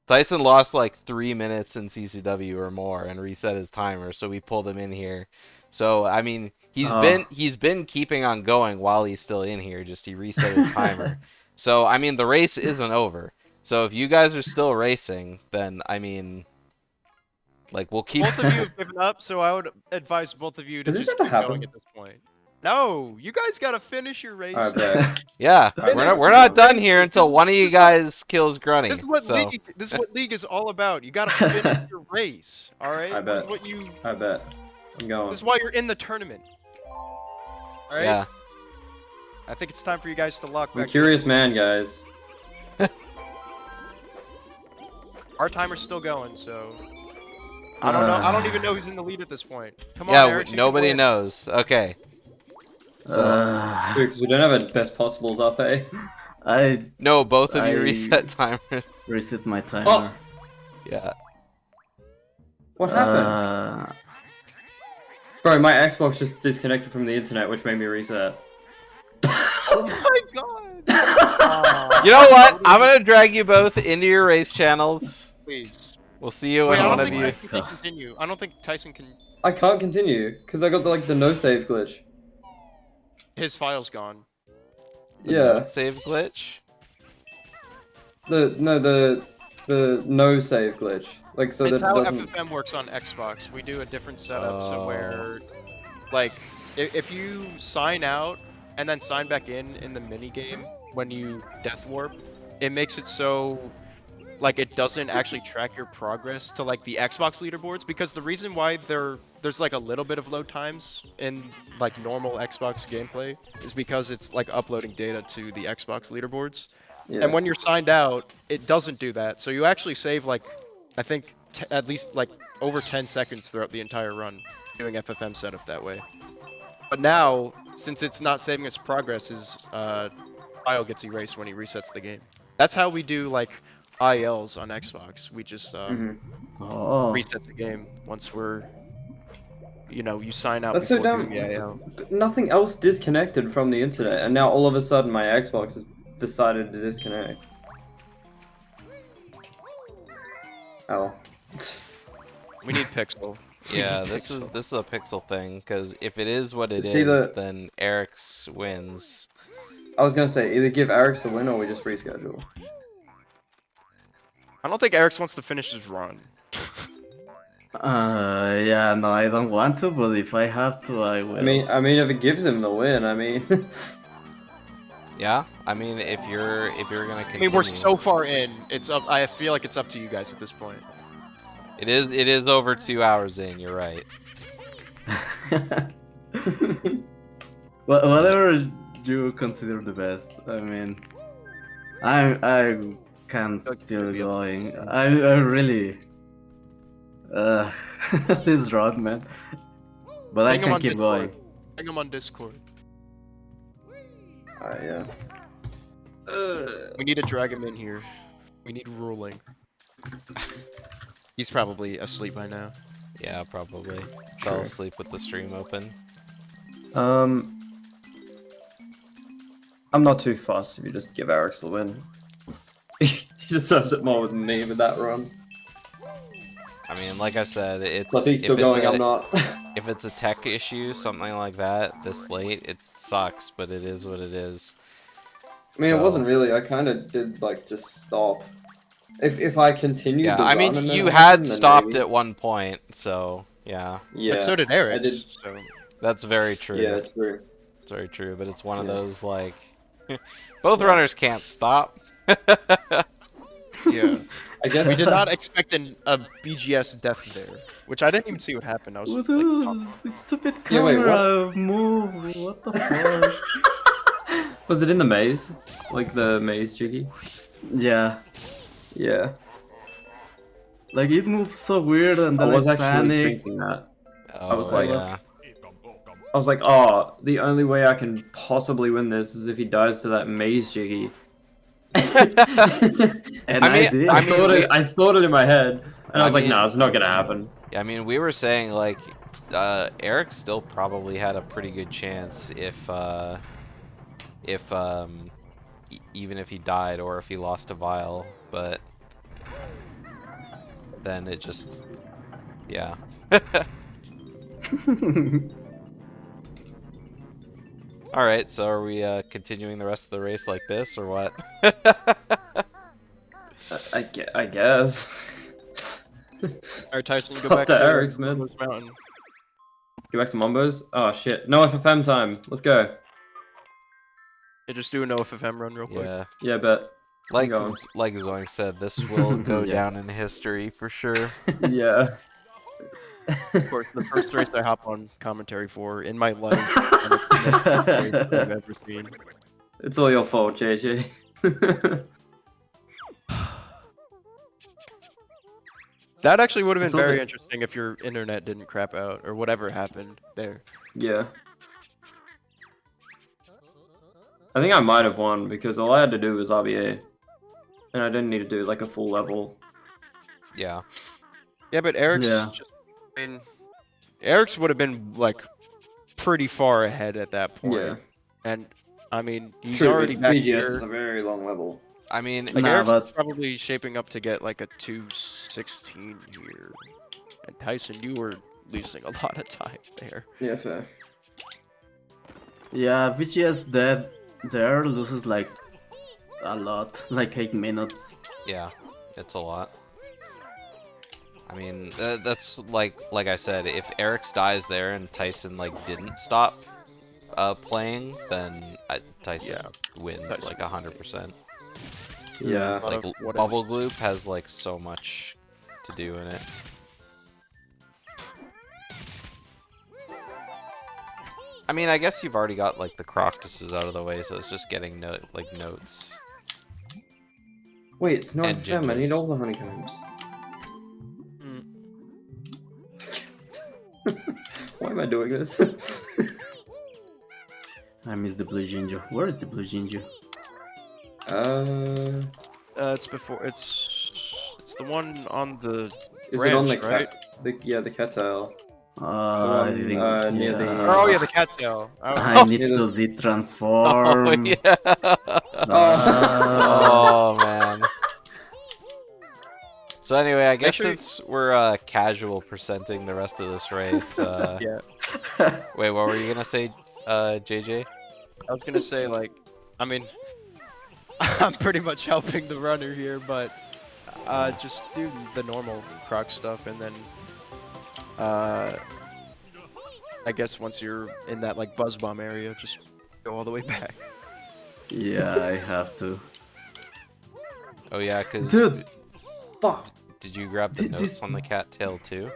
Tyson lost like 3 minutes in CCW or more and reset his timer, so we pulled him in here. So I mean, he's been keeping on going while he's still in here. Just he reset his timer. So I mean, the race isn't over. So if you guys are still racing, then I mean, like we'll keep. Both of you have given up, so I would advise both of you to Does this just ever keep going happen? at this point. No, you guys gotta finish your race. I bet. Yeah, Alright, we're not done here until one of you guys kills Grunny. This is what so. this is what league is all about. You gotta finish your race. All right. I This is bet. what you. I bet. I'm going. This is why you're in the tournament. All right. Yeah. I think it's time for you guys to lock I'm a back. curious man, guys. Our timer's still going, so. I don't know. I don't even know who's in the lead at this point. Come on, Yeah, Eric. you can nobody win. knows. Okay. So Because we don't have a best possibles up, eh? I no, both of you I- reset timers. reset my timer. Oh! Yeah. What happened? Bro, my Xbox just disconnected from the internet, which made me reset. Oh my god. You know what? I'm gonna drag you both into your race channels. Please. We'll see you Wait, when I one don't of think you. Tyson can continue. I don't think Tyson can. I can't continue, because I got the no save glitch. His file's gone. The Yeah. node save glitch. The no save glitch. Like, so It's that how it doesn't... FFM works on Xbox. We do a different setup, so Oh. where, like, if you sign out and then sign back in the mini game when you death warp, it makes it so, like, it doesn't actually track your progress to like the Xbox leaderboards, because the reason why there's like a little bit of load times in like normal Xbox gameplay is because it's like uploading data to the Xbox leaderboards. Yeah. And when you're signed out, it doesn't do that. So you actually save like, I think at least like over 10 seconds throughout the entire run. doing FFM setup that way. But now, since it's not saving us progress, his file gets erased when he resets the game. That's how we do like ILs on Xbox. We just Oh. reset the game once we're, you sign out That's so before dumb. doing the IL. Nothing else disconnected from the internet, and now all of a sudden my Xbox has decided to disconnect. Oh. We need Pixel. Yeah, this is a pixel thing, because if it is what it It's is, either- then Eric's wins. I was gonna say, either give Eric's the win or we just reschedule. I don't think Eric's wants to finish his run. Yeah, no, I don't want to, but if I have to, I will. I mean, if it gives him the win, I mean... Yeah, I mean, if you're gonna I continue, mean, we're so far in. It's up. I feel like it's up to you guys at this point. it is over 2 hours in. You're right. Whatever you consider the best. I mean, I can still going. I really this road, man. But I Hang him can on keep Discord. going. Hang him on Discord. yeah. We need to drag him in here. We need ruling. He's probably asleep by now. Yeah, probably. Fell asleep with the stream open. I'm not too fussed if you just give Eric's the win. He deserves it more than me with that run. I mean, like I said, it's Plus he's still if it's going, a- I'm not. If it's a tech issue, something like that, this late, it sucks, but it is what it is. I mean, it So- wasn't really. I kind of did, like, just stop. If I continued Yeah, the I run mean, and then you it had happened, then stopped maybe. at one point, so yeah, Yeah. But so did I Eric. did. So that's very true. Yeah, true. It's very true, but it's one of Yeah. those, like, both Yeah. runners can't stop. yeah, I guess we did not expect a BGS death there, which I didn't even see what happened. I was What like, the stupid Yeah, wait, camera move? What the fuck? Was it in the maze? Like the maze jiggy? Yeah, Yeah. like it moves so weird, and I then was I actually panic. thinking that. Oh, was like- yeah. I was like, oh, the only way I can possibly win this is if he dies to that maze jiggy. And I mean- did. I I mean, thought we- it. I thought it in my head, and I was like, mean- "No, it's not gonna happen." Yeah, I mean, we were saying, like, Eric still probably had a pretty good chance if even if he died or if he lost a vial, but then it just, yeah. Alright, so are we continuing the rest of the race like this, or what? I guess. Alright, Tyson, It's go up back to to Eric's, man. Rose Mountain. Get back to Mombo's. Oh shit! No FFM time. Let's go. Yeah, just do a no FFM run real quick. Yeah. Yeah, bet. Like going. like Zoink said, this will go Yeah. down in history for sure. Yeah. Of course, the first race I hop on commentary for in my life. And it's the most race I've ever seen. It's all your fault, JJ. That actually would have It's been very okay. interesting if your internet didn't crap out or whatever happened there. Yeah. I think I might have won because all I had to do was RBA. And I didn't need to do like a full level. Yeah. Yeah, but Eric's Yeah. just, I mean, Eric's would have been like pretty far ahead at that point. Yeah. And I mean, he's True, already back BGS here. is a very long level. I mean, Like Nah, Eric's but- probably shaping up to get like a 216 here. And Tyson, you were losing a lot of time there. Yeah, fair. Yeah, BGS dead there loses like a lot, like 8 minutes. yeah, it's a lot. I mean, that's like I said, if Eric's dies there and Tyson like didn't stop playing, then Tyson wins Tyson like 100%. Yeah. Lot Like of what Bubble ifs. Gloop has like so much to do in it. I mean, I guess you've already got like the Croctuses out of the way, so it's just getting notes. Wait, it's not And FFM. I need gingers. all the honeycombs. Why am I doing this? I miss the blue ginger. Where is the blue ginger? It's before. It's the one on the Is branch, it on the right? Yeah, the cattail. I one, think near the- yeah. Oh yeah, the cattail. I need Near to the- Oh de-transform. yeah. Ah. Oh man. So anyway, I guess sure you- since we're casual percenting the rest of this race, Yeah. wait, what were you gonna say, JJ? I was gonna say like, I mean, I'm pretty much helping the runner here, but just do the normal croc stuff, and then I guess once you're in that like buzz bomb area, just go all the way back. Yeah, I have to. Oh yeah, cause Dude, Fuck. did you grab the This- notes on the cattail too?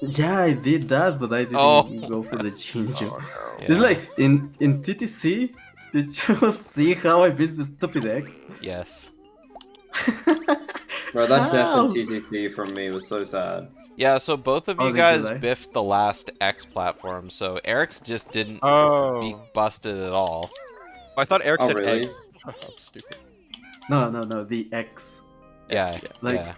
yeah, I did that, but I didn't Oh. go for the ginger. Oh, no. It's Yeah. like in TTC. Did you see how I missed the stupid X? Yes. Bro, that death How? in TTC from me was so sad. Yeah, so both of Oh, you they guys delay? biffed the last X platform, so Eric's just didn't Oh, be busted at all. I thought Eric Oh, said really? egg. I'm stupid. No, the X. Yeah, yeah. Like- yeah.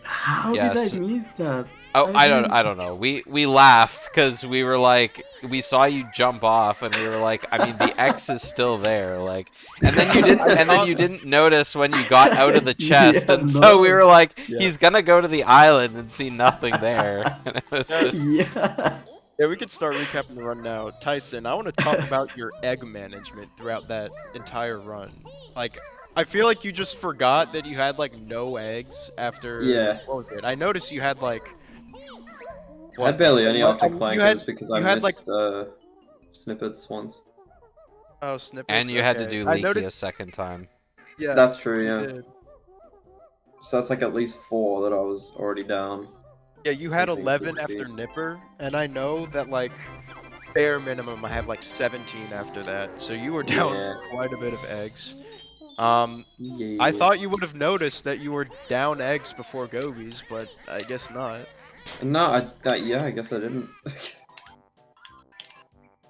How Yes. did I miss that? Oh, I I don't know. We laughed because we were like, we saw you jump off, and we were like, I mean, the X is still there, like, and then you didn't notice when you got out of the chest, Yeah, and so we no. were like, Yeah. he's gonna go to the island and see nothing there. And it was just, Yeah. Yeah, we could start recapping the run now. Tyson, I want to talk about your egg management throughout that entire run. Like, I feel like you just forgot that you had like no eggs after. Yeah. What was it? I noticed you had like. I barely any Well, after you clankers had- because you I had, like- missed snippets once. Oh, snippets. and you had to okay. do I leaky noticed. a second time. Yeah, That's true, you yeah. did. So that's like at least 4 that I was already down. Yeah, you had Something 11 to see. after Nipper, and I know that like bare minimum I have like 17 after that. So you were down Yeah. quite a bit of eggs. Yeah. I thought you would have noticed that you were down eggs before Gobies, but I guess not. No, yeah, I guess I didn't.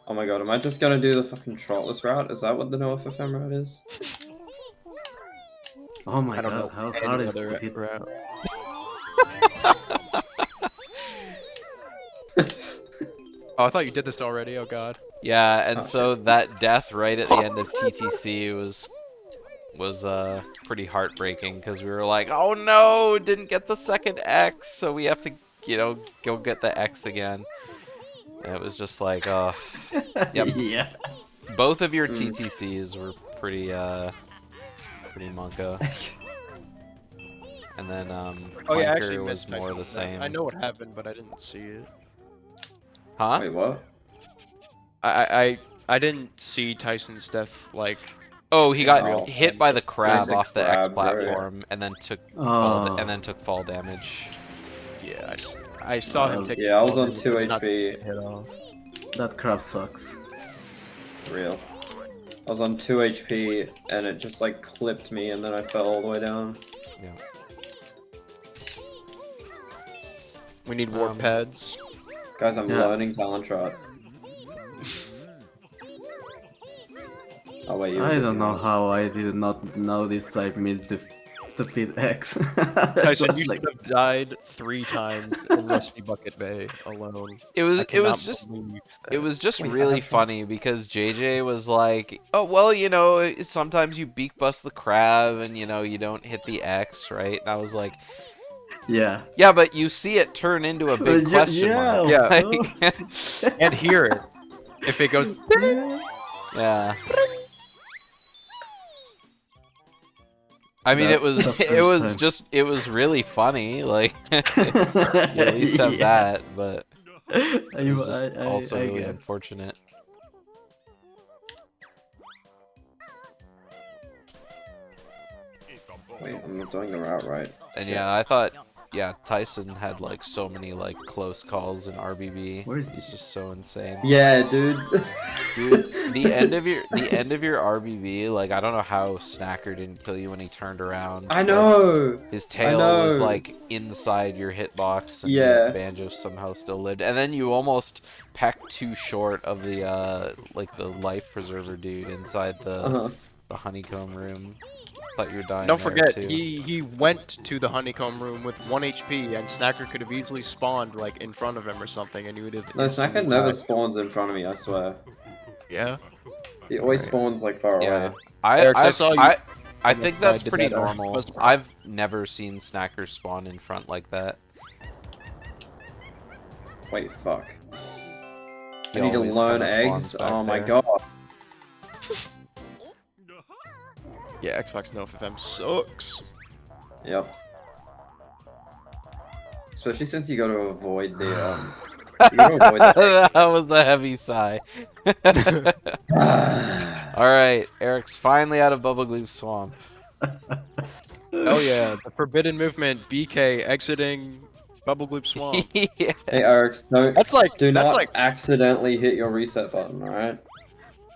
Oh my god, am I just gonna do the fucking trotless route? Is that what the no FFM route is? Oh my I don't god, know how any hard is other to hit? route. Oh, I thought you did this already. Oh god. Yeah, and Oh, so that death right at the end of TTC was pretty heartbreaking because we were like, oh no, didn't get the second X, so we have to, you know, go get the X again. And it was just like, oh, Yep. Yeah. both of your Mm. TTCs were pretty monka. And then Oh yeah, I Clanker actually was missed more Tyson the with that. same. I know what happened, but I didn't see it. Huh? Wait, what? I didn't see Tyson's death like. Oh, he got Oh. hit by the crab the off the X crab, right. platform, and then took Oh. fall damage. Yeah, I saw him take. Yeah, I was the on fall 2 damage, but not HP. get hit off. That crab sucks. Real. I was on 2 HP and it just like clipped me and then I fell all the way down. Yeah. We need warp Um, pads. Guys, I'm Yeah. learning talent trot. Oh wait, you. I don't know how I did not notice I missed the stupid X. Tyson, That's you like- should have died 3 times in Rusty Bucket Bay alone. It I was cannot just believe it that. was just Wait, really how- funny because JJ was like, "Oh well, you know, sometimes you beak bust the crab and you know you don't hit the X, right?" And I was like, Yeah. "Yeah, but you see it turn into a big question mark." Yeah. Like, And hear it. If it goes, yeah. I mean, That's the it was first time. just it was really funny. Like, you at least have that, but it was just also really guess. unfortunate. Wait, I'm not doing the route right. And yeah, I thought yeah, Tyson had like so many like close calls in RBB. Where is It's this? just so insane. Yeah, dude. Dude, the end of your RBB, like I don't know how Snacker didn't kill you when he turned around. I Like, know. his I tail was know. like inside your hitbox, and Yeah. Banjo somehow still lived. And then you almost pecked too short of the like the life preserver dude inside the honeycomb room. Thought you were dying. Don't there, forget, too. he went to the honeycomb room with 1 HP, and Snacker could have easily spawned like in front of him or something, and he would have. No, instantly Snacker never died. spawns in front of me, I swear. Yeah. He always Right. spawns like far Yeah, away. Eric, I saw you. I think I that's did pretty that, normal. most- I've never seen Snackers spawn in front like that. Wait, fuck. He I need to always learn kinda eggs. spawns back Oh my there. god. Yeah, Xbox No FFM sucks. Yep. Especially since you got to avoid the you gotta avoid the That was a heavy sigh. Alright, Eric's finally out of Bubble Gloop Swamp. Oh yeah, the forbidden movement, BK exiting Bubble Gloop Swamp. Yeah. Hey, Erics, don't That's like do that's not like accidentally hit your reset button, alright?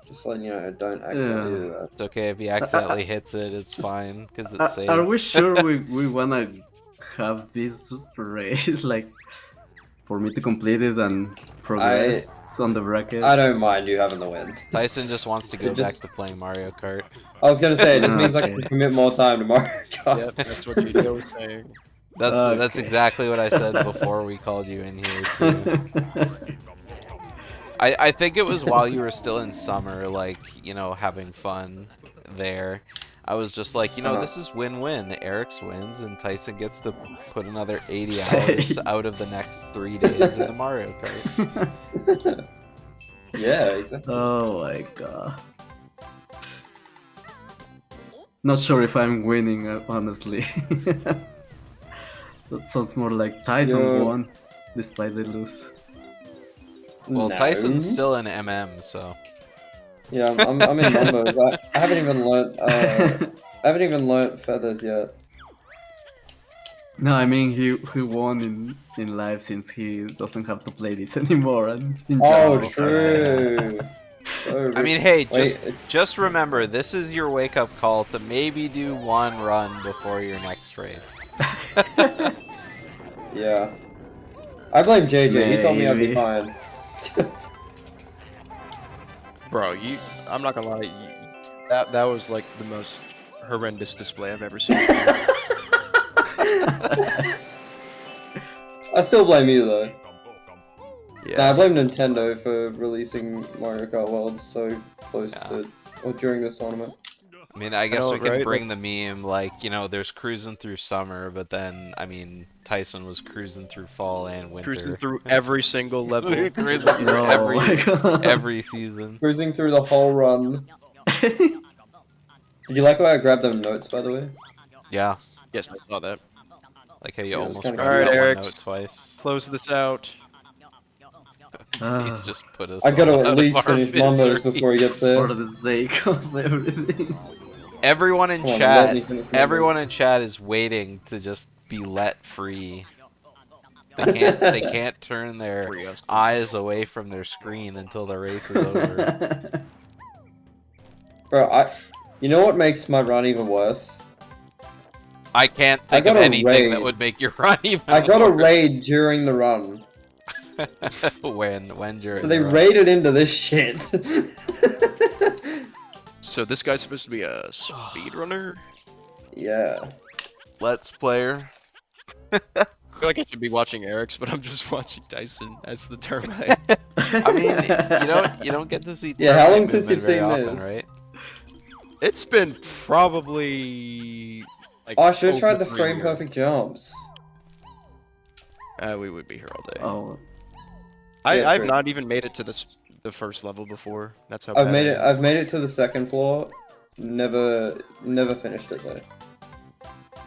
Just letting you know, don't accidentally Yeah. do that. It's okay if he accidentally hits it, it's fine, because it's safe. Are we sure we wanna have this race, like, for me to complete it and progress on the bracket? I don't mind you having the win. Tyson just wants to go It just- back to playing Mario Kart. I was gonna say, it just means I Okay. can commit more time to Mario Kart. Yep, that's what GDO was saying. That's Okay. exactly what I said before we called you in here too. I think it was while you were still in summer, like, you know, having fun there. I was just like, you know, this is win-win. Eric's wins, and Tyson gets to put another 80 hours out of the next 3 days into Mario Kart. Yeah, exactly. Oh my god. Not sure if I'm winning, honestly. That sounds more like Tyson Yeah. won, despite they lose. Well, No. Tyson's still in MM, so Yeah, I'm in numbers. I haven't even learnt. I haven't even learnt feathers yet. No, I mean he won in live since he doesn't have to play this anymore. And in Oh, general. true. So I mean, hey, wait, just remember, this is your wake-up call to maybe do one run before your next race. yeah. I blame JJ. He told me I'd be Maybe. fine. Bro, I'm not gonna lie, that was like the most horrendous display I've ever seen. I still blame you though. Yeah. Nah, I blame Nintendo for releasing Mario Kart World so close to or during this tournament. I mean, I guess know, we can right? bring the meme, like, you know, there's cruising through summer, but then, I mean, Tyson was cruising through fall and winter. Cruising through every single level. Cruising through Oh my god. every season. Cruising through the whole run. Did you like the way I grabbed them notes, by the way? Yeah, Yes, I saw that. like how you Yeah, it was almost kinda grabbed Alright, that one Eric. note twice. Close this out. He's just put us I gotta all at out of least our finish numbers misery. before he gets there. For the sake of everything. Everyone in Come on, let chat, me finish numbers. everyone in chat is waiting to just be let free. They can't turn their Free us. eyes away from their screen until the race is over. Bro, you know what makes my run even worse? I can't I think of got a anything that raid. would make your run even I got a worse. raid during the run. when during So they the run. raided into this shit. So this guy's supposed to be a speedrunner? Yeah. Let's player. I feel like I should be watching Eric's, but I'm just watching Tyson. That's the termite. I mean, you don't get to see. Yeah, how termite long since movement you've very seen often, this? right? It's been probably like Oh, I should have tried over the 3 frame years. perfect jumps. We would be here all day. Oh, Yeah, I've true. not even made it to the first level before. That's how I've bad made I it. am. I've made it to the second floor. Never finished it though.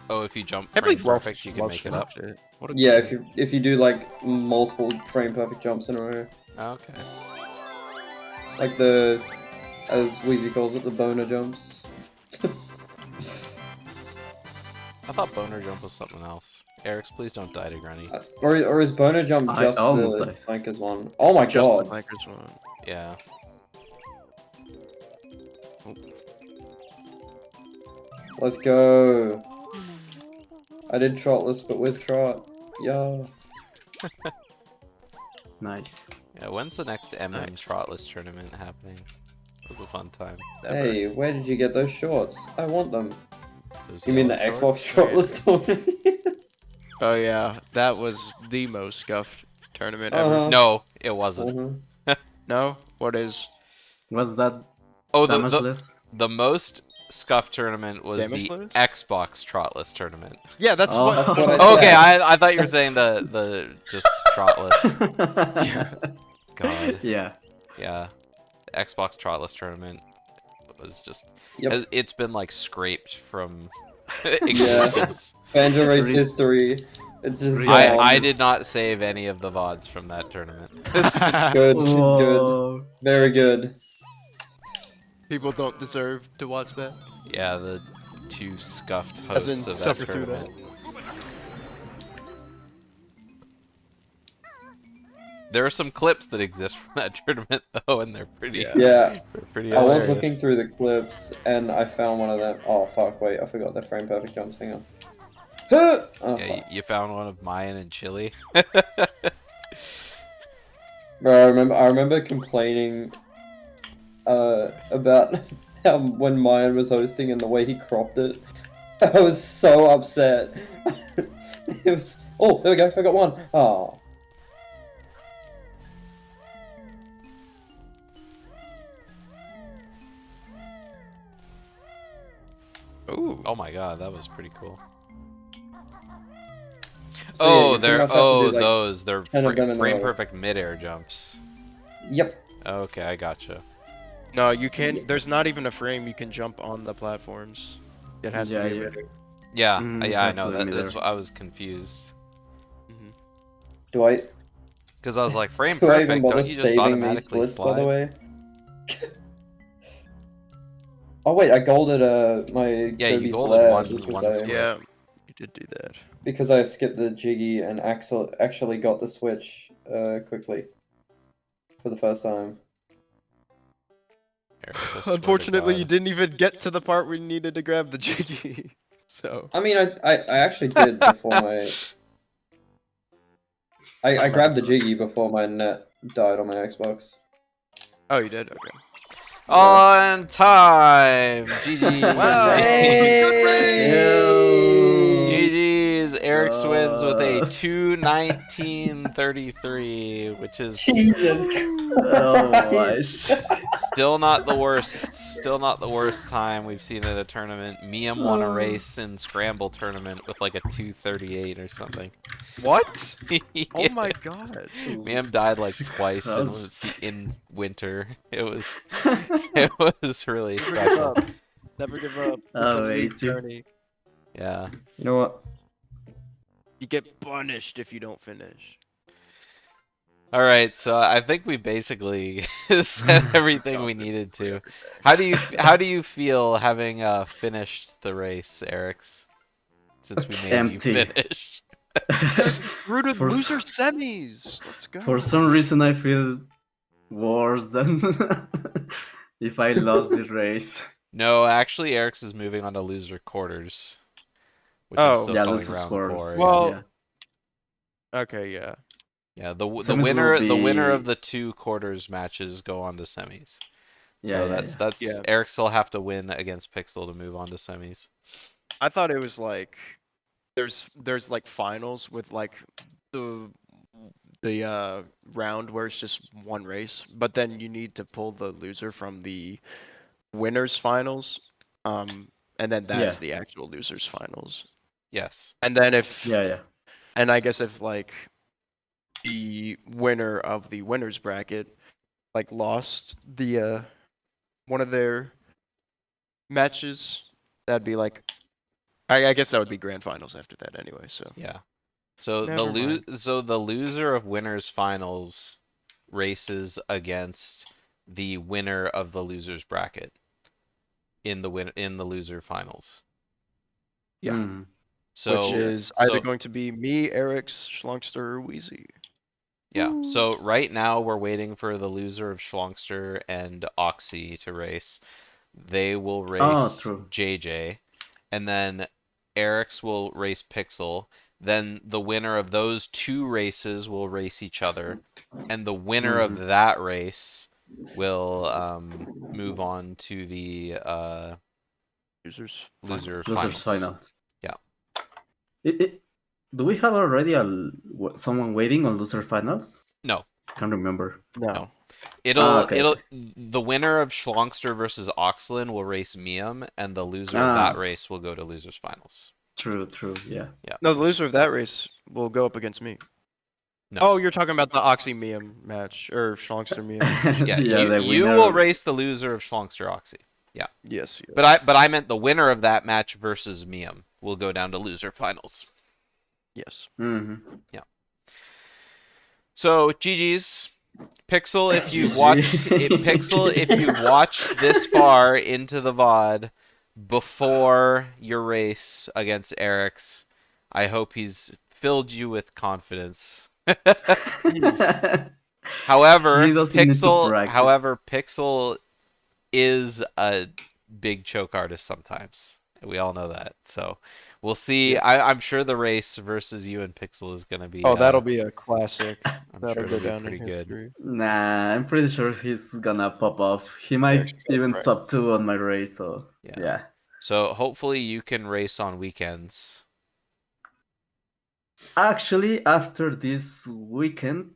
Oh, if you jump I frame believe Rolf perfect, you can loves make it that up. shit. What a Yeah, kid. if you do like multiple frame perfect jumps in a row, Okay. like the, as Wheezy calls it, the boner jumps. I thought boner jump was something else. Eric, please don't die to Grunny. Or is Boner Jump I just almost the died. flankers one? Oh my Just the god. flankers one. Yeah. Let's go. I did trotless, but with trot. Yeah. Nice. Yeah, when's the next MM Nice. Trotless tournament happening? It was a fun time. Hey, where did you get those shorts? I want them. Those You mean the yellow Xbox shorts? trotless tournament? Oh yeah, that was the most scuffed tournament ever. Uh-huh. No, it wasn't. No? What is? Was that Oh, the damageless? most scuffed tournament was the Damageless? Xbox Trotless tournament. Yeah, that's Oh. what. That's what Oh, I okay, said. I thought you were saying the just Trotless. God. Yeah. Yeah. The Xbox Trotless tournament was just Yep. it's been like scraped from existence. Banjo race Re- history. It's just Re- gone. I did not save any of the VODs from that tournament. Good, good. Whoa. Very good. People don't deserve to watch that. Yeah, the two scuffed As in, hosts of that suffer through that. tournament. There are some clips that exist from that tournament though, and they're pretty Yeah. they're pretty I was hilarious. looking through the clips and I found one of them. Oh fuck! Wait, I forgot the frame perfect jump singer. Oh, Yeah, fuck. you found one of Mayan and Chile. Bro, I remember complaining about how when Mayan was hosting and the way he cropped it. I was so upset. It was. Oh, there we go. I got one. Oh. Ooh. Oh my god, that was pretty cool. So, yeah, Oh, you pretty they're much have to do, like, those they're 10 of them in a frame row. perfect midair jumps. Yep. Okay, I gotcha. No, you can't. There's not even a frame you can jump on the platforms. It has Yeah, to be yeah. midair. Yeah, Mm, yeah, I that's know the that. midair. That's I was confused Do I? because I was like, frame Do I even perfect. bother Don't you just saving these automatically splits, by the slide? way? Oh wait, I golded my Yeah, you Kirby's golded Lair one because split. Yeah, you did do that. because I skipped the Jiggy and actually got the switch quickly for the first time. Eric, I swear to Unfortunately, God. you didn't even get to the part where you needed to grab the jiggy. So. I mean, I actually did before my. I grabbed the Jiggy before my net died on my Xbox. Oh, you did. Okay. On time. GG. Wow. GG's. Eric wins with a Uh. 2:19:33, which is Jesus Oh my Christ. still not the worst. Still not the worst time we've seen at a tournament. Miam won a race in Scramble tournament with like a 2:38 or something. What? Yeah. Oh my god. Miam died like twice in winter. It was really Never give special. up. Never give up. It's a league Amazing. journey. Yeah. You know what? You get punished if you don't finish. All right, so I think we basically said everything we needed to. How do you feel having finished the race, Eric's? Since we made Empty. you finish. Through to For loser s- semis. Let's go. For some reason, I feel worse than if I lost the race. No, actually, Eric's is moving on to loser quarters, which Oh. is still Yeah, calling this is round worse. 4. Well- yeah. Okay, yeah. Yeah, the Semis winner will the winner be- of the 2 quarters matches go on to semis. Yeah, So yeah, that's Yeah. Eric still have to win against Pixel to move on to semis. I thought it was like there's like finals with like the round where it's just one race, but then you need to pull the loser from the winners finals, and then that's the actual losers finals. Yes. And then if yeah. and I guess if like the winner of the winners bracket like lost the one of their matches, that'd be like I guess that would be grand finals after that anyway. So Yeah. So Never mind. the loser of winners finals races against the winner of the losers bracket in the loser finals. Yeah. Mm. So which is either so going to be me, Eric's, Schlongster, or Wheezy. yeah. So right now we're waiting for the loser of Schlongster and Oxy to race. They will Oh, race true. JJ, and then Eric's will race Pixel. Then the winner of those two races will race each other, and the winner of Mhm. that race will move on to the Losers. loser Losers finals. finals. Yeah. Do we have already someone waiting on loser finals? No, Can't remember. No. no. Okay. It'll the winner of Schlongster versus Oxlin will race Miam, and the loser of that Ah, race will go to losers finals. true, yeah. No, the loser of that race will go up against me. No. Oh, you're talking about the Oxy Miam match or Schlongster Miam match. Yeah, Yeah, the you winner. will race the loser of Schlongster Oxy. Yeah. Yes. But I meant the winner of that match versus Miam will go down to loser finals. Yes. Mhm. So GG's. Pixel, if you've watched it, Pixel, if you've watched this far into the VOD before your race against Eric's, I hope he's filled you with confidence. However, He doesn't need to practice. Pixel is a big choke artist sometimes. We all know that. So we'll see. Yeah. I'm sure the race versus you and Pixel is gonna be. Oh, that'll be a classic. I'm That'll sure go it'll be down pretty in good. history. Nah, I'm pretty sure he's gonna pop off. He might Eric's gonna even crack. sub 2 on my race, so Yeah. yeah. So hopefully you can race on weekends. Actually, after this weekend,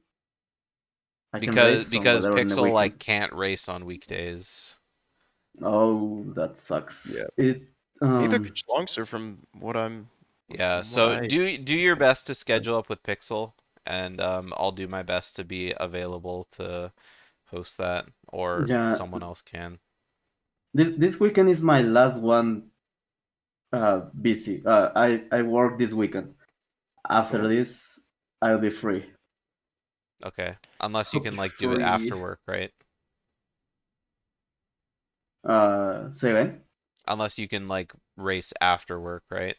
I can race on Because whatever in the Pixel weekend. like can't race on weekdays. Oh, that sucks. Yeah. It Neither could Schlongster from what I'm. Yeah. from So what I- do your best to schedule up with Pixel, and I'll do my best to be available to host that, or Yeah. someone else can. this weekend is my last one busy. I work this weekend. After this, I'll be free. Okay. Unless you I'll can be like do it free. after work, right? Say again? Unless you can like race after work, right?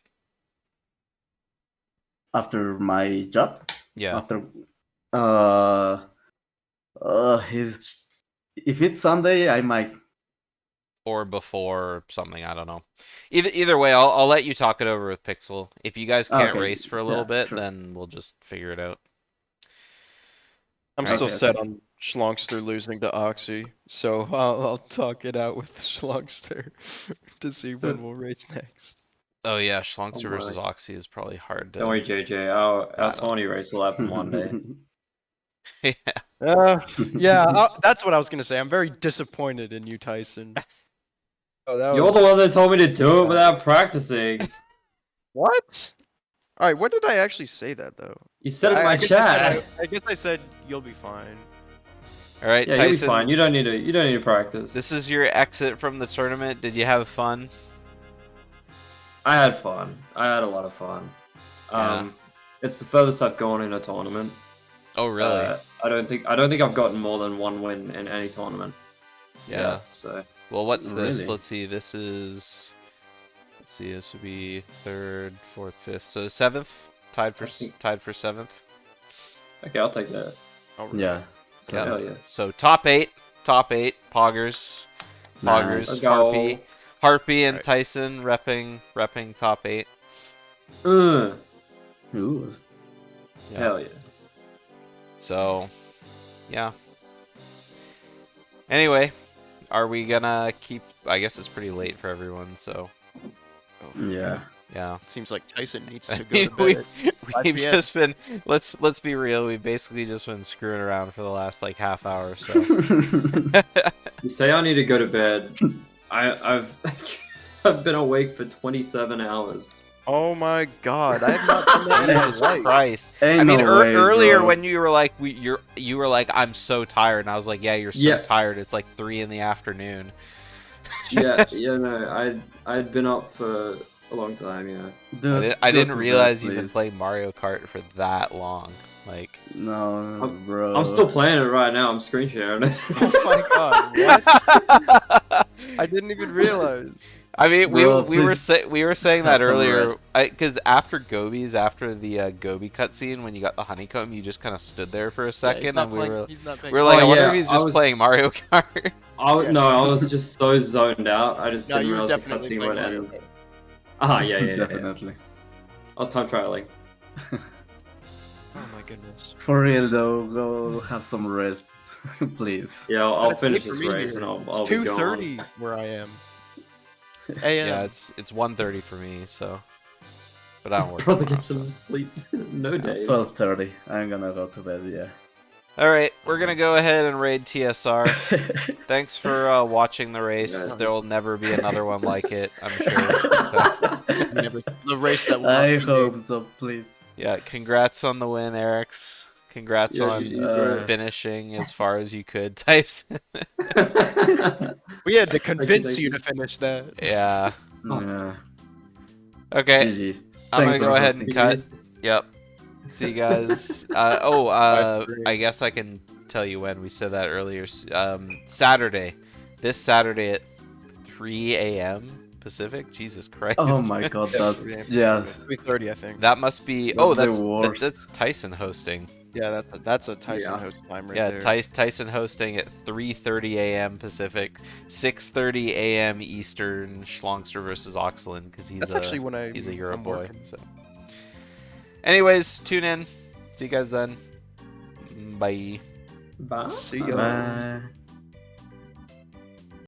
After my job? Yeah. After his if it's Sunday, I might. Or before something, I don't know. Either way, I'll let you talk it over with Pixel. If you guys can't Okay, race for a little yeah, bit, sure. then we'll just figure it out. I'm Okay, still okay. set on Schlongster losing to Oxy, so I'll talk it out with Schlongster to see when we'll race next. Oh yeah, Schlongster Oh, versus my. Oxy is probably hard to. Don't worry, JJ. Our battle. Tourney race will happen one day. Yeah. Yeah, that's what I was gonna say. I'm very disappointed in you, Tyson. Oh, that You're was... the one that told me to do it without practicing. What? All right, when did I actually say that though? You said it in my guess I said- chat. I guess I said you'll be fine. All right, Yeah, you'll be Tyson. fine. You don't need to. You don't need to practice. This is your exit from the tournament. Did you have fun? I had fun. I had a lot of fun. Yeah. It's the furthest I've gone in a tournament. Oh really? I don't think I've gotten more than one win in any tournament. Yeah. So Well, what's this? Really? Let's see. This is. Let's see. This would be third, fourth, fifth. So seventh, tied for seventh. okay, I'll take that. Oh, Yeah. So, Yeah. Hell yeah. So top eight, Poggers, Nice. Harpy, Harpy, and Right. Tyson repping top eight. Uh, Ooh. Yeah. Hell yeah. So, yeah. Anyway, are we gonna keep? I guess it's pretty late for everyone, so Yeah. yeah. It seems like Tyson needs to I go mean, to bed. we've 5 p.m. just been let's be real. We've basically just been screwing around for the last like half hour. So You say I need to go to bed. I've I've been awake for 27 hours. Oh my god, I have not done that in my Jesus life. Christ! Ain't I mean, no way, earlier bro. when you were like, you were like, I'm so tired, and I was like, yeah, you're so Yeah. tired. It's like 3 in the afternoon. Yeah, no, I'd been up for a long time. Yeah. I didn't realize you've been playing Mario Kart for that long. Like, No, bro. I'm still playing it right now. I'm screen sharing it. Oh my god, what? I didn't even realize. I mean, Bro, we were please we were saying have that some earlier, rest. because after Gobi's, after the Gobi cutscene, when you got the honeycomb, you just kind of stood there for a second, and we were like, I wonder if he's just playing Mario Kart. No, I was just so zoned out. I just No, didn't you were realize the definitely cutscene playing would Mario end. Kart. Yeah. Definitely. I was time trialing. Oh my goodness. For real though, go have some rest, please. Yeah, I'll It's finish late for this me race here. and I'll It's be gone. 2:30 where I am. AM. Yeah, it's 1:30 for me, so. But I don't work Probably tomorrow, get some sleep. No, Dave. 12:30. I'm gonna go to bed. Yeah. All right, we're gonna go ahead and raid TSR. Thanks for watching the race. Yeah. There will never be another one like it, I'm sure. So, The race that will I not be hope named. so, please. yeah, congrats on the win, Eric's. Congrats Yeah, on GG's, bro. finishing as far as you could, Tyson. We had to convince thank you you. to finish that. Yeah. Yeah. Okay, GG's. I'm Thanks gonna go for ahead and hosting. cut. Yep. See you guys. I guess I can tell you when. We said that earlier. Saturday. This Saturday at 3 a.m. Pacific. Jesus Christ. Oh my god, that yes. 3:30, I think. That must be. That's the worst. That's Tyson hosting. Yeah, that's a Tyson Yeah. host time right Yeah, there. Tyson hosting at 3:30 a.m. Pacific, 6:30 a.m. Eastern. Schlongster versus Oxlin because That's actually when he's a Euro I'm boy. working. So, anyways, tune in. See you guys then. Bye. Bye. See ya. Bye.